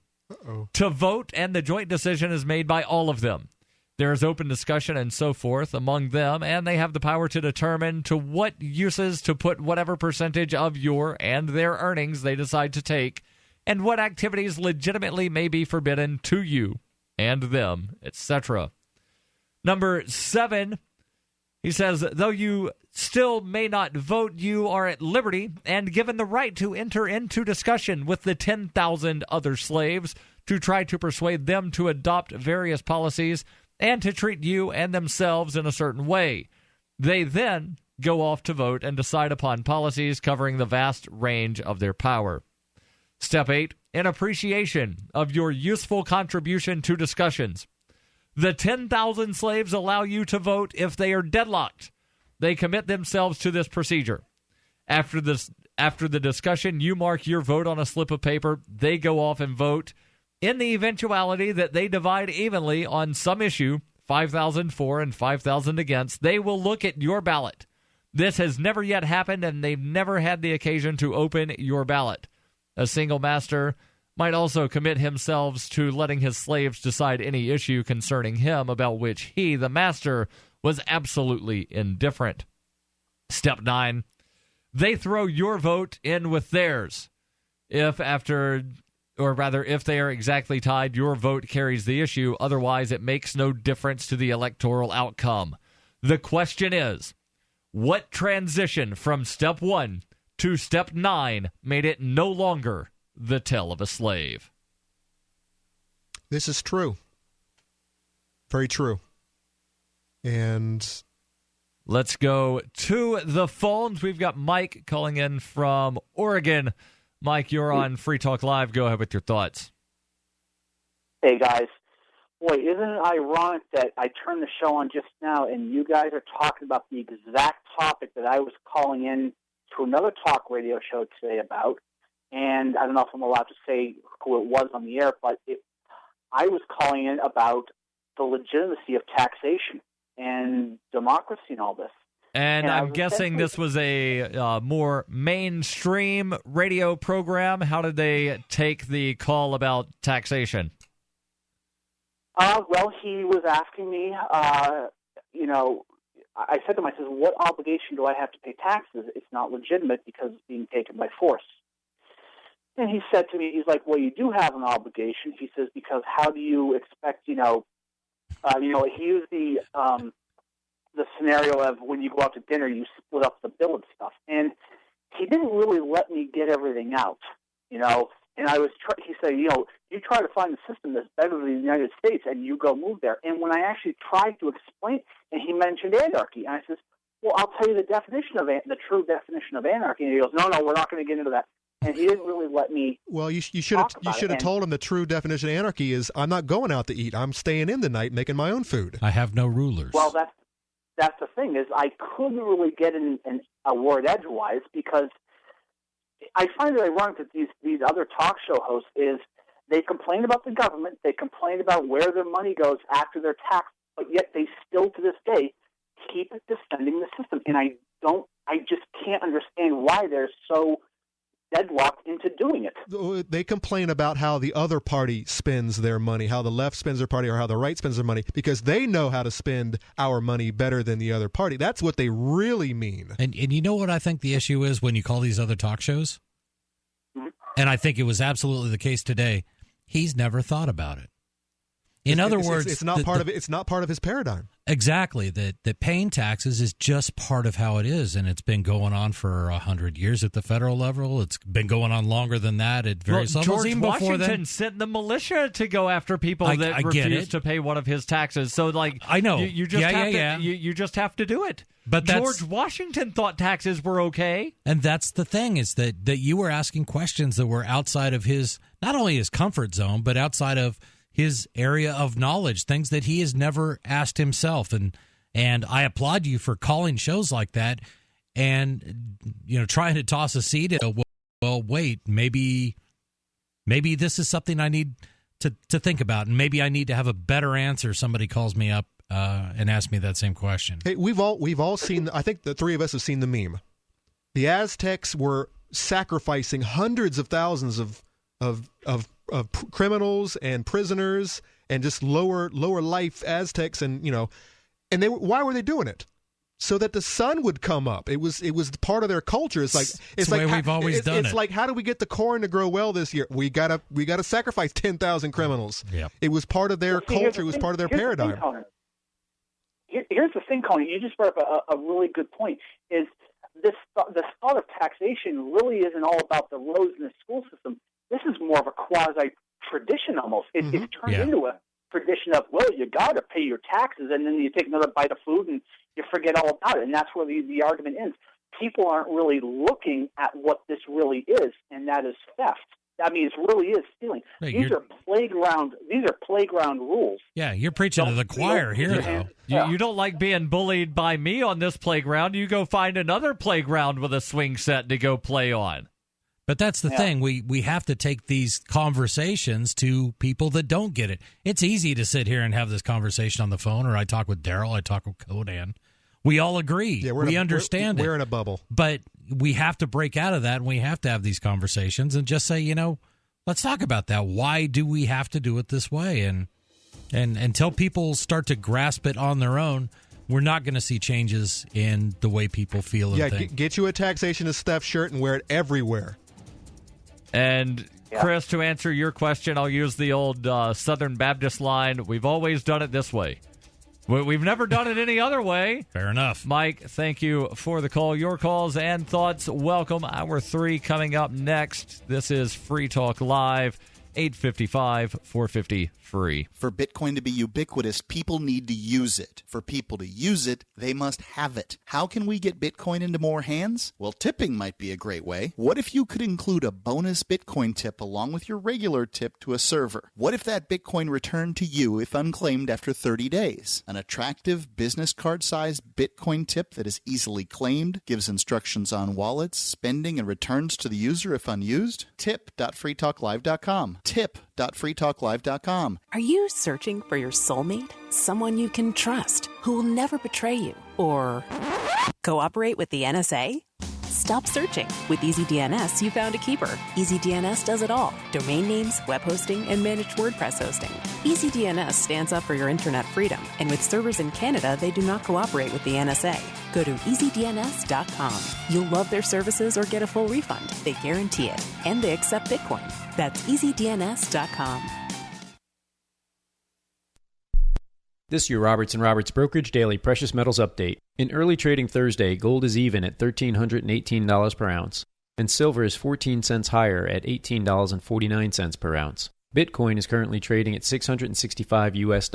to vote, and the joint decision is made by all of them. There is open discussion and so forth among them, and they have the power to determine to what uses to put whatever percentage of your and their earnings they decide to take, and what activities legitimately may be forbidden to you and them, etc. Number 7, he says, though you still may not vote, you are at liberty and given the right to enter into discussion with the 10,000 other slaves to try to persuade them to adopt various policies and to treat you and themselves in a certain way. They then go off to vote and decide upon policies covering the vast range of their power. Step 8, in appreciation of your useful contribution to discussions. The 10,000 slaves allow you to vote if they are deadlocked. They commit themselves to this procedure. After the discussion, you mark your vote on a slip of paper. They go off and vote. In the eventuality that they divide evenly on some issue, 5,000 for and 5,000 against, they will look at your ballot. This has never yet happened, and they've never had the occasion to open your ballot. A single master might also commit himself to letting his slaves decide any issue concerning him about which he, the master, was absolutely indifferent. Step 9, they throw your vote in with theirs. If they are exactly tied, your vote carries the issue. Otherwise, it makes no difference to the electoral outcome. The question is, what transition from step 1 to step 9 made it no longer the tale of a slave? This is true. Very true. And let's go to the phones. We've got Mike calling in from Oregon. Mike, you're on Free Talk Live. Go ahead with your thoughts. Hey, guys. Boy, isn't it ironic that I turned the show on just now and you guys are talking about the exact topic that I was calling in to another talk radio show today about. And I don't know if I'm allowed to say who it was on the air, but I was calling in about the legitimacy of taxation and democracy and all this. And I'm guessing this was a more mainstream radio program. How did they take the call about taxation? Well, he was asking me, you know, I said to him, I said, what obligation do I have to pay taxes? It's not legitimate because it's being taken by force. And he said to me, he's like, well, you do have an obligation. He says, because how do you expect, he used the scenario of when you go out to dinner, you split up the bill and stuff. And he didn't really let me get everything out, And he said, you try to find a system that's better than the United States, and you go move there. And when I actually tried to explain, and he mentioned anarchy, and I says, well, I'll tell you the true definition of anarchy. And he goes, no, we're not going to get into that. And he didn't really let me. Well, you should have told him the true definition of anarchy is I'm not going out to eat. I'm staying in the night making my own food. I have no rulers. Well, that's the thing is I couldn't really get in a word edgewise because I find it ironic that these other talk show hosts is they complain about the government, they complain about where their money goes after their tax, but yet they still to this day keep defending the system. And I just can't understand why they're so deadlocked into doing it. They complain about how the other party spends their money, how the left spends their money, or how the right spends their money, because they know how to spend our money better than the other party. That's what they really mean. And you know what I think the issue is when you call these other talk shows? Mm-hmm. And I think it was absolutely the case today. He's never thought about it. In other words, it's not part of it. It's not part of his paradigm. Exactly. That paying taxes is just part of how it is, and it's been going on for 100 years at the federal level. It's been going on longer than that at various levels. George Washington sent the militia to go after people that refused to pay one of his taxes. So, I know you just you just have to do it. But George Washington thought taxes were okay, and that's the thing is that you were asking questions that were outside of his not only his comfort zone, but outside of his area of knowledge, things that he has never asked himself. And I applaud you for calling shows like that and, trying to toss a seed at, well, wait, maybe this is something I need to think about. And maybe I need to have a better answer. Somebody calls me up and asks me that same question. Hey, we've all seen, I think the three of us have seen the meme. The Aztecs were sacrificing hundreds of thousands of criminals and prisoners and just lower life Aztecs, and why were they doing it? So that the sun would come up. It was part of their culture. It's the way we've always done it. It's like, how do we get the corn to grow well this year? We gotta sacrifice 10,000 criminals. Yeah. It was part of their culture. It was part of their paradigm. Here's the thing, Conan. You just brought up a really good point. Is the thought of taxation really isn't all about the roads and the school system. This is more of a quasi-tradition almost. It's turned into a tradition of, well, you got to pay your taxes, and then you take another bite of food and you forget all about it. And that's where the argument ends. People aren't really looking at what this really is, and that is theft. I mean, it really is stealing. Hey, these are playground rules. Yeah, you're preaching to the choir here, though. You don't like being bullied by me on this playground. You go find another playground with a swing set to go play on. But that's the thing. We have to take these conversations to people that don't get it. It's easy to sit here and have this conversation on the phone, or I talk with Darryl, I talk with Conan. We all agree. Yeah, we understand it. We're in a bubble. But we have to break out of that, and we have to have these conversations and just say, let's talk about that. Why do we have to do it this way? And until people start to grasp it on their own, we're not going to see changes in the way people feel and think. Get you a taxation of theft shirt and wear it everywhere. And, Chris, to answer your question, I'll use the old Southern Baptist line, we've always done it this way. We've never done it any other way. Fair enough. Mike, thank you for the call. Your calls and thoughts, welcome. Hour 3 coming up next. This is Free Talk Live, 855-450 free. For Bitcoin to be ubiquitous, people need to use it. For people to use it, they must have it. How can we get Bitcoin into more hands? Well, tipping might be a great way. What if you could include a bonus Bitcoin tip along with your regular tip to a server? What if that Bitcoin returned to you if unclaimed after 30 days? An attractive business card-sized Bitcoin tip that is easily claimed, gives instructions on wallets, spending, and returns to the user if unused? Tip.freetalklive.com. Tip.freetalklive.com. Are you searching for your soulmate? Someone you can trust, who will never betray you or cooperate with the NSA? Stop searching. With EasyDNS, you found a keeper. EasyDNS does it all. Domain names, web hosting, and managed WordPress hosting. EasyDNS stands up for your internet freedom, and with servers in Canada, they do not cooperate with the NSA. Go to EasyDNS.com. You'll love their services or get a full refund. They guarantee it. And they accept Bitcoin. That's EasyDNS.com. This is your Roberts & Roberts Brokerage Daily Precious Metals Update. In early trading Thursday, gold is even at $1,318 per ounce, and silver is 14 cents higher at $18.49 per ounce. Bitcoin is currently trading at $665 US.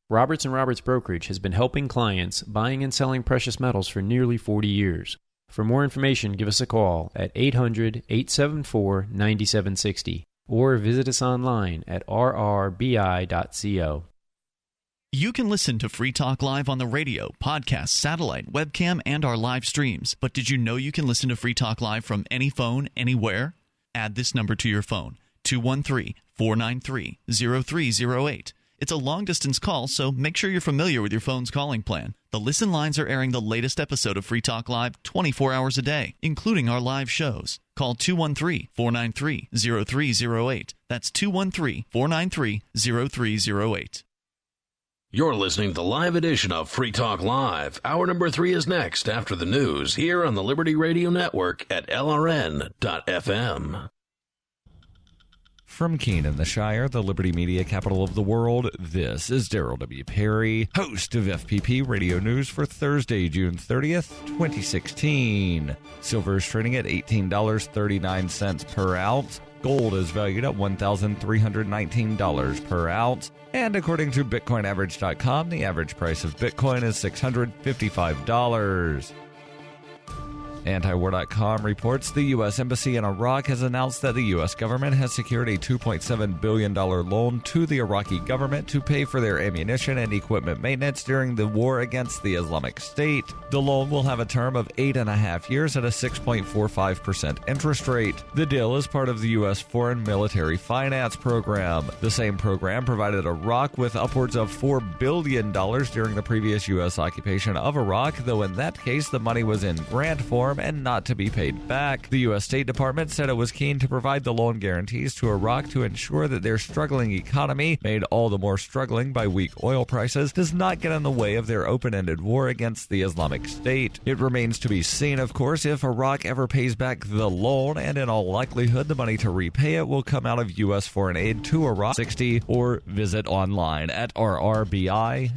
Roberts & Roberts Brokerage has been helping clients buying and selling precious metals for nearly 40 years. For more information, give us a call at 800-874-9760 or visit us online at rrbi.co. You can listen to Free Talk Live on the radio, podcast, satellite, webcam, and our live streams. But did you know you can listen to Free Talk Live from any phone, anywhere? Add this number to your phone, 213-493-0308. It's a long-distance call, so make sure you're familiar with your phone's calling plan. The listen lines are airing the latest episode of Free Talk Live 24 hours a day, including our live shows. Call 213-493-0308. That's 213-493-0308. You're listening to the live edition of Free Talk Live. Hour number 3 is next after the news here on the Liberty Radio Network at LRN.FM. From Keene in the Shire, the Liberty Media capital of the world, this is Darryl W. Perry, host of FPP Radio News for Thursday, June 30th, 2016. Silver is trading at $18.39 per ounce. Gold is valued at $1,319 per ounce. And according to BitcoinAverage.com, the average price of Bitcoin is $655. Antiwar.com reports the U.S. Embassy in Iraq has announced that the U.S. government has secured a $2.7 billion loan to the Iraqi government to pay for their ammunition and equipment maintenance during the war against the Islamic State. The loan will have a term of 8.5 years at a 6.45% interest rate. The deal is part of the U.S. Foreign Military Finance Program. The same program provided Iraq with upwards of $4 billion during the previous U.S. occupation of Iraq, though in that case the money was in grant form and not to be paid back. The U.S. State Department said it was keen to provide the loan guarantees to Iraq to ensure that their struggling economy, made all the more struggling by weak oil prices, does not get in the way of their open-ended war against the Islamic State. It remains to be seen, of course, if Iraq ever pays back the loan, and in all likelihood the money to repay it will come out of U.S. foreign aid to Iraq 60, or visit online at rrbi.co.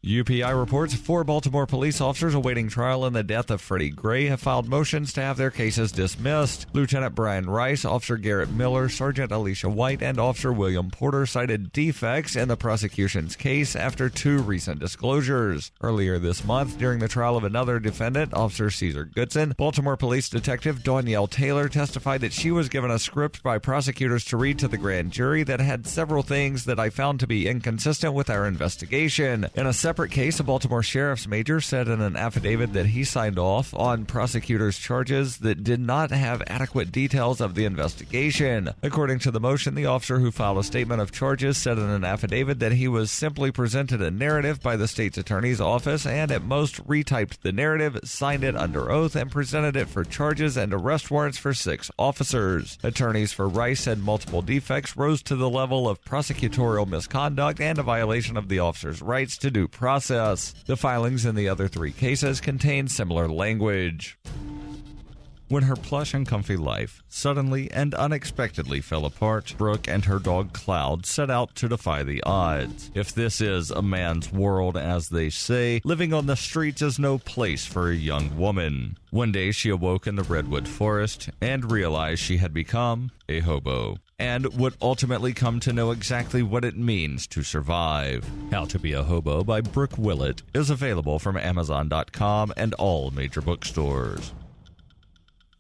UPI reports 4 Baltimore police officers awaiting trial in the death of Freddie Gray have filed motions to have their cases dismissed. Lieutenant Brian Rice, Officer Garrett Miller, Sergeant Alicia White, and Officer William Porter cited defects in the prosecution's case after 2 recent disclosures. Earlier this month, during the trial of another defendant, Officer Caesar Goodson, Baltimore Police Detective Danielle Taylor testified that she was given a script by prosecutors to read to the grand jury that had several things that I found to be inconsistent with our investigation. In a separate case, a Baltimore sheriff's major said in an affidavit that he signed off on prosecutors' charges that did not have adequate details of the investigation. According to the motion, the officer who filed a statement of charges said in an affidavit that he was simply presented a narrative by the state's attorney's office and at most retyped the narrative, signed it under oath, and presented it for charges and arrest warrants for 6 officers. Attorneys for Rice said multiple defects rose to the level of prosecutorial misconduct and a violation of the officer's rights to due process. The filings in the other 3 cases contain similar language. When her plush and comfy life suddenly and unexpectedly fell apart, Brooke and her dog Cloud set out to defy the odds. If this is a man's world, as they say, living on the streets is no place for a young woman. One day she awoke in the redwood forest and realized she had become a hobo, and would ultimately come to know exactly what it means to survive. How to Be a Hobo by Brooke Willett is available from Amazon.com and all major bookstores.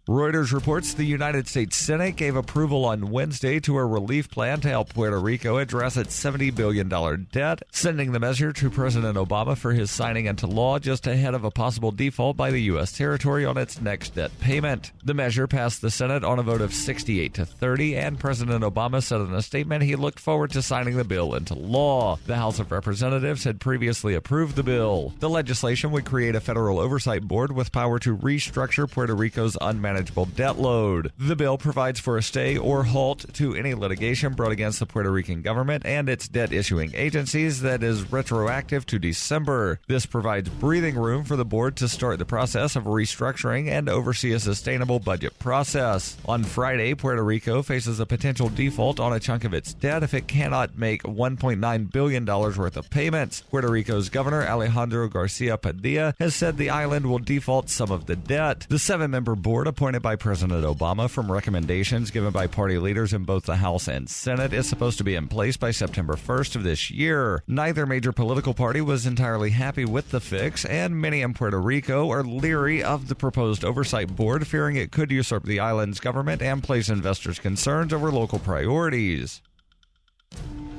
Reuters reports the United States Senate gave approval on Wednesday to a relief plan to help Puerto Rico address its $70 billion debt, sending the measure to President Obama for his signing into law just ahead of a possible default by the U.S. territory on its next debt payment. The measure passed the Senate on a vote of 68-30, and President Obama said in a statement he looked forward to signing the bill into law. The House of Representatives had previously approved the bill. The legislation would create a federal oversight board with power to restructure Puerto Rico's unmanageable debt load. The bill provides for a stay or halt to any litigation brought against the Puerto Rican government and its debt-issuing agencies that is retroactive to December. This provides breathing room for the board to start the process of restructuring and oversee a sustainable budget process. On Friday, Puerto Rico faces a potential default on a chunk of its debt if it cannot make $1.9 billion worth of payments. Puerto Rico's governor, Alejandro Garcia Padilla, has said the island will default some of the debt. The 7-member board appointed by President Obama from recommendations given by party leaders in both the House and Senate is supposed to be in place by September 1st of this year. Neither major political party was entirely happy with the fix, and many in Puerto Rico are leery of the proposed oversight board, fearing it could usurp the island's government and place investors' concerns over local priorities.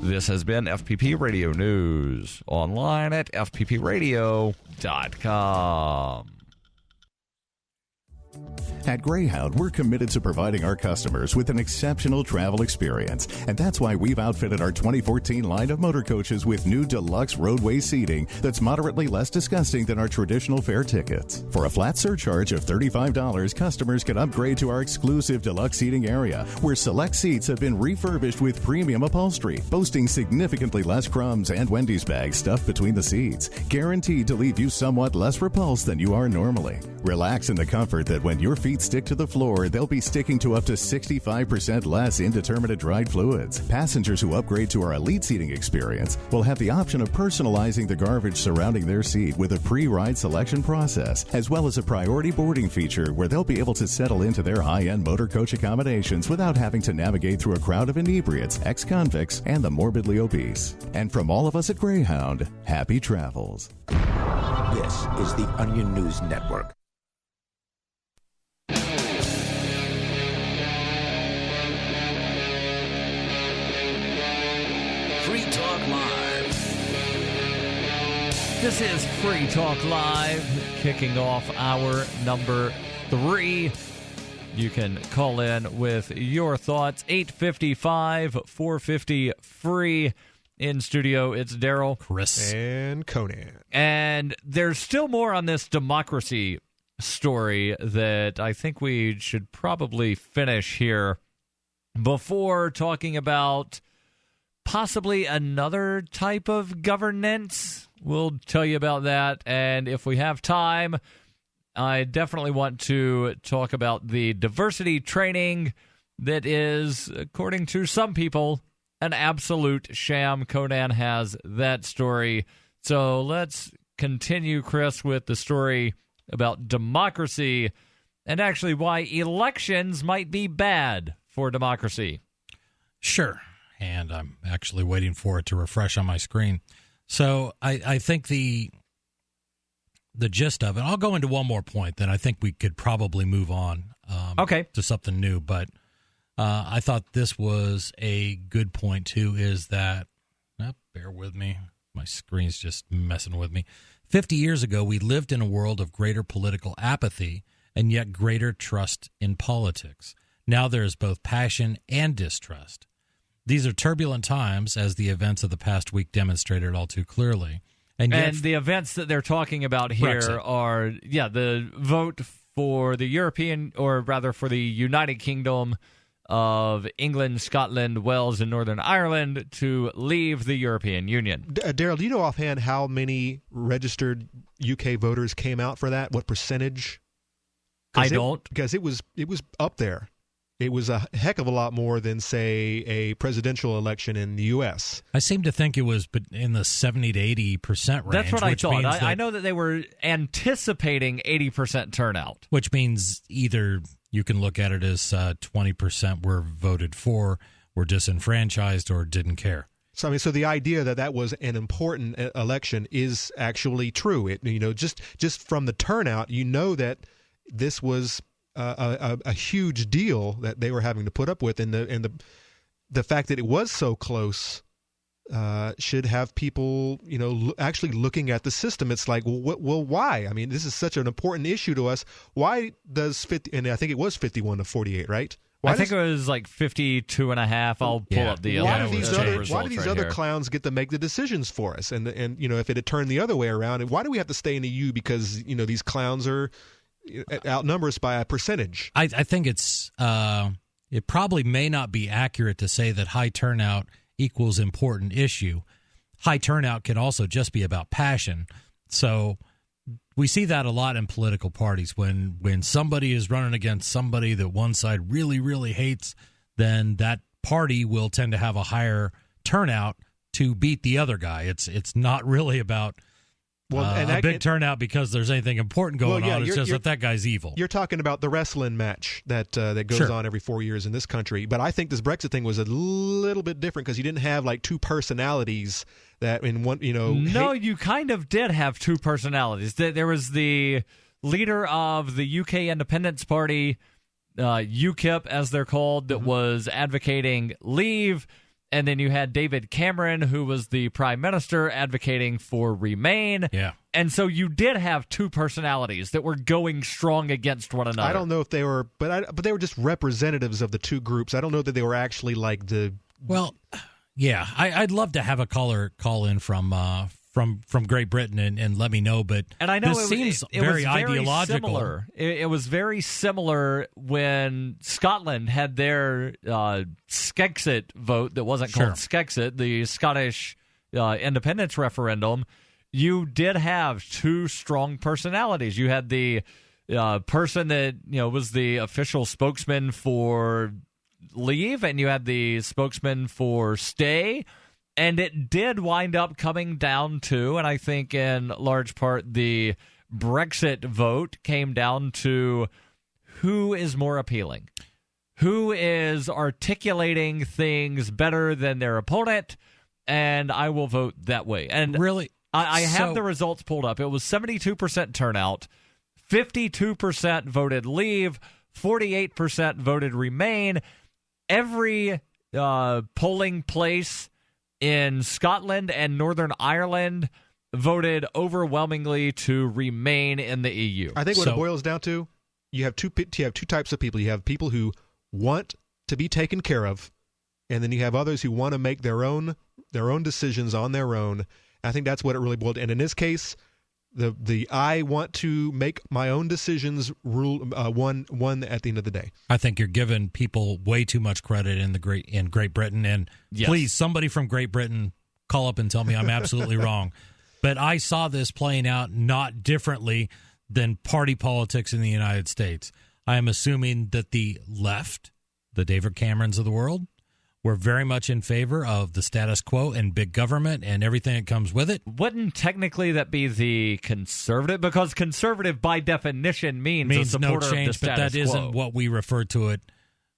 This has been FPP Radio News, online at fppradio.com. At Greyhound, we're committed to providing our customers with an exceptional travel experience, and that's why we've outfitted our 2014 line of motor coaches with new deluxe roadway seating that's moderately less disgusting than our traditional fare tickets. For a flat surcharge of $35, customers can upgrade to our exclusive deluxe seating area, where select seats have been refurbished with premium upholstery, boasting significantly less crumbs and Wendy's bags stuffed between the seats, guaranteed to leave you somewhat less repulsed than you are normally. Relax in the comfort that when your feet stick to the floor, they'll be sticking to up to 65% less indeterminate dried fluids. Passengers who upgrade to our elite seating experience will have the option of personalizing the garbage surrounding their seat with a pre-ride selection process, as well as a priority boarding feature where they'll be able to settle into their high-end motor coach accommodations without having to navigate through a crowd of inebriates, ex-convicts, and the morbidly obese. And from all of us at Greyhound, happy travels. This is the Onion News Network. Free Talk Live. This is Free Talk Live, kicking off hour number 3. You can call in with your thoughts, 855-450-FREE. In studio, it's Darryl, Chris, and Conan. And there's still more on this democracy story that I think we should probably finish here before talking about possibly another type of governance. We'll tell you about that, and if we have time, I definitely want to talk about the diversity training that is, according to some people, an absolute sham. Conan has that story. So let's continue, Chris, with the story about democracy and actually why elections might be bad for democracy. Sure. And I'm actually waiting for it to refresh on my screen. So I think the gist of it, I'll go into one more point, then I think we could probably move on to something new. But I thought this was a good point, too, is that, bear with me, my screen's just messing with me. 50 years ago, we lived in a world of greater political apathy and yet greater trust in politics. Now there is both passion and distrust. These are turbulent times, as the events of the past week demonstrated all too clearly. And the events that they're talking about here Brexit. are, the vote for the European, or rather for the United Kingdom of England, Scotland, Wales, and Northern Ireland to leave the European Union. Darryl, do you know offhand how many registered UK voters came out for that? What percentage? I don't. Because it was up there. It was a heck of a lot more than, say, a presidential election in the U.S. I seem to think it was in the 70 to 80% range. That's what I thought. I I know that they were anticipating 80% turnout. Which means either you can look at it as 20% were voted for, were disenfranchised, or didn't care. So the idea that was an important election is actually true. It just from the turnout, that this was a huge deal that they were having to put up with, and the fact that it was so close should have people, actually looking at the system. It's like, well, why? I mean, this is such an important issue to us. Why does 50? And I think it was 51 to 48, right? I think it was like 52.5. I'll pull up the why do these other clowns get to make the decisions for us? And if it had turned the other way around, why do we have to stay in the EU because these clowns are outnumber us by a percentage? I think it's it probably may not be accurate to say that high turnout equals important issue. High turnout can also just be about passion. So we see that a lot in political parties. When somebody is running against somebody that one side really, really hates, then that party will tend to have a higher turnout to beat the other guy. It's not really about a big turnout because there's anything important going on. It's just that guy's evil. You're talking about the wrestling match that goes on every 4 years in this country. But I think this Brexit thing was a little bit different because you didn't have like two personalities that in one, No, you kind of did have two personalities. There was the leader of the UK Independence Party, UKIP as they're called, that was advocating leave. And then you had David Cameron, who was the prime minister, advocating for remain. Yeah. And so you did have two personalities that were going strong against one another. I don't know if they were, but they were just representatives of the two groups. I don't know that they were actually like the... Well, yeah, I'd love to have a caller call in from Great Britain and let me know, but and I know this seems it very was ideological. Similar. It was very similar when Scotland had their Skexit vote that wasn't called Skexit, the Scottish independence referendum. You did have two strong personalities. You had the person that was the official spokesman for leave, and you had the spokesman for stay. And it did wind up coming down to, and I think in large part the Brexit vote came down to who is more appealing, who is articulating things better than their opponent, and I will vote that way. And really, I have the results pulled up. It was 72% turnout, 52% voted leave, 48% voted remain. Every polling place in Scotland and Northern Ireland voted overwhelmingly to remain in the EU. I think what it boils down to, you have two types of people. You have people who want to be taken care of, and then you have others who want to make their own decisions on their own. I think that's what it really boiled. And in this case, the I want to make my own decisions rule won at the end of the day. I think you're giving people way too much credit in Great Britain, and please, somebody from Great Britain call up and tell me I'm absolutely wrong. But I saw this playing out not differently than party politics in the United States. I am assuming that the left, the David Camerons of the world, were very much in favor of the status quo and big government and everything that comes with it. Wouldn't technically that be the conservative? Because conservative, by definition, means a supporter no change, of the status but that quo. isn't what we refer to it.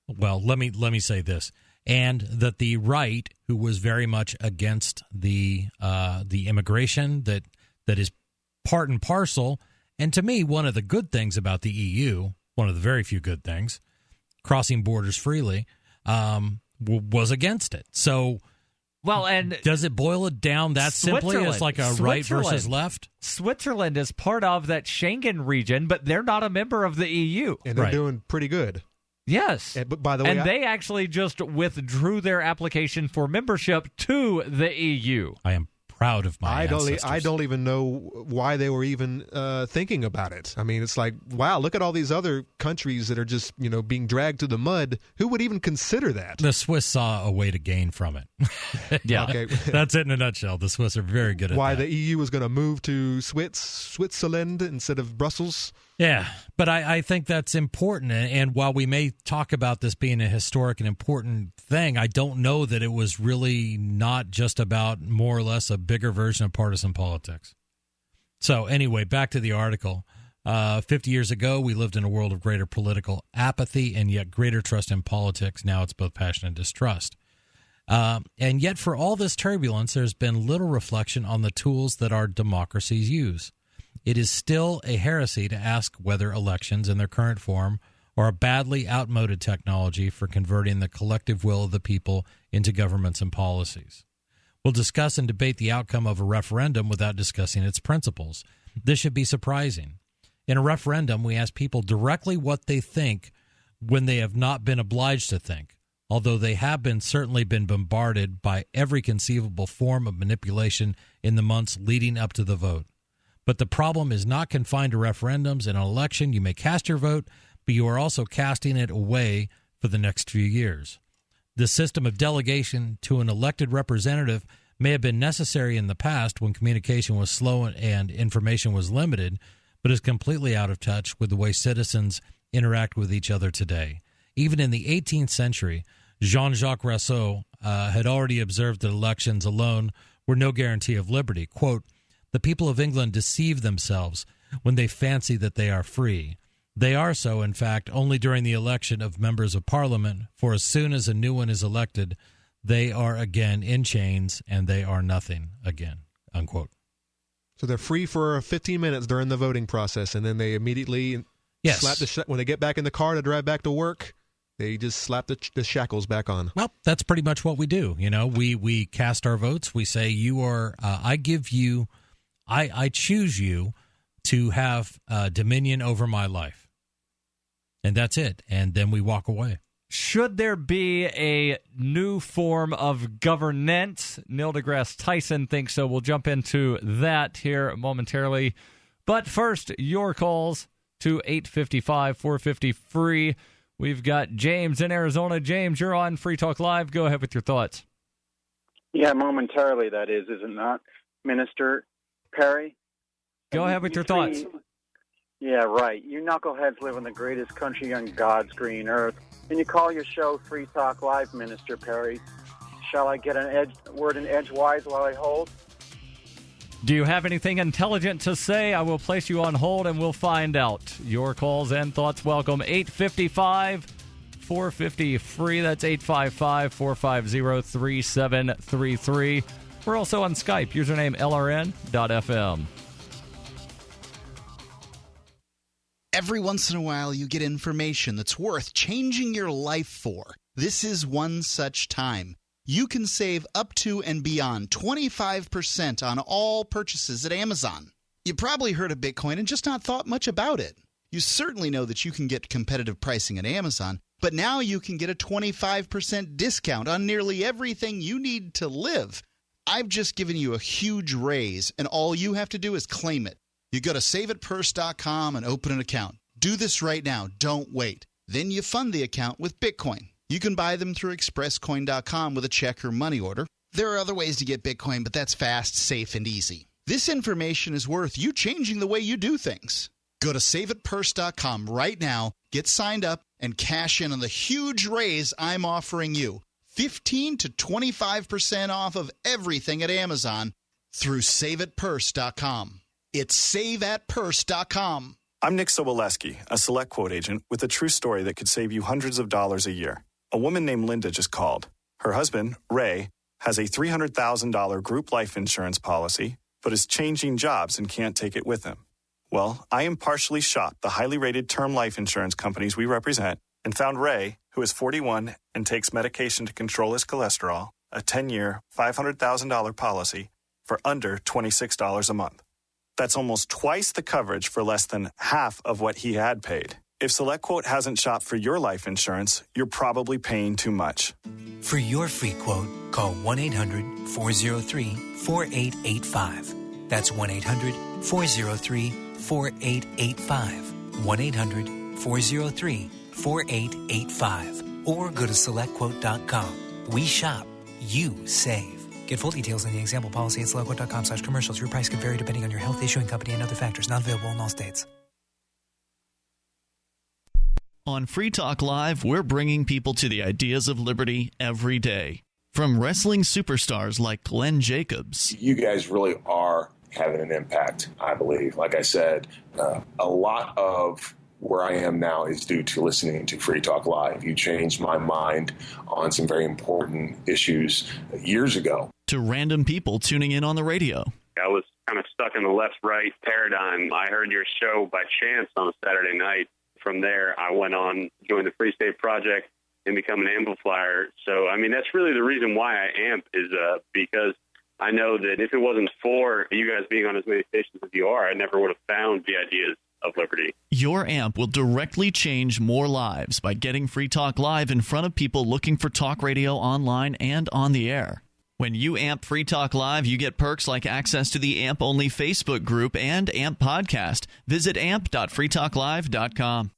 Well, let me say this, and that the right, who was very much against the immigration that is part and parcel, and to me, one of the good things about the EU, one of the very few good things, crossing borders freely, was against it. So, and does it boil it down that simply as like a right versus left? Switzerland is part of that Schengen region, but they're not a member of the EU. And they're doing pretty good. Yes. But by the way, they actually just withdrew their application for membership to the EU. I am proud of my ancestors. I don't even know why they were even thinking about it. I mean, it's like, wow, look at all these other countries that are just, being dragged to the mud. Who would even consider that? The Swiss saw a way to gain from it. Yeah. Okay. That's it in a nutshell. The Swiss are very good at why that. The EU was going to move to Switzerland instead of Brussels. Yeah, but I think that's important. And while we may talk about this being a historic and important thing, I don't know that it was really not just about more or less a bigger version of partisan politics. So anyway, back to the article. 50 years ago, we lived in a world of greater political apathy and yet greater trust in politics. Now it's both passion and distrust. And yet for all this turbulence, there's been little reflection on the tools that our democracies use. It is still a heresy to ask whether elections in their current form or a badly outmoded technology for converting the collective will of the people into governments and policies. We'll discuss and debate the outcome of a referendum without discussing its principles. This should be surprising. In a referendum, we ask people directly what they think when they have not been obliged to think, although they have certainly been bombarded by every conceivable form of manipulation in the months leading up to the vote. But the problem is not confined to referendums. In an election, you may cast your vote, but you are also casting it away for the next few years. The system of delegation to an elected representative may have been necessary in the past when communication was slow and information was limited, but is completely out of touch with the way citizens interact with each other today. Even in the 18th century, Jean-Jacques Rousseau had already observed that elections alone were no guarantee of liberty. Quote, "The people of England deceive themselves when they fancy that they are free. They are so, in fact, only during the election of members of Parliament, for as soon as a new one is elected, they are again in chains, and they are nothing again," unquote. So they're free for 15 minutes during the voting process, and then they immediately slap when they get back in the car to drive back to work, they just slap the shackles back on. Well, that's pretty much what we do. You know, we cast our votes. We say, you are, I choose you to have dominion over my life. And that's it. And then we walk away. Should there be a new form of governance? Neil deGrasse Tyson thinks so. We'll jump into that here momentarily. But first, your calls to 855-450-FREE. We've got James in Arizona. James, you're on Free Talk Live. Go ahead with your thoughts. Yeah, momentarily, that is it not, Minister Perry? Go ahead with your thoughts. Yeah, right. You knuckleheads live in the greatest country on God's green earth, and you call your show Free Talk Live, Minister Perry. Shall I get an word in edgewise while I hold? Do you have anything intelligent to say? I will place you on hold, and we'll find out. Your calls and thoughts welcome. 855-450-FREE. That's 855-450-3733. We're also on Skype. Username LRN.FM. Every once in a while, you get information that's worth changing your life for. This is one such time. You can save up to and beyond 25% on all purchases at Amazon. You probably heard of Bitcoin and just not thought much about it. You certainly know that you can get competitive pricing at Amazon, but now you can get a 25% discount on nearly everything you need to live. I've just given you a huge raise, and all you have to do is claim it. You go to saveitpurse.com and open an account. Do this right now. Don't wait. Then you fund the account with Bitcoin. You can buy them through expresscoin.com with a check or money order. There are other ways to get Bitcoin, but that's fast, safe, and easy. This information is worth you changing the way you do things. Go to saveitpurse.com right now, get signed up, and cash in on the huge raise I'm offering you. 15 to 25% off of everything at Amazon through saveitpurse.com. It's saveatpurse.com. I'm Nick Soboleski, a Select Quote agent with a true story that could save you hundreds of dollars a year. A woman named Linda just called. Her husband, Ray, has a $300,000 group life insurance policy, but is changing jobs and can't take it with him. Well, I impartially shopped the highly rated term life insurance companies we represent and found Ray, who is 41 and takes medication to control his cholesterol, a 10-year, $500,000 policy for under $26 a month. That's almost twice the coverage for less than half of what he had paid. If SelectQuote hasn't shopped for your life insurance, you're probably paying too much. For your free quote, call 1-800-403-4885. That's 1-800-403-4885. 1-800-403-4885. Or go to SelectQuote.com. We shop. You save. Get full details in the example policy at SelectQuote.com/commercials. Your price could vary depending on your health, issuing company, and other factors. Not available in all states. On Free Talk Live, we're bringing people to the ideas of liberty every day. From wrestling superstars like Glenn Jacobs. You guys really are having an impact, I believe. Like I said, a lot of where I am now is due to listening to Free Talk Live. You changed my mind on some very important issues years ago. To random people tuning in on the radio. I was kind of stuck in the left-right paradigm. I heard your show by chance on a Saturday night. from there, I went on, joined the Free State Project, and become an amplifier. So, I mean, that's really the reason why I amp is because I know that if it wasn't for you guys being on as many stations as you are, I never would have found the ideas of liberty. Your amp will directly change more lives by getting Free Talk Live in front of people looking for talk radio online and on the air. When you amp Free Talk Live, you get perks like access to the AMP-only Facebook group and AMP podcast. Visit amp.freetalklive.com.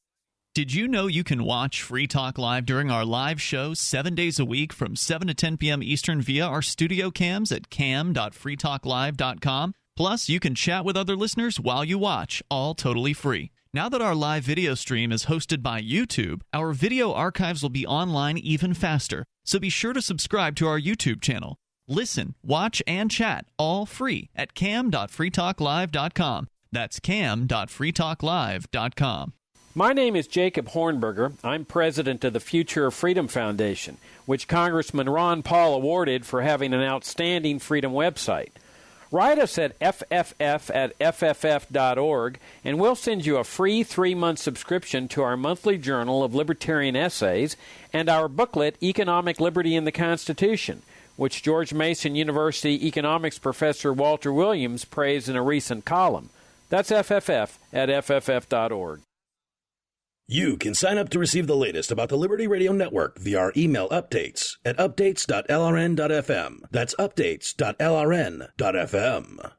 Did you know you can watch Free Talk Live during our live show 7 days a week from 7 to 10 p.m. Eastern via our studio cams at cam.freetalklive.com? Plus, you can chat with other listeners while you watch, all totally free. Now that our live video stream is hosted by YouTube, our video archives will be online even faster, so be sure to subscribe to our YouTube channel. Listen, watch, and chat all free at cam.freetalklive.com. That's cam.freetalklive.com. My name is Jacob Hornberger. I'm president of the Future of Freedom Foundation, which Congressman Ron Paul awarded for having an outstanding freedom website. Write us at fff@fff.org, and we'll send you a free 3-month subscription to our monthly journal of libertarian essays and our booklet, Economic Liberty in the Constitution, which George Mason University economics professor Walter Williams praised in a recent column. That's fff@fff.org. You can sign up to receive the latest about the Liberty Radio Network via our email updates at updates.lrn.fm. That's updates.lrn.fm.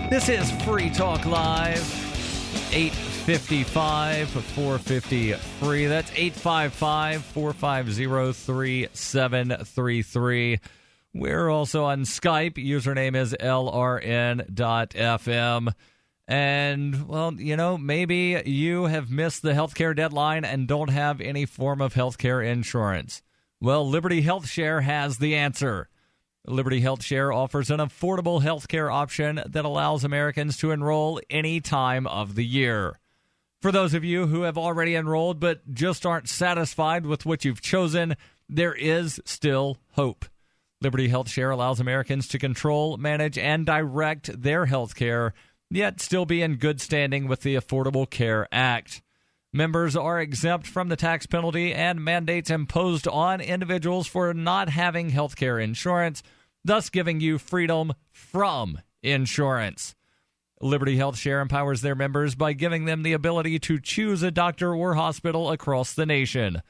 This is Free Talk Live, 855 450 free. That's 855 450 3733. We're also on Skype. Username is lrn.fm. And, well, you know, maybe you have missed the healthcare deadline and don't have any form of healthcare insurance. Well, Liberty Health Share has the answer. Liberty Health Share offers an affordable healthcare option that allows Americans to enroll any time of the year. For those of you who have already enrolled but just aren't satisfied with what you've chosen, there is still hope. Liberty Health Share allows Americans to control, manage, and direct their health care, yet still be in good standing with the Affordable Care Act. Members are exempt from the tax penalty and mandates imposed on individuals for not having health care insurance, thus giving you freedom from insurance. Liberty Health Share empowers their members by giving them the ability to choose a doctor or hospital across the nation.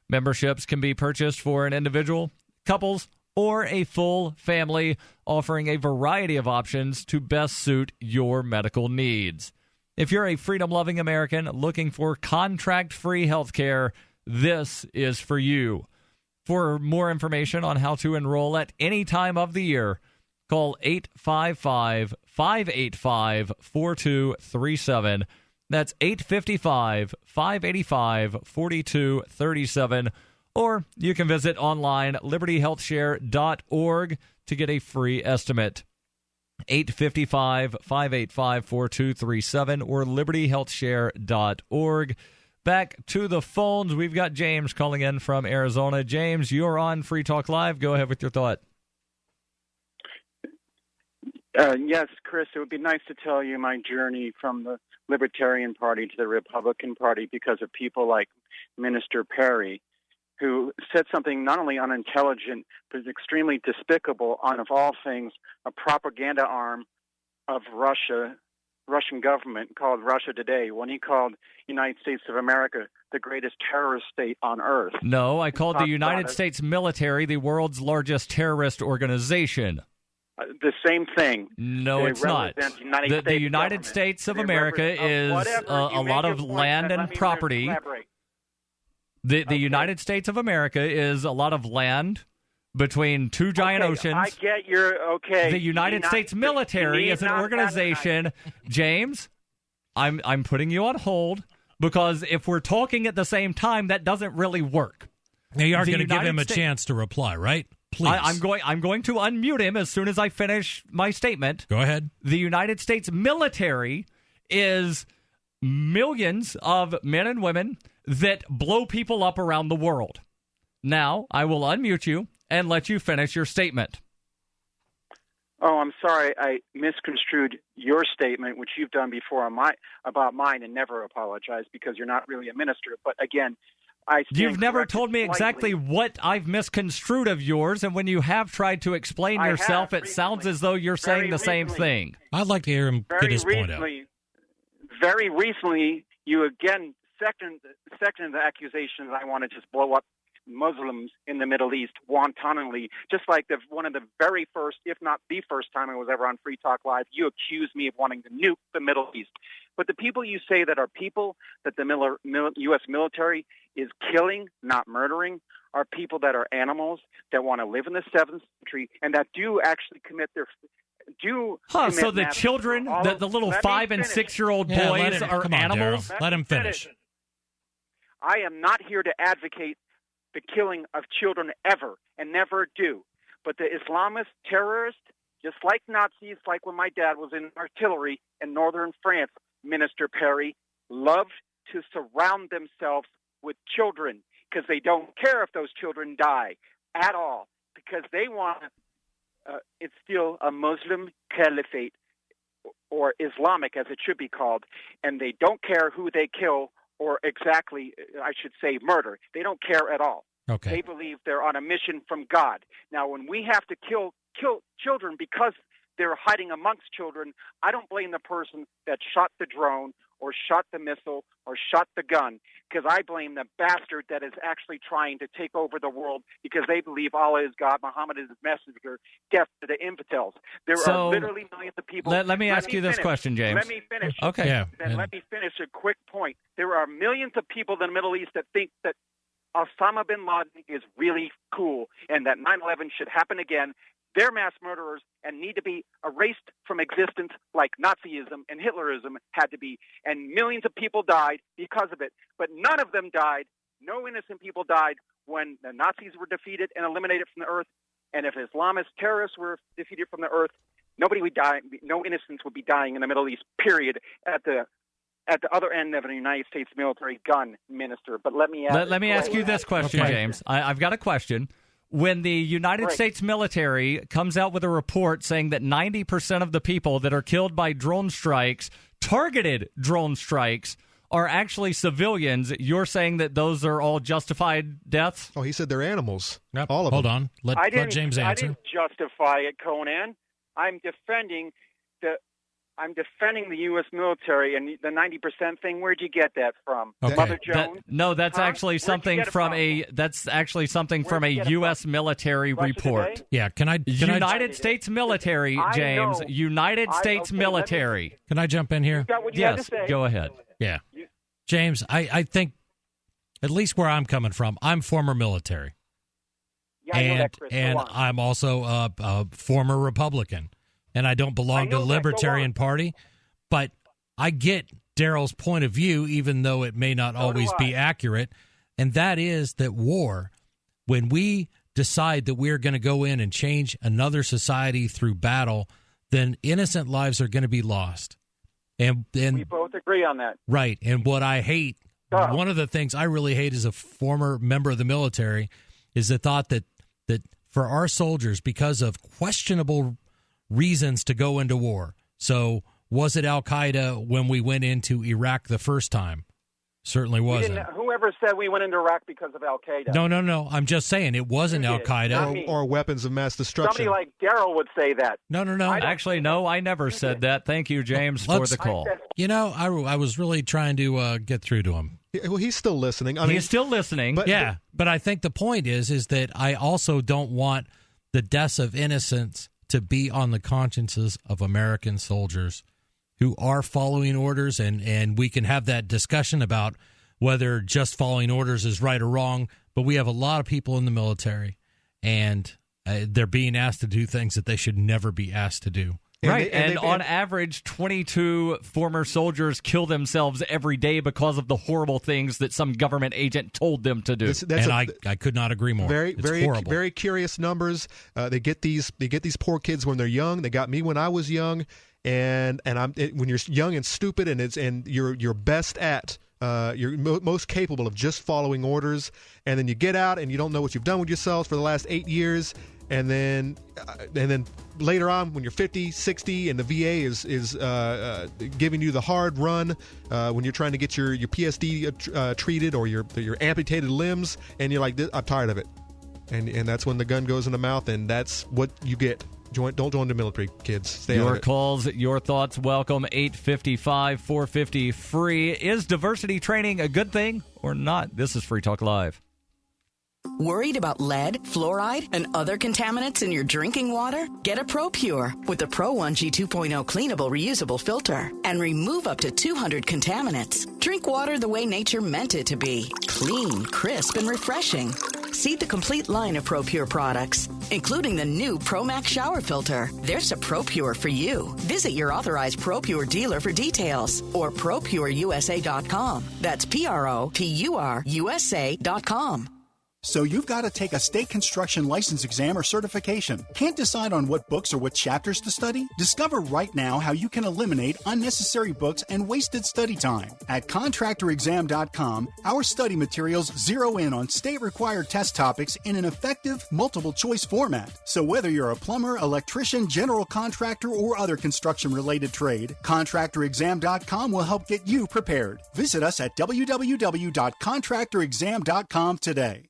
Memberships can be purchased for an individual, couples, or a full family, offering a variety of options to best suit your medical needs. If you're a freedom-loving American looking for contract-free health care, this is for you. For more information on how to enroll at any time of the year, call 855-585-4237. That's 855-585-4237. Or you can visit online libertyhealthshare.org to get a free estimate. 855-585-4237 or libertyhealthshare.org. Back to the phones. We've got James calling in from Arizona. James, you're on Free Talk Live. Go ahead with your thought. Yes, Chris, it would be nice to tell you my journey from the Libertarian Party to the Republican Party because of people like Minister Perry, who said something not only unintelligent, but extremely despicable on, of all things, a propaganda arm of Russian government called Russia Today, when he called United States of America the greatest terrorist state on earth. No, I called the United States military the world's largest terrorist organization. The same thing. No, it's not. The United States of America is a lot of land and property. The United States of America is a lot of land between two giant oceans. I get your okay. The United States military is an organization. James, I'm putting you on hold because if we're talking at the same time, that doesn't really work. Now you are going to give him a chance to reply, right? Please. I'm going to unmute him as soon as I finish my statement. Go ahead. The United States military is millions of men and women that blow people up around the world. Now, I will unmute you and let you finish your statement. Oh, I'm sorry. I misconstrued your statement, which you've done before about mine, and never apologize because you're not really a minister. But again, you've never told me exactly what I've misconstrued of yours, and when you have tried to explain yourself, it sounds as though you're saying the same thing. I'd like to hear him get his point out. Very recently, you again seconded the accusation that I want to just blow up Muslims in the Middle East wantonly, just like one of the very first, if not the first time I was ever on Free Talk Live, you accused me of wanting to nuke the Middle East. But the people you say that are people that the U.S. military is killing, not murdering, are people that are animals that want to live in the 7th century and that do actually commit their so the children, the little 5- and 6-year-old boys are animals? Let him finish. I am not here to advocate the killing of children ever, and never do. But the Islamist terrorists, just like Nazis, like when my dad was in artillery in northern France, Minister Perry, love to surround themselves with children because they don't care if those children die at all, because they want to instill a Muslim caliphate, or Islamic as it should be called, and they don't care who they kill, or exactly, I should say, murder. They don't care at all. Okay. They believe they're on a mission from God. Now, when we have to kill children because they're hiding amongst children, I don't blame the person that shot the drone or shot the missile or shot the gun, because I blame the bastard that is actually trying to take over the world because they believe Allah is God, Muhammad is his messenger, deaf to the infidels. There are literally millions of people. Let me ask you this question, James. Let me finish. Okay. Yeah. Let me finish a quick point. There are millions of people in the Middle East that think that Osama bin Laden is really cool and that 9/11 should happen again. They're mass murderers and need to be erased from existence like Nazism and Hitlerism had to be. And millions of people died because of it. But none of them died. No innocent people died when the Nazis were defeated and eliminated from the earth. And if Islamist terrorists were defeated from the earth, nobody would die. No innocents would be dying in the Middle East, period, at the other end of the United States military gun, Minister. But let me ask you this question, James. I've got a question. When the United States military comes out with a report saying that 90% of the people that are killed by drone strikes, targeted drone strikes, are actually civilians, you're saying that those are all justified deaths? Oh, he said they're animals. Yep. All of them. Hold on. Let James answer. I didn't justify it, Conan. I'm defending the U.S. military and the 90% thing. Where'd you get that from? Okay. Mother Jones? That's actually something from a U.S. military report. Today? Yeah, United States military, James. United States military. Can I jump in here? Yes, go ahead. Yeah. James, I think, at least where I'm coming from, I'm former military. Yeah, I know that, Chris. And I'm also a former Republican. And I don't belong to the Libertarian Party, but I get Darryl's point of view, even though it may not always be accurate, and that is that war, when we decide that we're going to go in and change another society through battle, then innocent lives are going to be lost. And we both agree on that. Right, and what I hate, one of the things I really hate as a former member of the military is the thought that for our soldiers, because of questionable reasons to go into war. So was it Al-Qaeda when we went into Iraq the first time? Certainly wasn't. Whoever said we went into Iraq because of Al-Qaeda? No. I'm just saying it wasn't Al-Qaeda. Or weapons of mass destruction. Somebody like Darryl would say that. No. Actually, no, I never said that. Thank you, James, for the call. I was really trying to get through to him. Well, he's still listening. He's still listening. But I think the point is that I also don't want the deaths of innocents to be on the consciences of American soldiers who are following orders, and we can have that discussion about whether just following orders is right or wrong, but we have a lot of people in the military, and they're being asked to do things that they should never be asked to do. Right, and on average, 22 former soldiers kill themselves every day because of the horrible things that some government agent told them to do. I could not agree more. Very, very curious numbers. They get these poor kids when they're young. They got me when I was young, when you're young and stupid, and you're best at most capable of just following orders, and then you get out and you don't know what you've done with yourselves for the last 8 years, and then later on when you're 50, 60, and the VA is giving you the hard run when you're trying to get your PSD treated or your amputated limbs, and you're like, I'm tired of it, and that's when the gun goes in the mouth, and that's what you get. Don't join the military, kids. Stay out of it. Your calls, your thoughts, welcome. 855-450 free. Is diversity training a good thing or not? This is Free Talk Live. Worried about lead, fluoride, and other contaminants in your drinking water? Get a ProPure with the Pro 1G 2.0 cleanable reusable filter and remove up to 200 contaminants. Drink water the way nature meant it to be. Clean, crisp, and refreshing. See the complete line of ProPure products, including the new ProMax shower filter. There's a ProPure for you. Visit your authorized ProPure dealer for details or ProPureUSA.com. That's ProPureUSA.com. So you've got to take a state construction license exam or certification. Can't decide on what books or what chapters to study? Discover right now how you can eliminate unnecessary books and wasted study time. At contractorexam.com, our study materials zero in on state-required test topics in an effective, multiple-choice format. So whether you're a plumber, electrician, general contractor, or other construction-related trade, contractorexam.com will help get you prepared. Visit us at www.contractorexam.com today.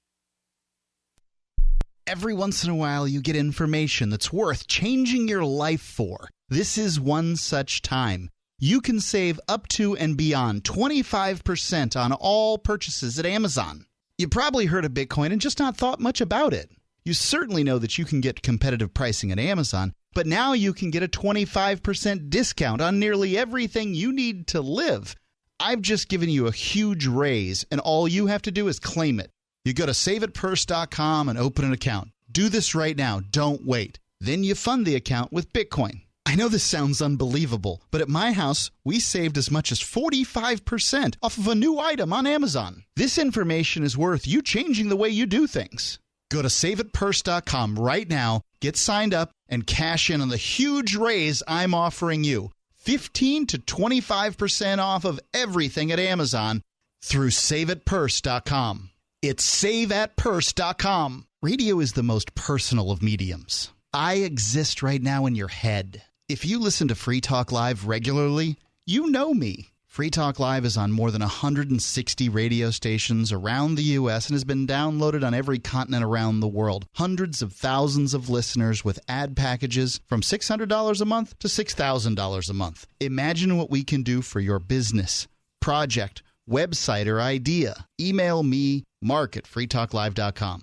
Every once in a while, you get information that's worth changing your life for. This is one such time. You can save up to and beyond 25% on all purchases at Amazon. You probably heard of Bitcoin and just not thought much about it. You certainly know that you can get competitive pricing at Amazon, but now you can get a 25% discount on nearly everything you need to live. I've just given you a huge raise, and all you have to do is claim it. You go to saveitpurse.com and open an account. Do this right now. Don't wait. Then you fund the account with Bitcoin. I know this sounds unbelievable, but at my house, we saved as much as 45% off of a new item on Amazon. This information is worth you changing the way you do things. Go to saveitpurse.com right now, get signed up, and cash in on the huge raise I'm offering you. 15 to 25% off of everything at Amazon through saveitpurse.com. It's saveatpurse.com. Radio is the most personal of mediums. I exist right now in your head. If you listen to Free Talk Live regularly, you know me. Free Talk Live is on more than 160 radio stations around the U.S. and has been downloaded on every continent around the world. Hundreds of thousands of listeners with ad packages from $600 a month to $6,000 a month. Imagine what we can do for your business, project, website, or idea. Email me, mark@freetalklive.com.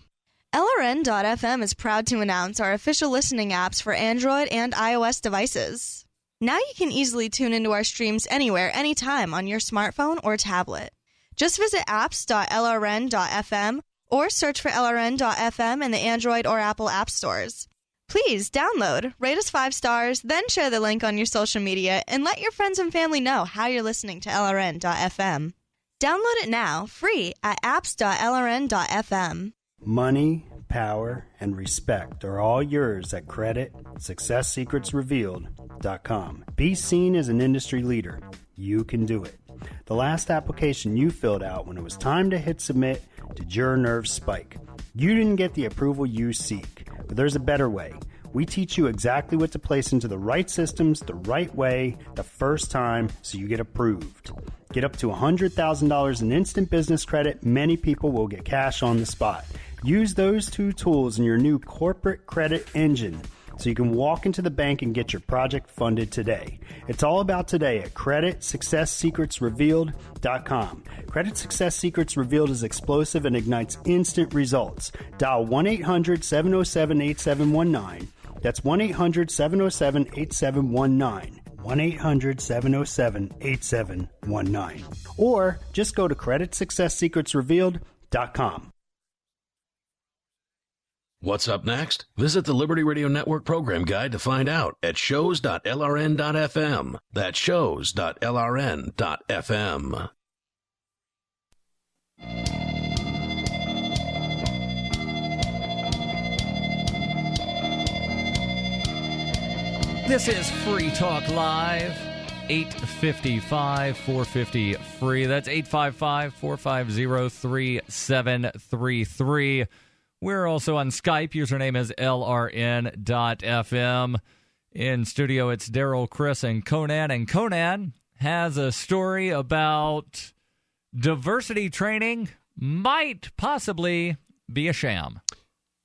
LRN.FM is proud to announce our official listening apps for Android and iOS devices. Now you can easily tune into our streams anywhere, anytime on your smartphone or tablet. Just visit apps.lrn.fm or search for LRN.FM in the Android or Apple app stores. Please download, rate us 5 stars, then share the link on your social media and let your friends and family know how you're listening to LRN.FM. Download it now, free at apps.lrn.fm. Money, power, and respect are all yours at creditsuccesssecretsrevealed.com. Be seen as an industry leader. You can do it. The last application you filled out when it was time to hit submit, did your nerves spike? You didn't get the approval you seek, but there's a better way. We teach you exactly what to place into the right systems the right way the first time so you get approved. Get up to $100,000 in instant business credit. Many people will get cash on the spot. Use those 2 tools in your new corporate credit engine so you can walk into the bank and get your project funded today. It's all about today at creditsuccesssecretsrevealed.com. Credit Success Secrets Revealed is explosive and ignites instant results. Dial 1-800-707-8719. That's 1-800-707-8719. 1-800-707-8719. Or just go to creditsuccesssecretsrevealed.com. What's up next? Visit the Liberty Radio Network program guide to find out at shows.lrn.fm. That's shows.lrn.fm. This is Free Talk Live. 855-450-FREE. That's 855-450-3733. We're also on Skype. Username is LRN.FM. In studio, it's Darryl, Chris, and Conan. And Conan has a story about diversity training might possibly be a sham.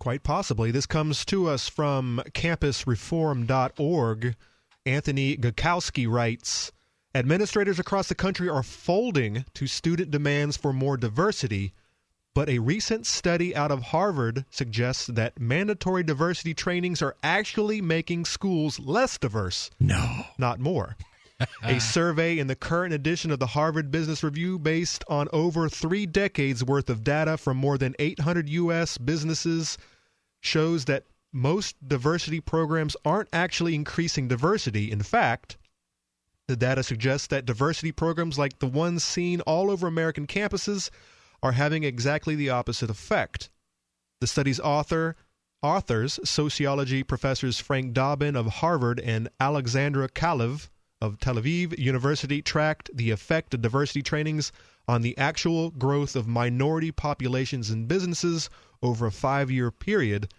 Quite possibly. This comes to us from campusreform.org. Anthony Gakowski writes, administrators across the country are folding to student demands for more diversity, but a recent study out of Harvard suggests that mandatory diversity trainings are actually making schools less diverse. No. Not more. A survey in the current edition of the Harvard Business Review, based on over 3 decades worth of data from more than 800 U.S. businesses, shows that most diversity programs aren't actually increasing diversity. In fact, the data suggests that diversity programs like the ones seen all over American campuses are having exactly the opposite effect. The study's authors, sociology professors Frank Dobbin of Harvard and Alexandra Kalev of Tel Aviv University, tracked the effect of diversity trainings on the actual growth of minority populations in businesses over a 5-year period,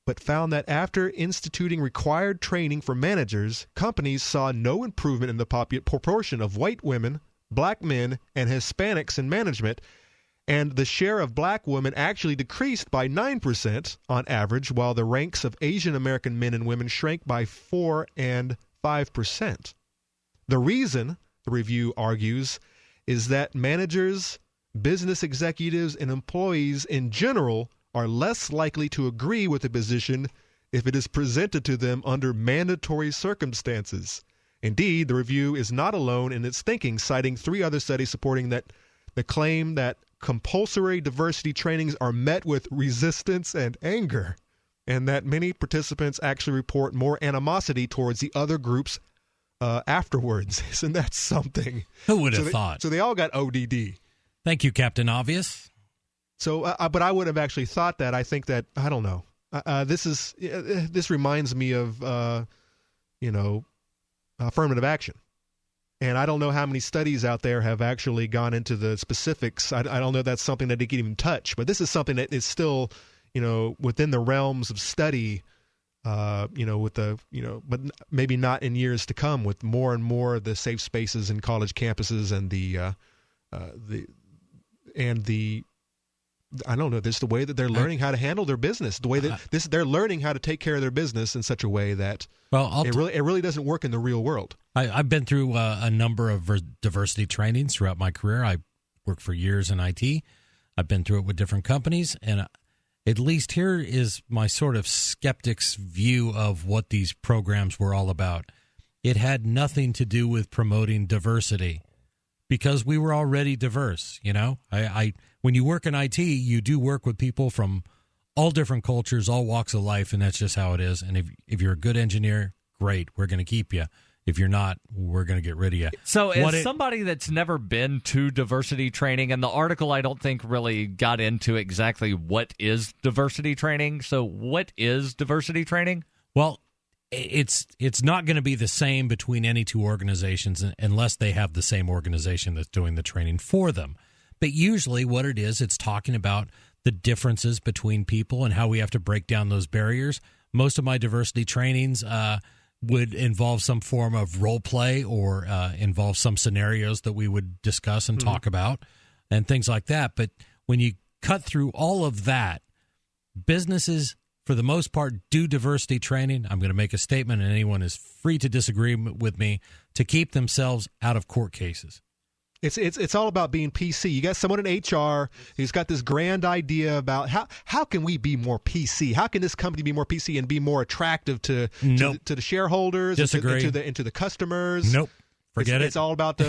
but found that after instituting required training for managers, companies saw no improvement in the proportion of white women, black men, and Hispanics in management, and the share of black women actually decreased by 9% on average, while the ranks of Asian American men and women shrank by 4% and 5%. The reason, the review argues, is that managers, business executives, and employees in general are less likely to agree with a position if it is presented to them under mandatory circumstances. Indeed, the review is not alone in its thinking, citing 3 other studies supporting that the claim that compulsory diversity trainings are met with resistance and anger, and that many participants actually report more animosity towards the other groups afterwards. Isn't that something? Who would have thought? So they all got ODD. Thank you, Captain Obvious. So, but I would have actually thought that. I think that, I don't know. This reminds me of, affirmative action. And I don't know how many studies out there have actually gone into the specifics. I don't know if that's something that they can even touch. But this is something that is still, within the realms of study, but maybe not in years to come, with more and more of the safe spaces in college campuses and I don't know, this the way that they're learning how to handle their business, the way that they're learning how to take care of their business in such a way that it really doesn't work in the real world. I've been through a number of diversity trainings throughout my career. I worked for years in IT. I've been through it with different companies, and at least here is my sort of skeptic's view of what these programs were all about. It had nothing to do with promoting diversity, because we were already diverse. When you work in IT, you do work with people from all different cultures, all walks of life, and that's just how it is. And if you're a good engineer, great, we're going to keep you. If you're not, we're going to get rid of you. So as somebody that's never been to diversity training, and the article I don't think really got into exactly what is diversity training. So what is diversity training? Well, it's not going to be the same between any 2 organizations unless they have the same organization that's doing the training for them. But usually what it is, it's talking about the differences between people and how we have to break down those barriers. Most of my diversity trainings would involve some form of role play or involve some scenarios that we would discuss and talk about and things like that. But when you cut through all of that, businesses, for the most part, do diversity training. I'm going to make a statement, and anyone is free to disagree with me, to keep themselves out of court cases. It's all about being PC. You got someone in HR who's got this grand idea about how can we be more PC? How can this company be more PC and be more attractive to the shareholders, and to the customers? Nope. Forget it. It's all about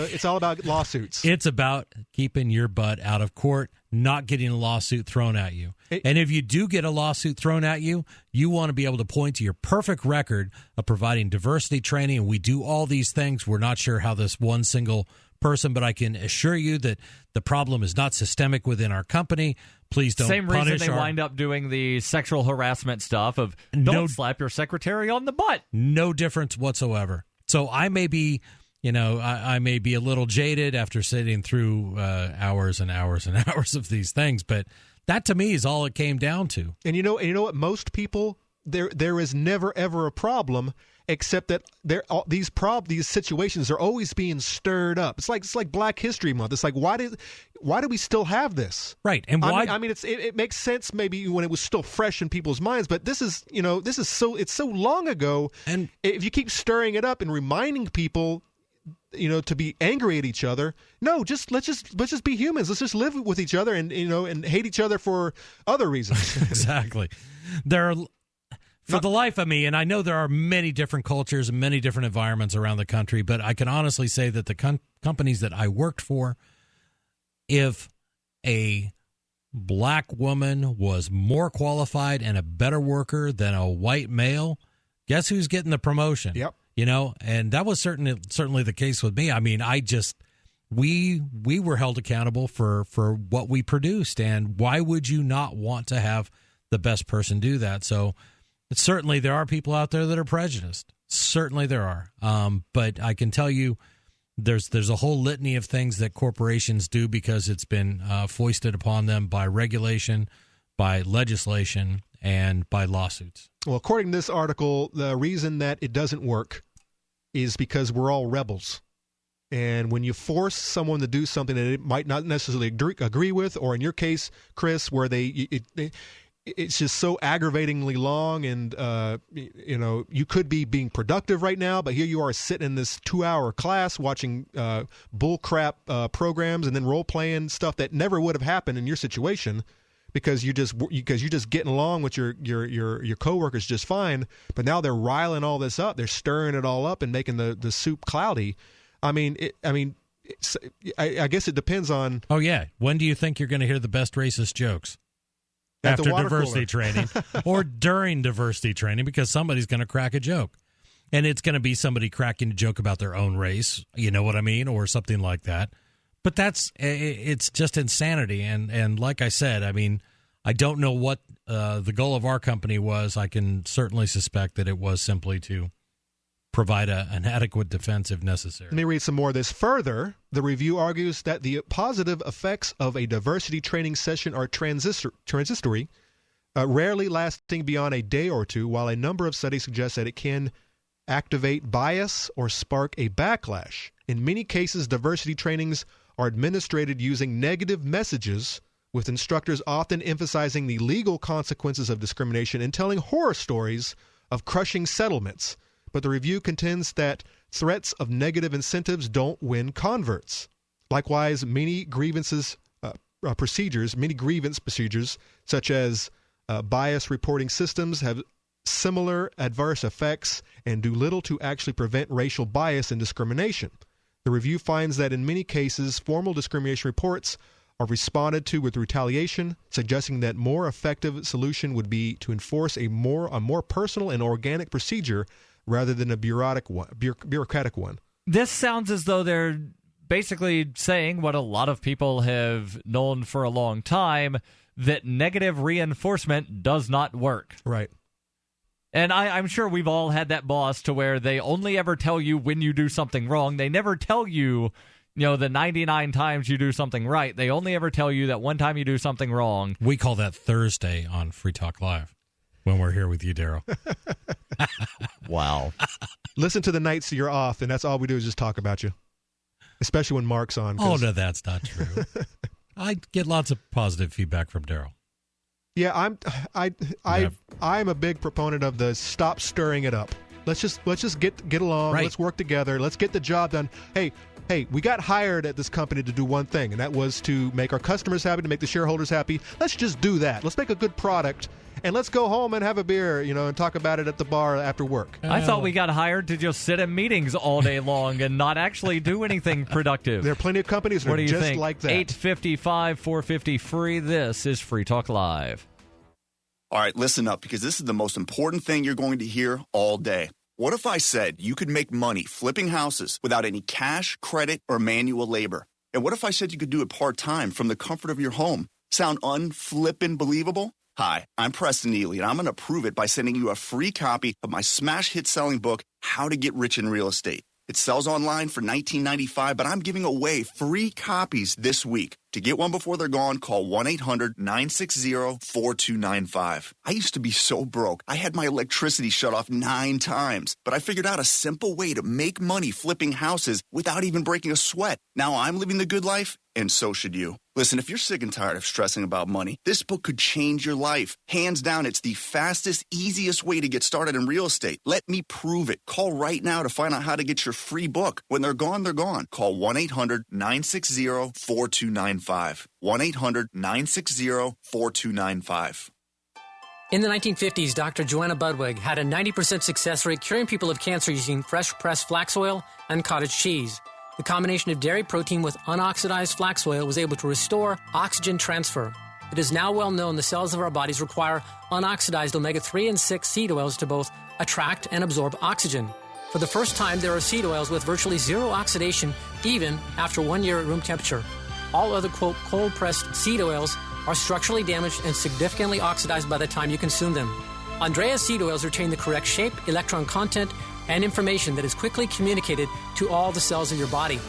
lawsuits. It's about keeping your butt out of court, not getting a lawsuit thrown at you. And if you do get a lawsuit thrown at you, you want to be able to point to your perfect record of providing diversity training. And we do all these things. We're not sure how this one single person, but I can assure you that the problem is not systemic within our company. Please don't punish. Same reason they wind up doing the sexual harassment stuff of don't slap your secretary on the butt. No difference whatsoever. So I may be, I may be a little jaded after sitting through hours and hours and hours of these things, but that to me is all it came down to. And you know what? Most people, there is never ever a problem, except that these situations are always being stirred up. It's like Black History Month. It's like why do we still have this? Right. And why? I mean it makes sense maybe when it was still fresh in people's minds, but it's so long ago. And if you keep stirring it up and reminding people, to be angry at each other. No, let's just be humans. Let's just live with each other and hate each other for other reasons. Exactly. For the life of me, and I know there are many different cultures and many different environments around the country, but I can honestly say that the companies that I worked for, if a black woman was more qualified and a better worker than a white male, guess who's getting the promotion? Yep. And that was certainly the case with me. I mean, we were held accountable for what we produced, and why would you not want to have the best person do that? So certainly there are people out there that are prejudiced. Certainly there are. But I can tell you there's a whole litany of things that corporations do because it's been foisted upon them by regulation, by legislation, and by lawsuits. Well, according to this article, the reason that it doesn't work is because we're all rebels. And when you force someone to do something that it might not necessarily agree with, or in your case, Chris, where it's just so aggravatingly long, and you could be being productive right now, but here you are sitting in this 2-hour class watching bullcrap programs and then role playing stuff that never would have happened in your situation because you're just getting along with your coworkers just fine. But now they're riling all this up, they're stirring it all up and making the soup cloudy. I guess it depends on. Oh yeah, when do you think you're going to hear the best racist jokes? After diversity training or during diversity training, because somebody's going to crack a joke, and it's going to be somebody cracking a joke about their own race, you know what I mean, or something like that. But it's just insanity. And like I said, I mean, I don't know what the goal of our company was. I can certainly suspect that it was simply to provide an adequate defense if necessary. Let me read some more of this. Further, the review argues that the positive effects of a diversity training session are transitory, rarely lasting beyond a day or two, while a number of studies suggest that it can activate bias or spark a backlash. In many cases, diversity trainings are administered using negative messages, with instructors often emphasizing the legal consequences of discrimination and telling horror stories of crushing settlements. But the review contends that threats of negative incentives don't win converts. Likewise, many grievance procedures, such as bias reporting systems, have similar adverse effects and do little to actually prevent racial bias and discrimination. The review finds that in many cases, formal discrimination reports are responded to with retaliation, suggesting that more effective solution would be to enforce a more personal and organic procedure rather than a bureaucratic one. This sounds as though they're basically saying what a lot of people have known for a long time, that negative reinforcement does not work. Right. And I'm sure we've all had that boss to where they only ever tell you when you do something wrong. They never tell you, the 99 times you do something right. They only ever tell you that one time you do something wrong. We call that Thursday on Free Talk Live when we're here with you, Darryl. Wow. Listen to the nights you're off, and that's all we do is just talk about you, especially when Mark's on. Oh, no, that's not true. I get lots of positive feedback from Darryl. Yeah, I'm a big proponent of the stop stirring it up. Let's just get along. Right. Let's work together. Let's get the job done. Hey, we got hired at this company to do one thing, and that was to make our customers happy, to make the shareholders happy. Let's just do that. Let's make a good product, and let's go home and have a beer, and talk about it at the bar after work. I thought we got hired to just sit in meetings all day long and not actually do anything productive. There are plenty of companies that are just like that. 855-450-FREE. This is Free Talk Live. All right, listen up, because this is the most important thing you're going to hear all day. What if I said you could make money flipping houses without any cash, credit, or manual labor? And what if I said you could do it part-time from the comfort of your home? Sound unflippin' believable? Hi, I'm Preston Neely, and I'm going to prove it by sending you a free copy of my smash hit selling book, How to Get Rich in Real Estate. It sells online for $19.95, but I'm giving away free copies this week. To get one before they're gone, call 1-800-960-4295. I used to be so broke, I had my electricity shut off 9 times, but I figured out a simple way to make money flipping houses without even breaking a sweat. Now I'm living the good life, and so should you. Listen, if you're sick and tired of stressing about money, this book could change your life. Hands down, it's the fastest, easiest way to get started in real estate. Let me prove it. Call right now to find out how to get your free book. When they're gone, they're gone. Call 1-800-960-4295. 1-800-960-4295. In the 1950s, Dr. Joanna Budwig had a 90% success rate curing people of cancer using fresh-pressed flax oil and cottage cheese. The combination of dairy protein with unoxidized flax oil was able to restore oxygen transfer. It is now well known the cells of our bodies require unoxidized omega-3 and 6 seed oils to both attract and absorb oxygen. For the first time, there are seed oils with virtually zero oxidation, even after 1 year at room temperature. All other, quote, cold-pressed seed oils are structurally damaged and significantly oxidized by the time you consume them. Andrea's seed oils retain the correct shape, electron content, and information that is quickly communicated to all the cells of your body.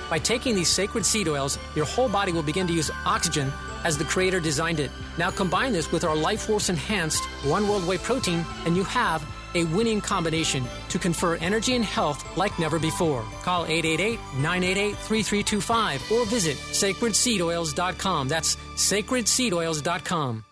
By taking these sacred seed oils, your whole body will begin to use oxygen as the Creator designed it. Now combine this with our Life Force Enhanced One World Whey protein, and you have a winning combination to confer energy and health like never before. Call 888-988-3325 or visit sacredseedoils.com. That's sacredseedoils.com.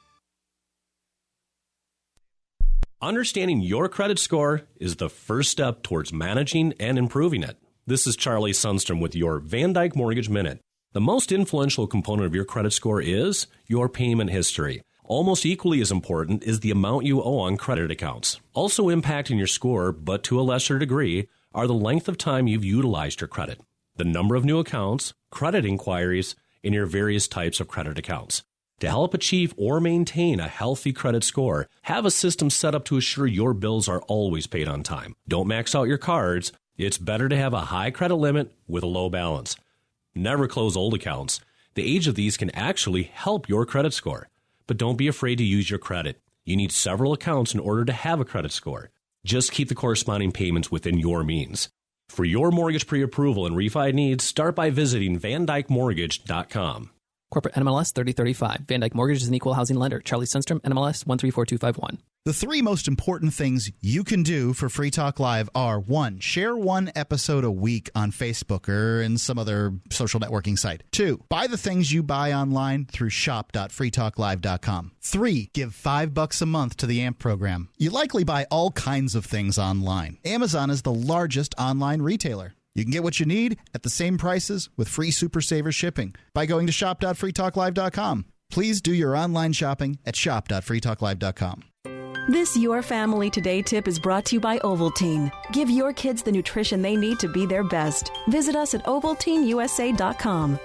Understanding your credit score is the first step towards managing and improving it. This is Charlie Sundstrom with your Van Dyke Mortgage Minute. The most influential component of your credit score is your payment history. Almost equally as important is the amount you owe on credit accounts. Also impacting your score, but to a lesser degree, are the length of time you've utilized your credit, the number of new accounts, credit inquiries, and your various types of credit accounts. To help achieve or maintain a healthy credit score, have a system set up to assure your bills are always paid on time. Don't max out your cards. It's better to have a high credit limit with a low balance. Never close old accounts. The age of these can actually help your credit score. But don't be afraid to use your credit. You need several accounts in order to have a credit score. Just keep the corresponding payments within your means. For your mortgage pre-approval and refi needs, start by visiting VanDykeMortgage.com. Corporate NMLS 3035. Van Dyke Mortgage is an equal housing lender. Charlie Sundstrom, NMLS 134251. The 3 most important things you can do for Free Talk Live are: 1, share 1 episode a week on Facebook or in some other social networking site. 2, buy the things you buy online through shop.freetalklive.com. 3, give $5 a month to the AMP program. You likely buy all kinds of things online. Amazon is the largest online retailer. You can get what you need at the same prices with free Super Saver shipping by going to shop.freetalklive.com. Please do your online shopping at shop.freetalklive.com. This Your Family Today tip is brought to you by Ovaltine. Give your kids the nutrition they need to be their best. Visit us at ovaltineusa.com.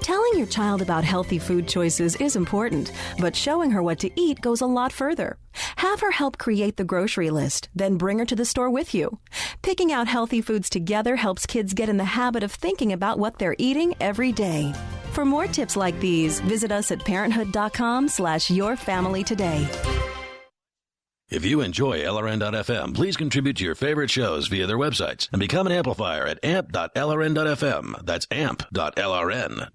Telling your child about healthy food choices is important, but showing her what to eat goes a lot further. Have her help create the grocery list, then bring her to the store with you. Picking out healthy foods together helps kids get in the habit of thinking about what they're eating every day. For more tips like these, visit us at parenthood.com/yourfamilytoday. If you enjoy LRN.FM, please contribute to your favorite shows via their websites and become an amplifier at amp.lrn.fm. That's amp.lrn.fm.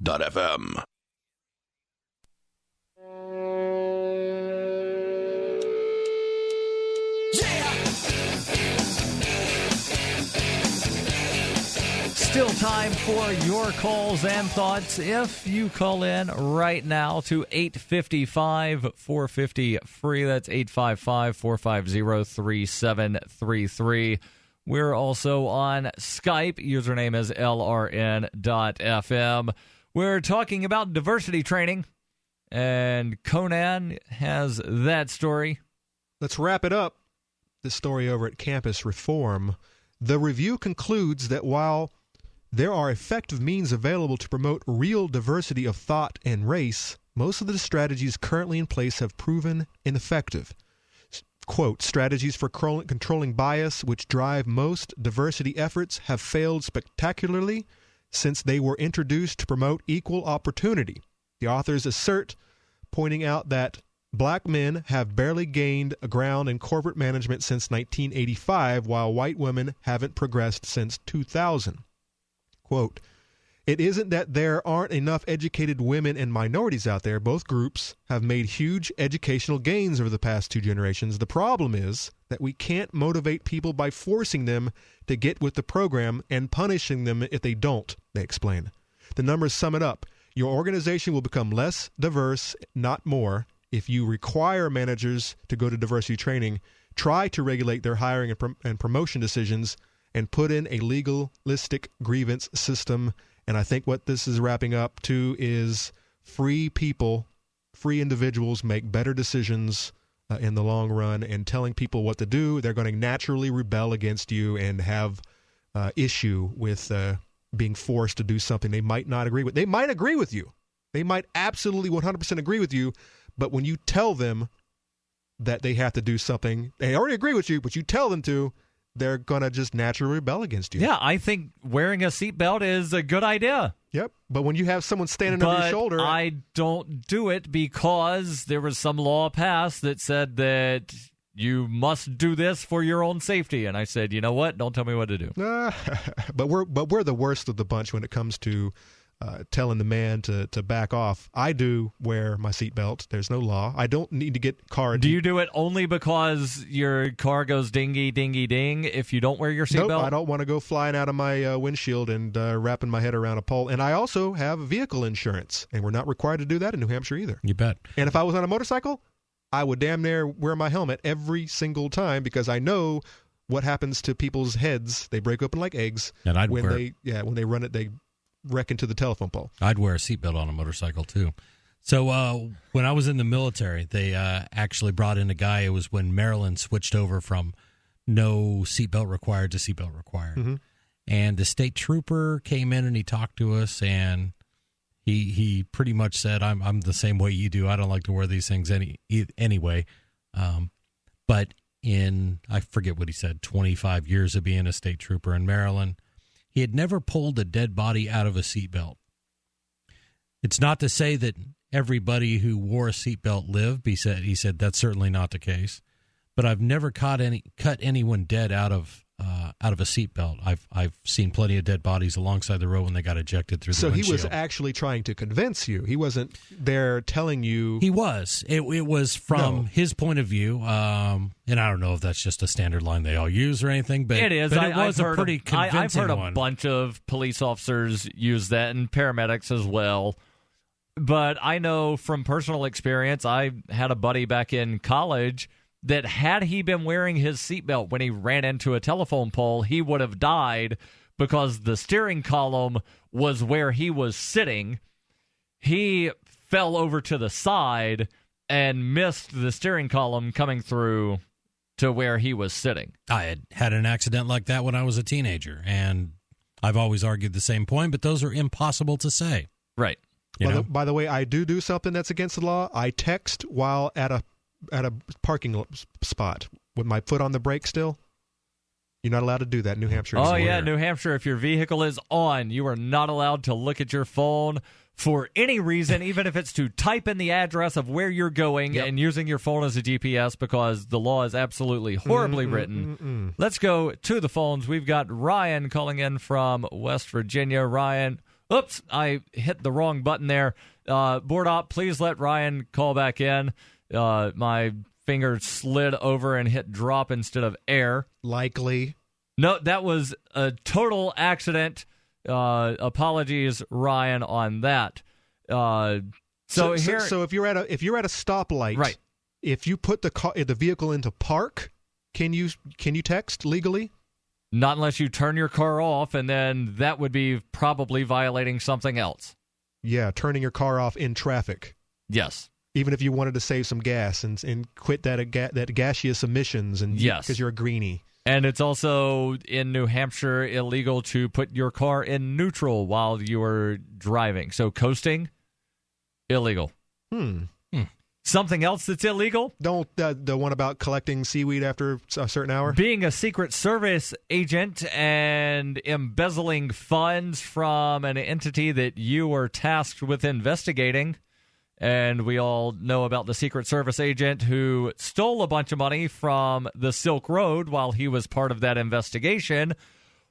Still time for your calls and thoughts. If you call in right now to 855-450-FREE, that's 855-450-3733. We're also on Skype. Username is LRN.FM. We're talking about diversity training, and Conan has that story. Let's wrap it up. This story over at Campus Reform. The review concludes that while there are effective means available to promote real diversity of thought and race, most of the strategies currently in place have proven ineffective. Quote, strategies for controlling bias, which drive most diversity efforts, have failed spectacularly since they were introduced to promote equal opportunity. The authors assert, pointing out that Black men have barely gained ground in corporate management since 1985, while white women haven't progressed since 2000. Quote, it isn't that there aren't enough educated women and minorities out there. Both groups have made huge educational gains over the past 2 generations. The problem is that we can't motivate people by forcing them to get with the program and punishing them if they don't, they explain. The numbers sum it up. Your organization will become less diverse, not more, if you require managers to go to diversity training, try to regulate their hiring and promotion decisions, and put in a legalistic grievance system. And I think what this is wrapping up to is free people, free individuals make better decisions in the long run, and telling people what to do. They're going to naturally rebel against you and have issue with being forced to do something they might not agree with. They might agree with you. They might absolutely 100% agree with you. But when you tell them that they have to do something, they already agree with you, but you tell them to, they're going to just naturally rebel against you. Yeah, I think wearing a seatbelt is a good idea. Yep, but when you have someone standing over your shoulder... I don't do it because there was some law passed that said that you must do this for your own safety. And I said, you know what? Don't tell me what to do. But we're the worst of the bunch when it comes to telling the man to back off. I do wear my seatbelt. There's no law. I don't need to get car. Do you do it only because your car goes dingy, dingy, ding if you don't wear your seatbelt? Nope, I don't want to go flying out of my windshield and wrapping my head around a pole. And I also have vehicle insurance, and we're not required to do that in New Hampshire either. You bet. And if I was on a motorcycle, I would damn near wear my helmet every single time because I know what happens to people's heads. They break open like eggs. And I'd when they run it, they wreck into the telephone pole. I'd wear a seatbelt on a motorcycle too. So when I was in the military, they actually brought in a guy. It was when Maryland switched over from no seatbelt required to seatbelt required. Mm-hmm. And the state trooper came in and he talked to us, and he pretty much said, I'm the same way you do. I don't like to wear these things anyway. But in, I forget what he said, 25 years of being a state trooper in Maryland, he had never pulled a dead body out of a seatbelt. It's not to say that everybody who wore a seatbelt lived. He said that's certainly not the case. But I've never cut anyone dead out of a seatbelt. I've seen plenty of dead bodies alongside the road when they got ejected through the windshield. So he was actually trying to convince you. He wasn't there telling you. He was. It was from his point of view. And I don't know if that's just a standard line they all use or anything. But it is. But it was a pretty convincing I've heard one. A bunch of police officers use that, and paramedics as well. But I know from personal experience, I had a buddy back in college that had he been wearing his seatbelt when he ran into a telephone pole, he would have died because the steering column was where he was sitting. He fell over to the side and missed the steering column coming through to where he was sitting. I had an accident like that when I was a teenager, and I've always argued the same point, but those are impossible to say. Right. By the way, I do something that's against the law. I text while at a parking spot with my foot on the brake still. You're not allowed to do that in New Hampshire. Oh, yeah, New Hampshire, if your vehicle is on, you are not allowed to look at your phone for any reason, even if it's to type in the address of where you're going and using your phone as a GPS, because the law is absolutely horribly written. Let's go to the phones. We've got Ryan calling in from West Virginia. Ryan, oops, I hit the wrong button there. Board op, please let Ryan call back in. My finger slid over and hit drop instead of air. Likely. No, that was a total accident. Apologies, Ryan, on that. So if you're at a stoplight, right? If you put the vehicle into park, can you text legally? Not unless you turn your car off, and then that would be probably violating something else. Yeah, turning your car off in traffic. Yes. Even if you wanted to save some gas and quit that gaseous emissions, and because you're a greenie. And it's also in New Hampshire illegal to put your car in neutral while you are driving. So coasting, illegal. Something else that's illegal? Don't the one about collecting seaweed after a certain hour? Being a Secret Service agent and embezzling funds from an entity that you were tasked with investigating And we all know about the Secret Service agent who stole a bunch of money from the Silk Road while he was part of that investigation.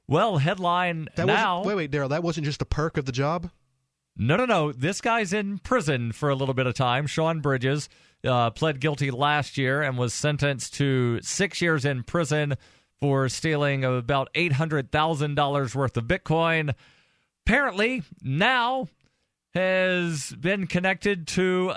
Well, headline now... Wait, Darryl, that wasn't just a perk of the job? No. This guy's in prison for a little bit of time. Sean Bridges pled guilty last year and was sentenced to 6 years in prison for stealing about $800,000 worth of Bitcoin. Apparently, now has been connected to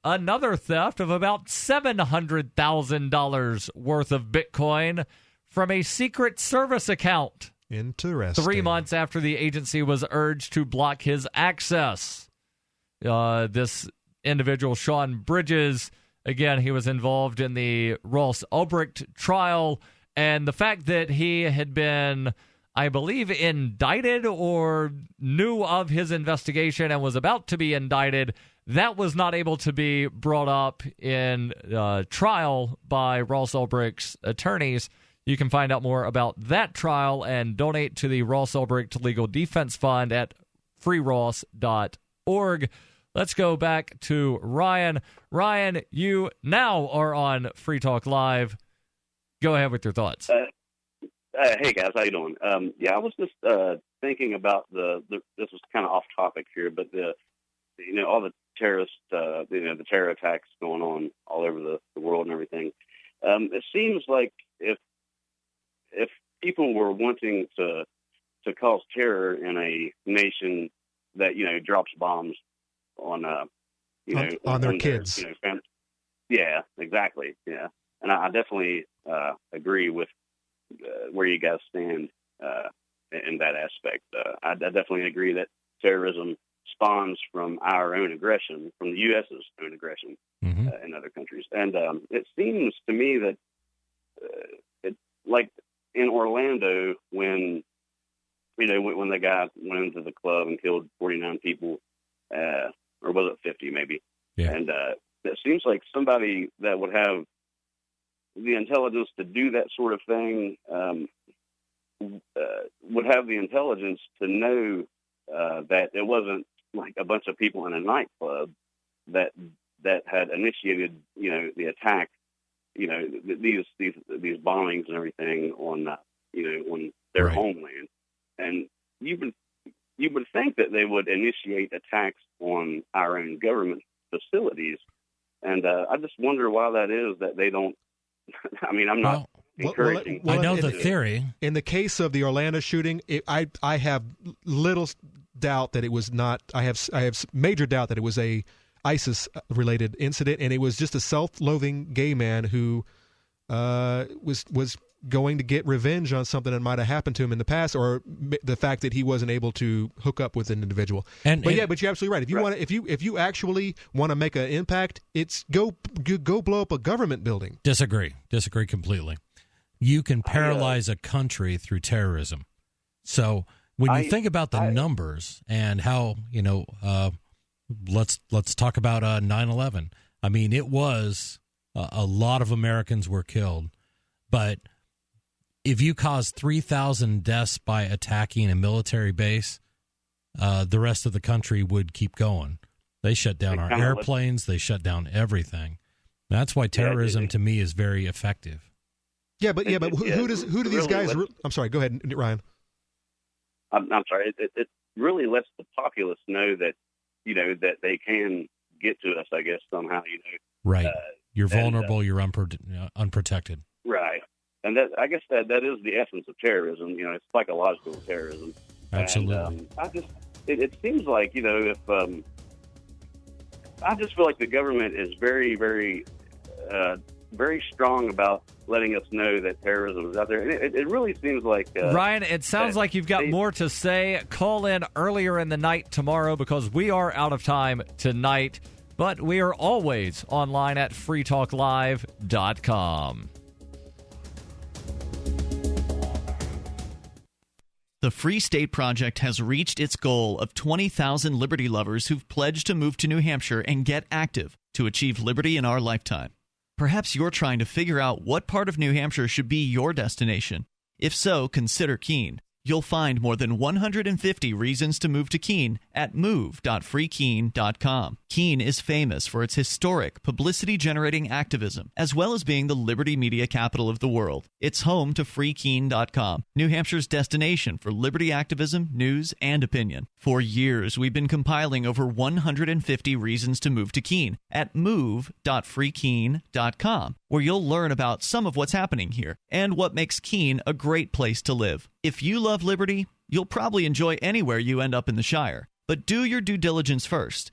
another theft of about $700,000 worth of Bitcoin from a Secret Service account. Interesting. 3 months after the agency was urged to block his access. This individual, Sean Bridges, again, he was involved in the Ross Ulbricht trial, and the fact that he had been, I believe, indicted or knew of his investigation and was about to be indicted, that was not able to be brought up in trial by Ross Ulbricht's attorneys. You can find out more about that trial and donate to the Ross Ulbricht Legal Defense Fund at freeross.org. Let's go back to Ryan. Ryan, you now are on Free Talk Live. Go ahead with your thoughts. Hey, guys. How you doing? I was just thinking about this was kind of off topic here, but all the terrorist, the terror attacks going on all over the world and everything. It seems like if people were wanting to cause terror in a nation that drops bombs on their kids, yeah, exactly, yeah, and I definitely agree with where you guys stand in that aspect. I definitely agree that terrorism spawns from our own aggression, from the U.S.'s own aggression in other countries, and it seems to me that like in Orlando when the guy went into the club and killed 49 people, or was it 50 maybe? Yeah. And it seems like somebody that would have the intelligence to do that sort of thing would have the intelligence to know that it wasn't like a bunch of people in a nightclub that had initiated the attack. These bombings and everything on on their homeland, and you would think that they would initiate attacks on our own government facilities, and I just wonder why that is that they don't. I mean, I'm not encouraging. I know the theory. In the case of the Orlando shooting, I have little doubt that it was not. I have major doubt that it was a ISIS-related incident, and it was just a self-loathing gay man who was going to get revenge on something that might have happened to him in the past, or the fact that he wasn't able to hook up with an individual. But you're absolutely right. If you want, if you actually want to make an impact, it's go blow up a government building. Disagree completely. You can paralyze a country through terrorism. So when you think about the numbers and how let's talk about 9/11. I mean, it was a lot of Americans were killed, but if you cause 3,000 deaths by attacking a military base, the rest of the country would keep going. They shut down our airplanes. They shut down everything. That's why terrorism to me is very effective. Yeah, but who do these guys? I'm sorry. Go ahead, Ryan. I'm sorry. It really lets the populace know that that they can get to us. I guess somehow. Right. You're vulnerable. You're unprotected. Right. And that, I guess that is the essence of terrorism. It's psychological terrorism. Absolutely. And it seems like if I just feel like the government is very, very, very strong about letting us know that terrorism is out there. And it really seems like Ryan, it sounds like you've got more to say. Call in earlier in the night tomorrow because we are out of time tonight. But we are always online at freetalklive.com. The Free State Project has reached its goal of 20,000 liberty lovers who've pledged to move to New Hampshire and get active to achieve liberty in our lifetime. Perhaps you're trying to figure out what part of New Hampshire should be your destination. If so, consider Keene. You'll find more than 150 reasons to move to Keene at move.freekeene.com. Keene is famous for its historic, publicity-generating activism, as well as being the liberty media capital of the world. It's home to freekeene.com, New Hampshire's destination for liberty activism, news, and opinion. For years, we've been compiling over 150 reasons to move to Keene at move.freekeene.com, where you'll learn about some of what's happening here and what makes Keene a great place to live. If you love liberty, you'll probably enjoy anywhere you end up in the Shire. But do your due diligence first.